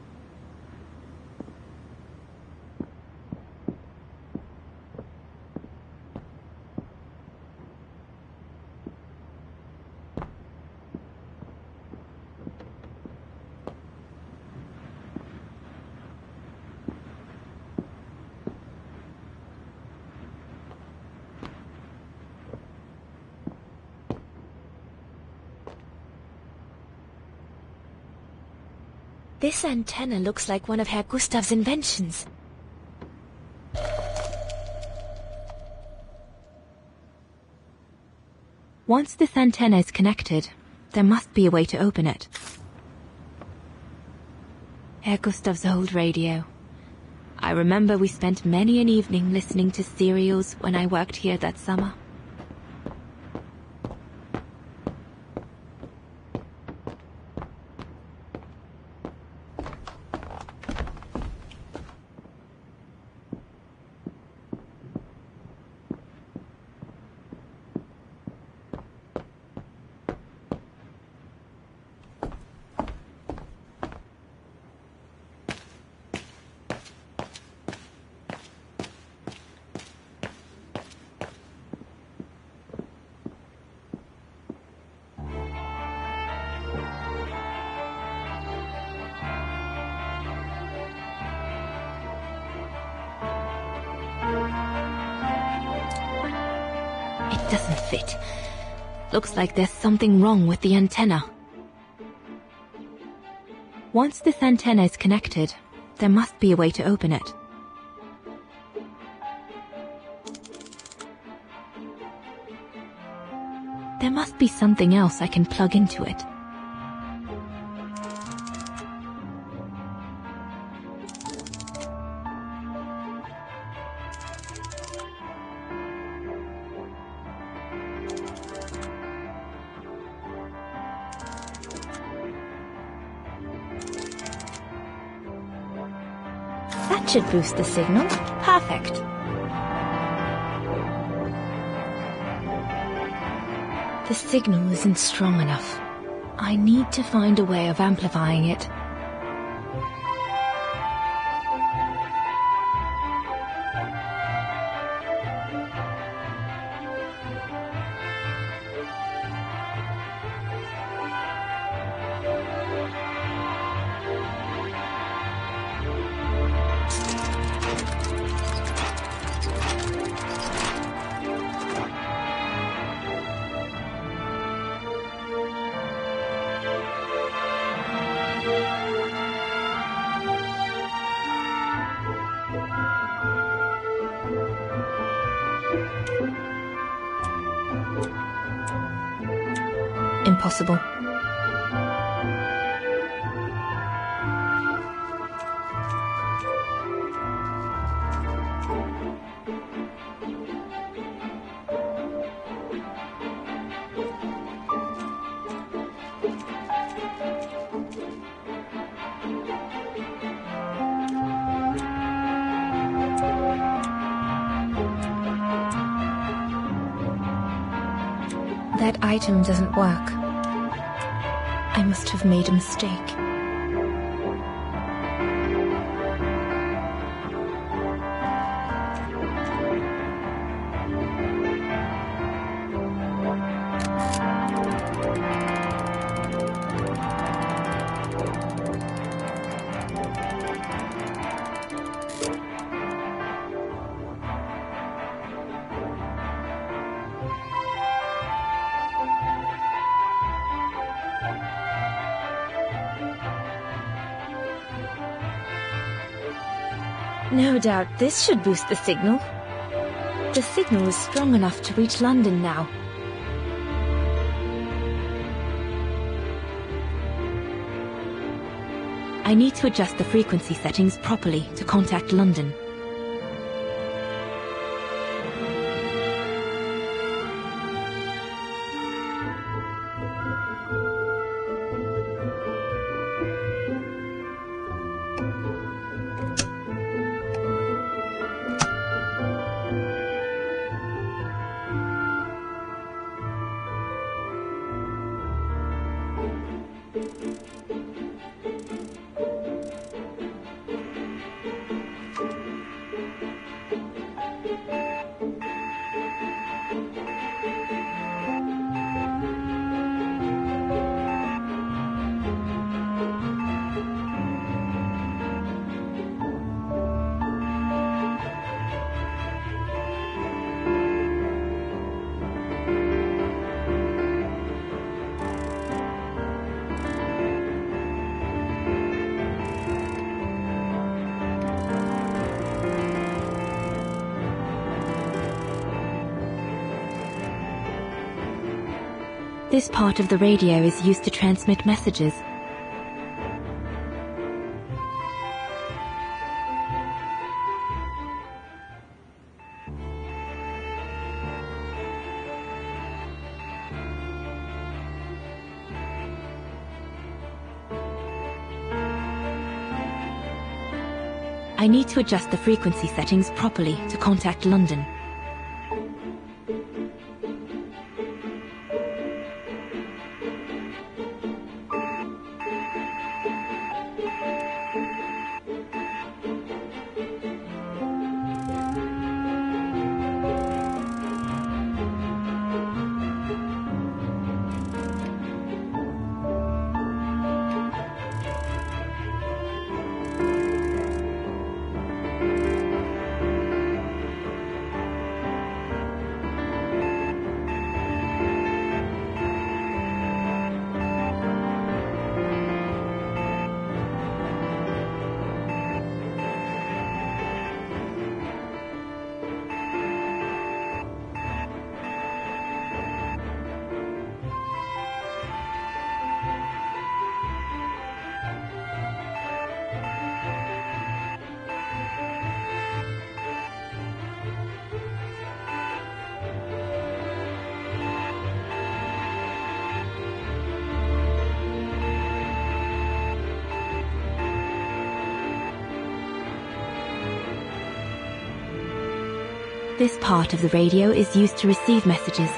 This antenna looks like one of Herr Gustav's inventions. Once this antenna is connected, there must be a way to open it. Herr Gustav's old radio. I remember we spent many an evening listening to serials when I worked here that summer. It doesn't fit. Looks like there's something wrong with the antenna. Once this antenna is connected, there must be a way to open it. There must be something else I can plug into it. That should boost the signal. Perfect. The signal isn't strong enough. I need to find a way of amplifying it. Impossible. That item doesn't work. I must have made a mistake. No doubt this should boost the signal. The signal is strong enough to reach London now. I need to adjust the frequency settings properly to contact London. This part of the radio is used to transmit messages. I need to adjust the frequency settings properly to contact London. This part of the radio is used to receive messages.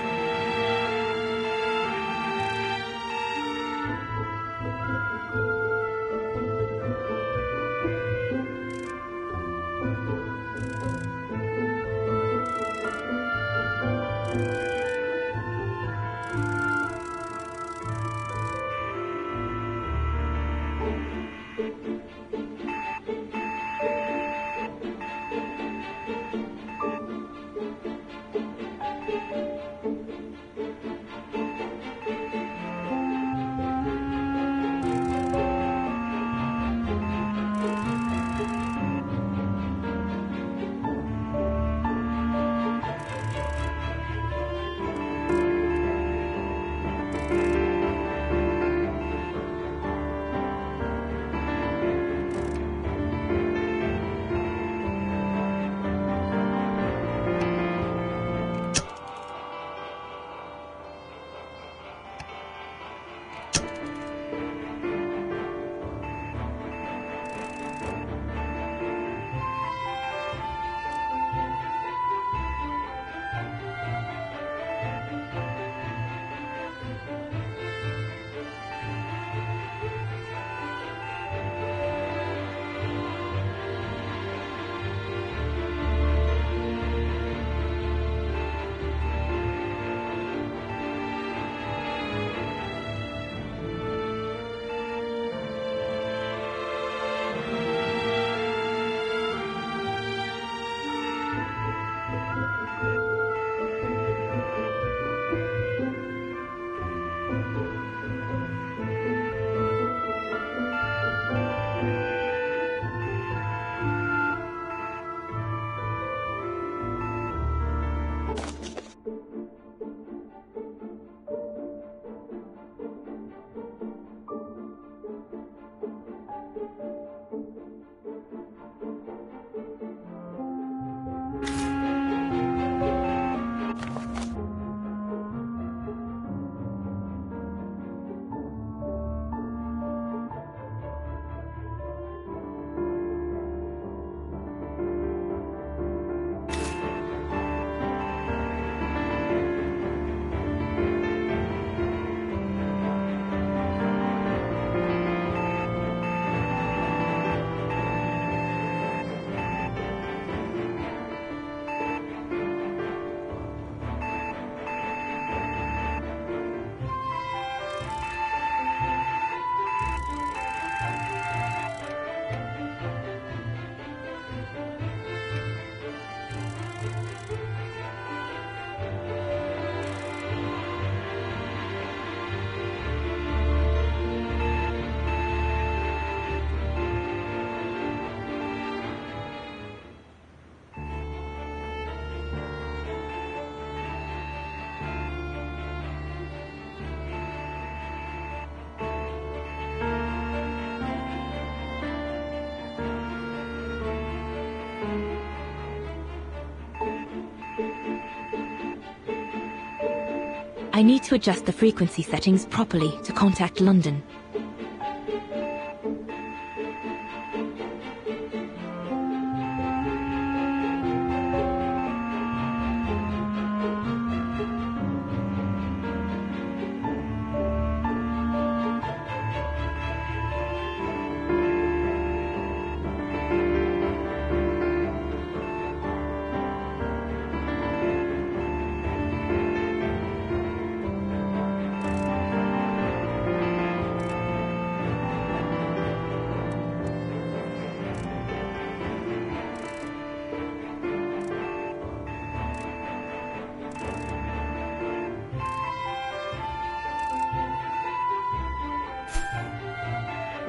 I need to adjust the frequency settings properly to contact London.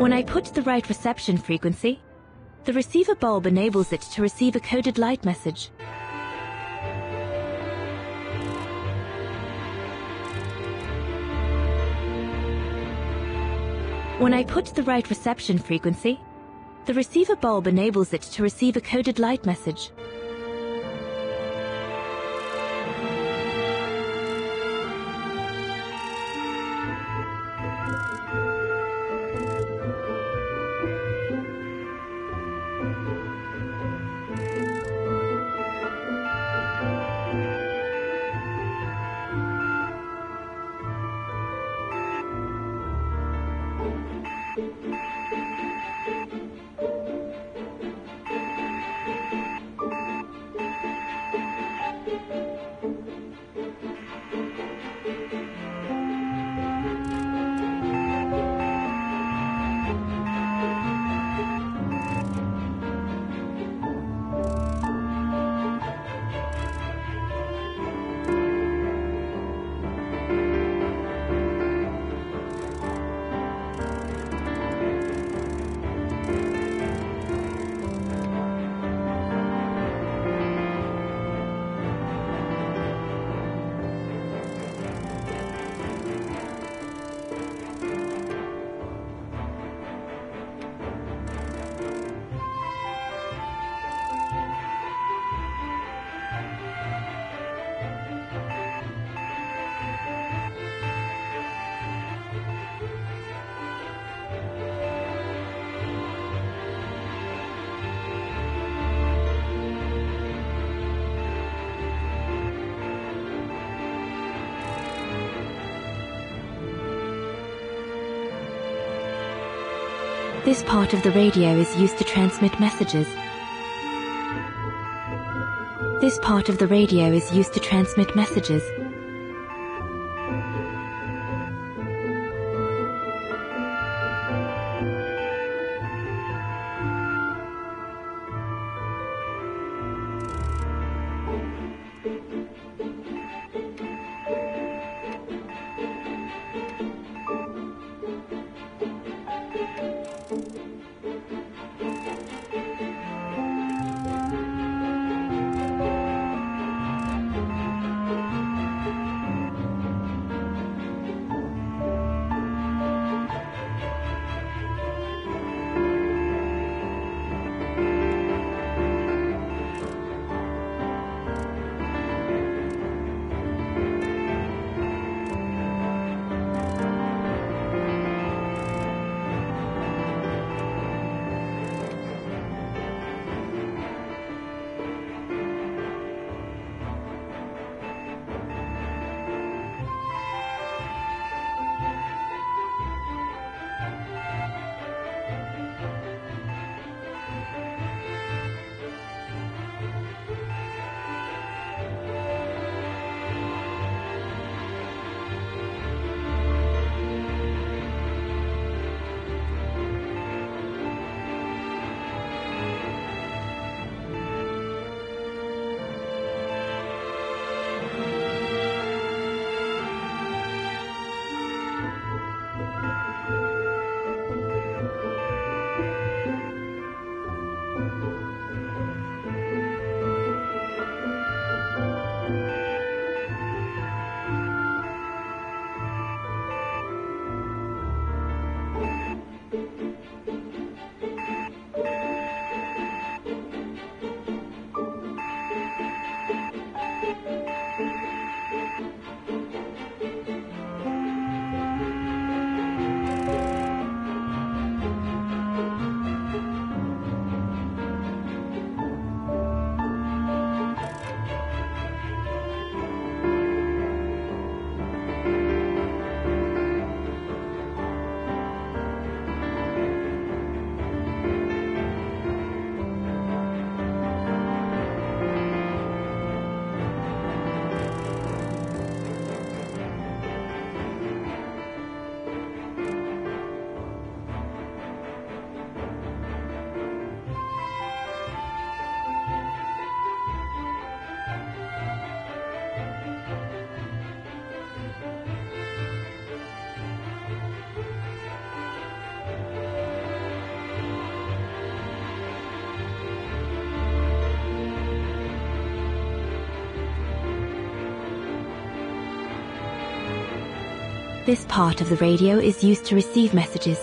When I put the right reception frequency, the receiver bulb enables it to receive a coded light message. When I put the right reception frequency, the receiver bulb enables it to receive a coded light message. This part of the radio is used to transmit messages. This part of the radio is used to transmit messages. This part of the radio is used to receive messages.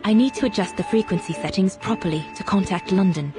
I need to adjust the frequency settings properly to contact London.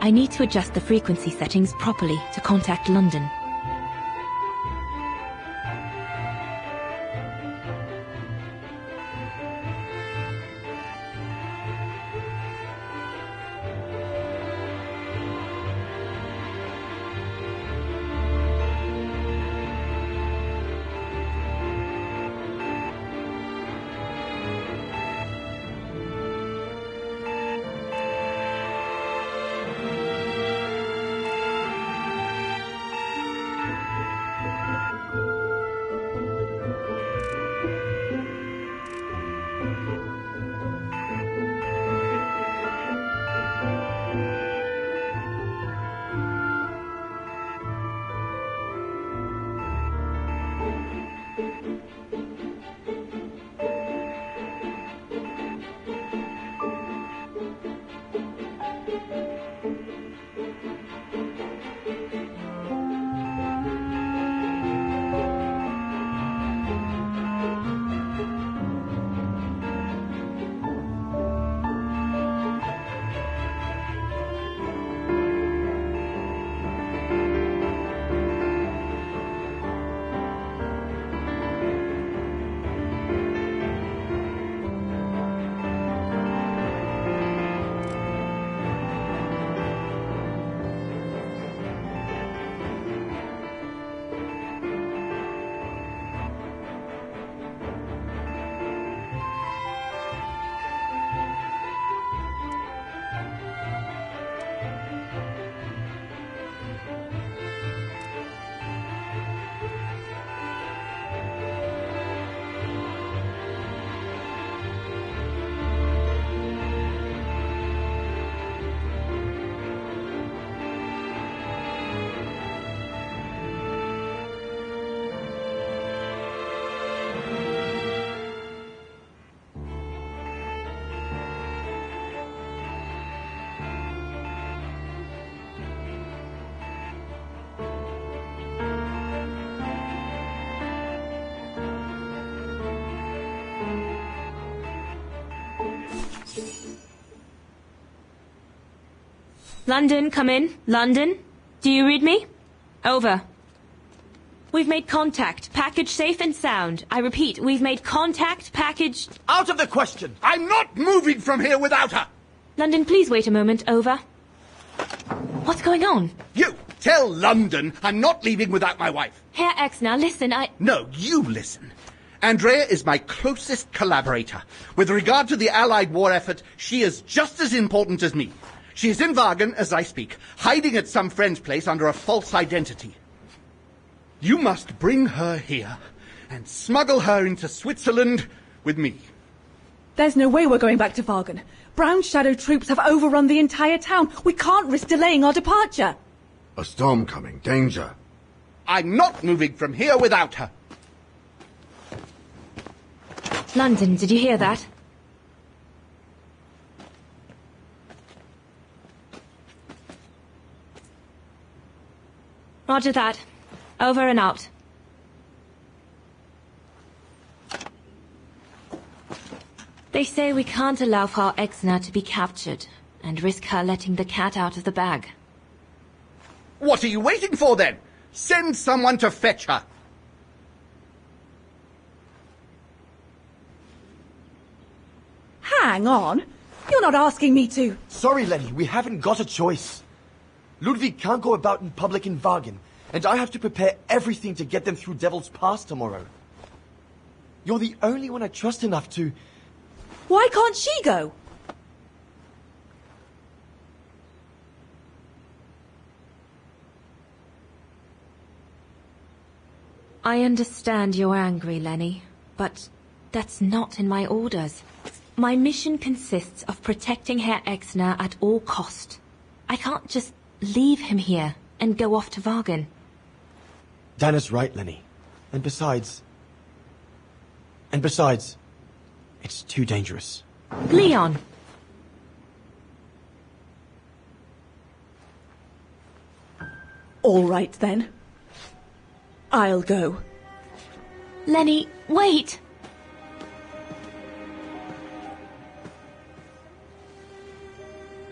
I need to adjust the frequency settings properly to contact London. London, come in. London? Do you read me? Over. We've made contact. Package safe and sound. I repeat, we've made contact. Package... Out of the question! I'm not moving from here without her! London, please wait a moment. Over. What's going on? You! Tell London I'm not leaving without my wife. Herr Exner, listen, No, you listen. Andrea is my closest collaborator. With regard to the Allied war effort, she is just as important as me. She is in Wagen as I speak, hiding at some friend's place under a false identity. You must bring her here and smuggle her into Switzerland with me. There's no way we're going back to Wagen. Brown Shadow troops have overrun the entire town. We can't risk delaying our departure. A storm coming. Danger. I'm not moving from here without her. London, did you hear that? Roger that. Over and out. They say we can't allow Frau Exner to be captured and risk her letting the cat out of the bag. What are you waiting for then? Send someone to fetch her. Hang on. You're not asking me to. Sorry, Lenny, we haven't got a choice. Ludwig can't go about in public in Wagen, and I have to prepare everything to get them through Devil's Pass tomorrow. You're the only one I trust enough to... Why can't she go? I understand you're angry, Lenny, but that's not in my orders. My mission consists of protecting Herr Exner at all cost. I can't just leave him here and go off to Wagen. Dana's right, Lenny. And besides, it's too dangerous. Leon! All right, then. I'll go. Lenny, wait!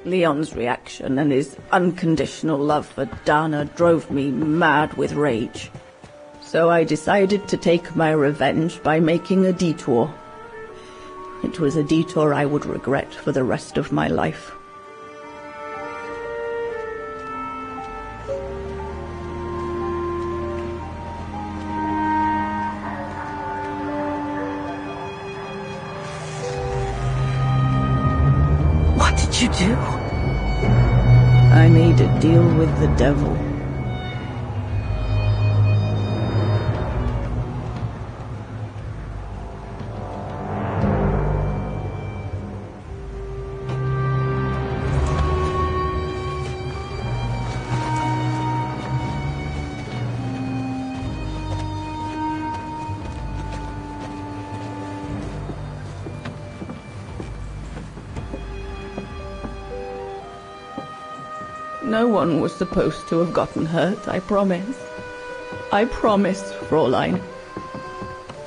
Leon's reaction and his unconditional love for Dana drove me mad with rage. So I decided to take my revenge by making a detour. It was a detour I would regret for the rest of my life. What did you do? I made a deal with the devil. No one was supposed to have gotten hurt, I promise. I promise, Fräulein.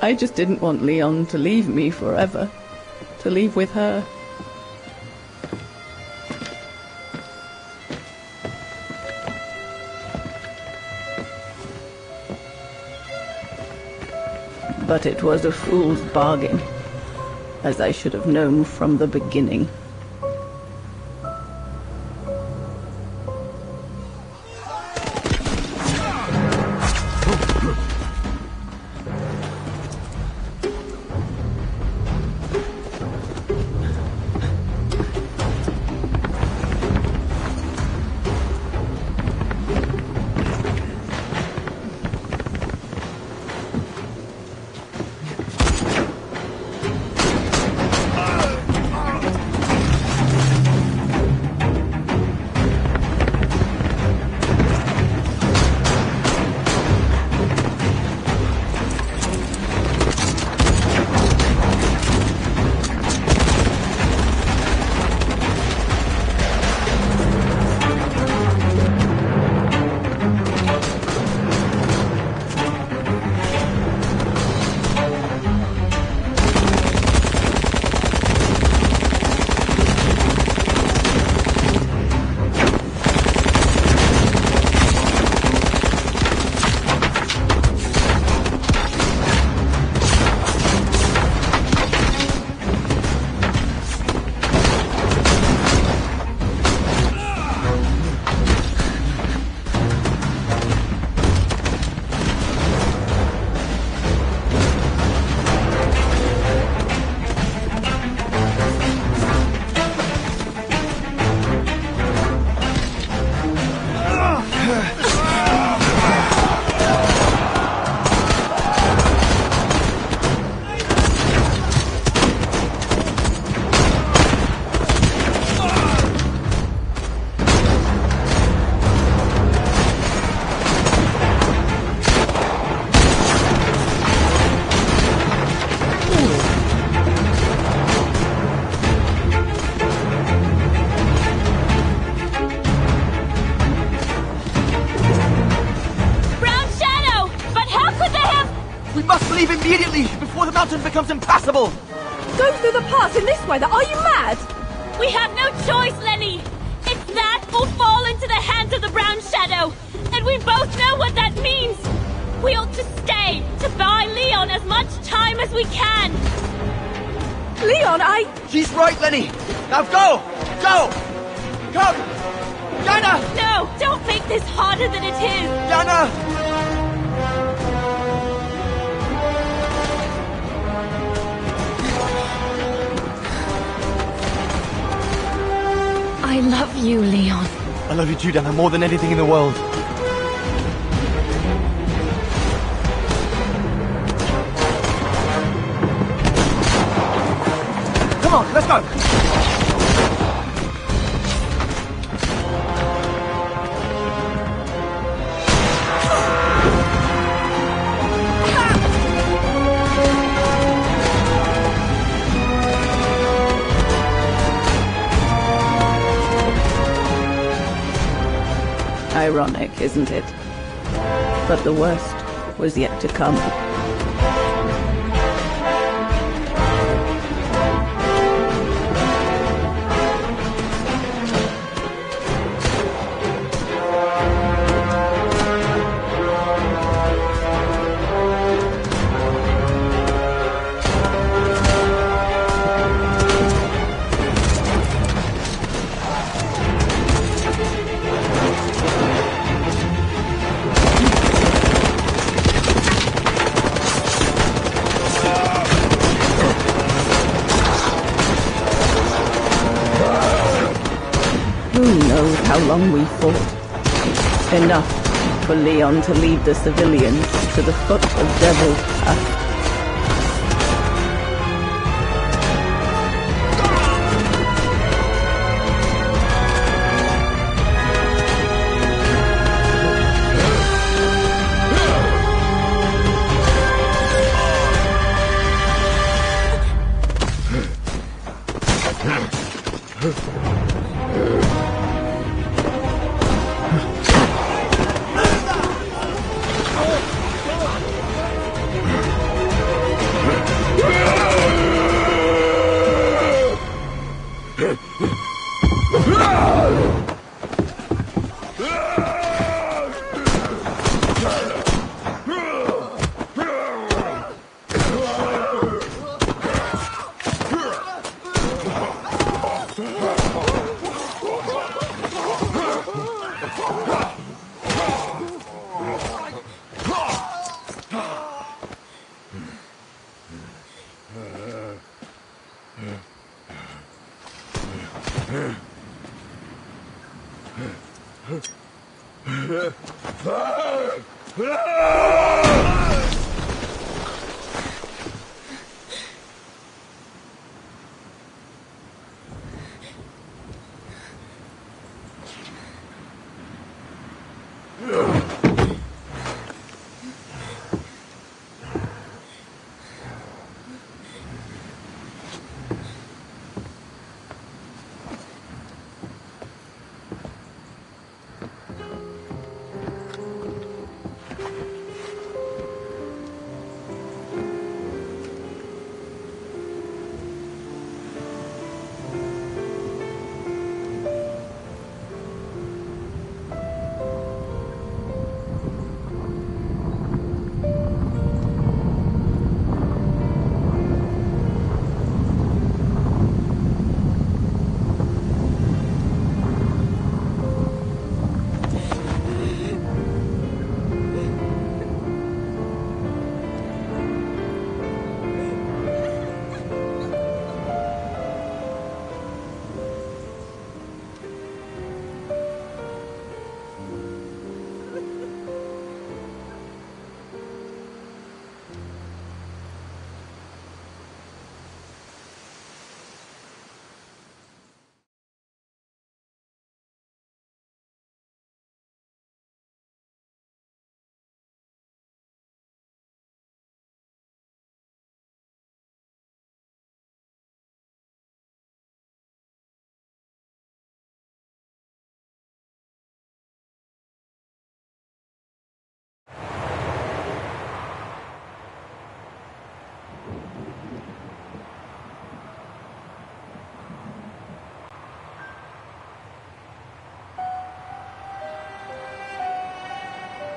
I just didn't want Leon to leave me forever. To leave with her. But it was a fool's bargain, as I should have known from the beginning. We must leave immediately before the mountain becomes impassable. Go through the pass in this weather? Are you mad? We have no choice, Lenny. It's that or fall into the hands of the Brown Shadow. And we both know what that means. We ought to stay, to buy Leon as much time as we can. Leon, She's right, Lenny. Now go! Go! Come! Yana! No, don't make this harder than it is. Yana! I love you, Leon. I love you too, Dana, more than anything in the world. Come on, let's go! Ironic, isn't it? But the worst was yet to come. How long we fought. Enough for Leon to lead the civilians to the foot of Devil's Path.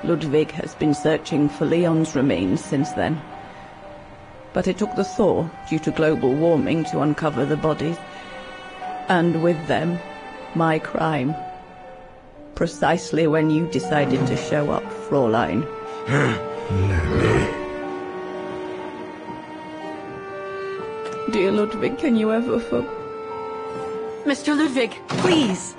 Ludwig has been searching for Leon's remains since then. But it took the thaw due to global warming to uncover the bodies. And with them, my crime. Precisely when you decided to show up, Fräulein. Dear Ludwig, can you ever Mr. Ludwig, please!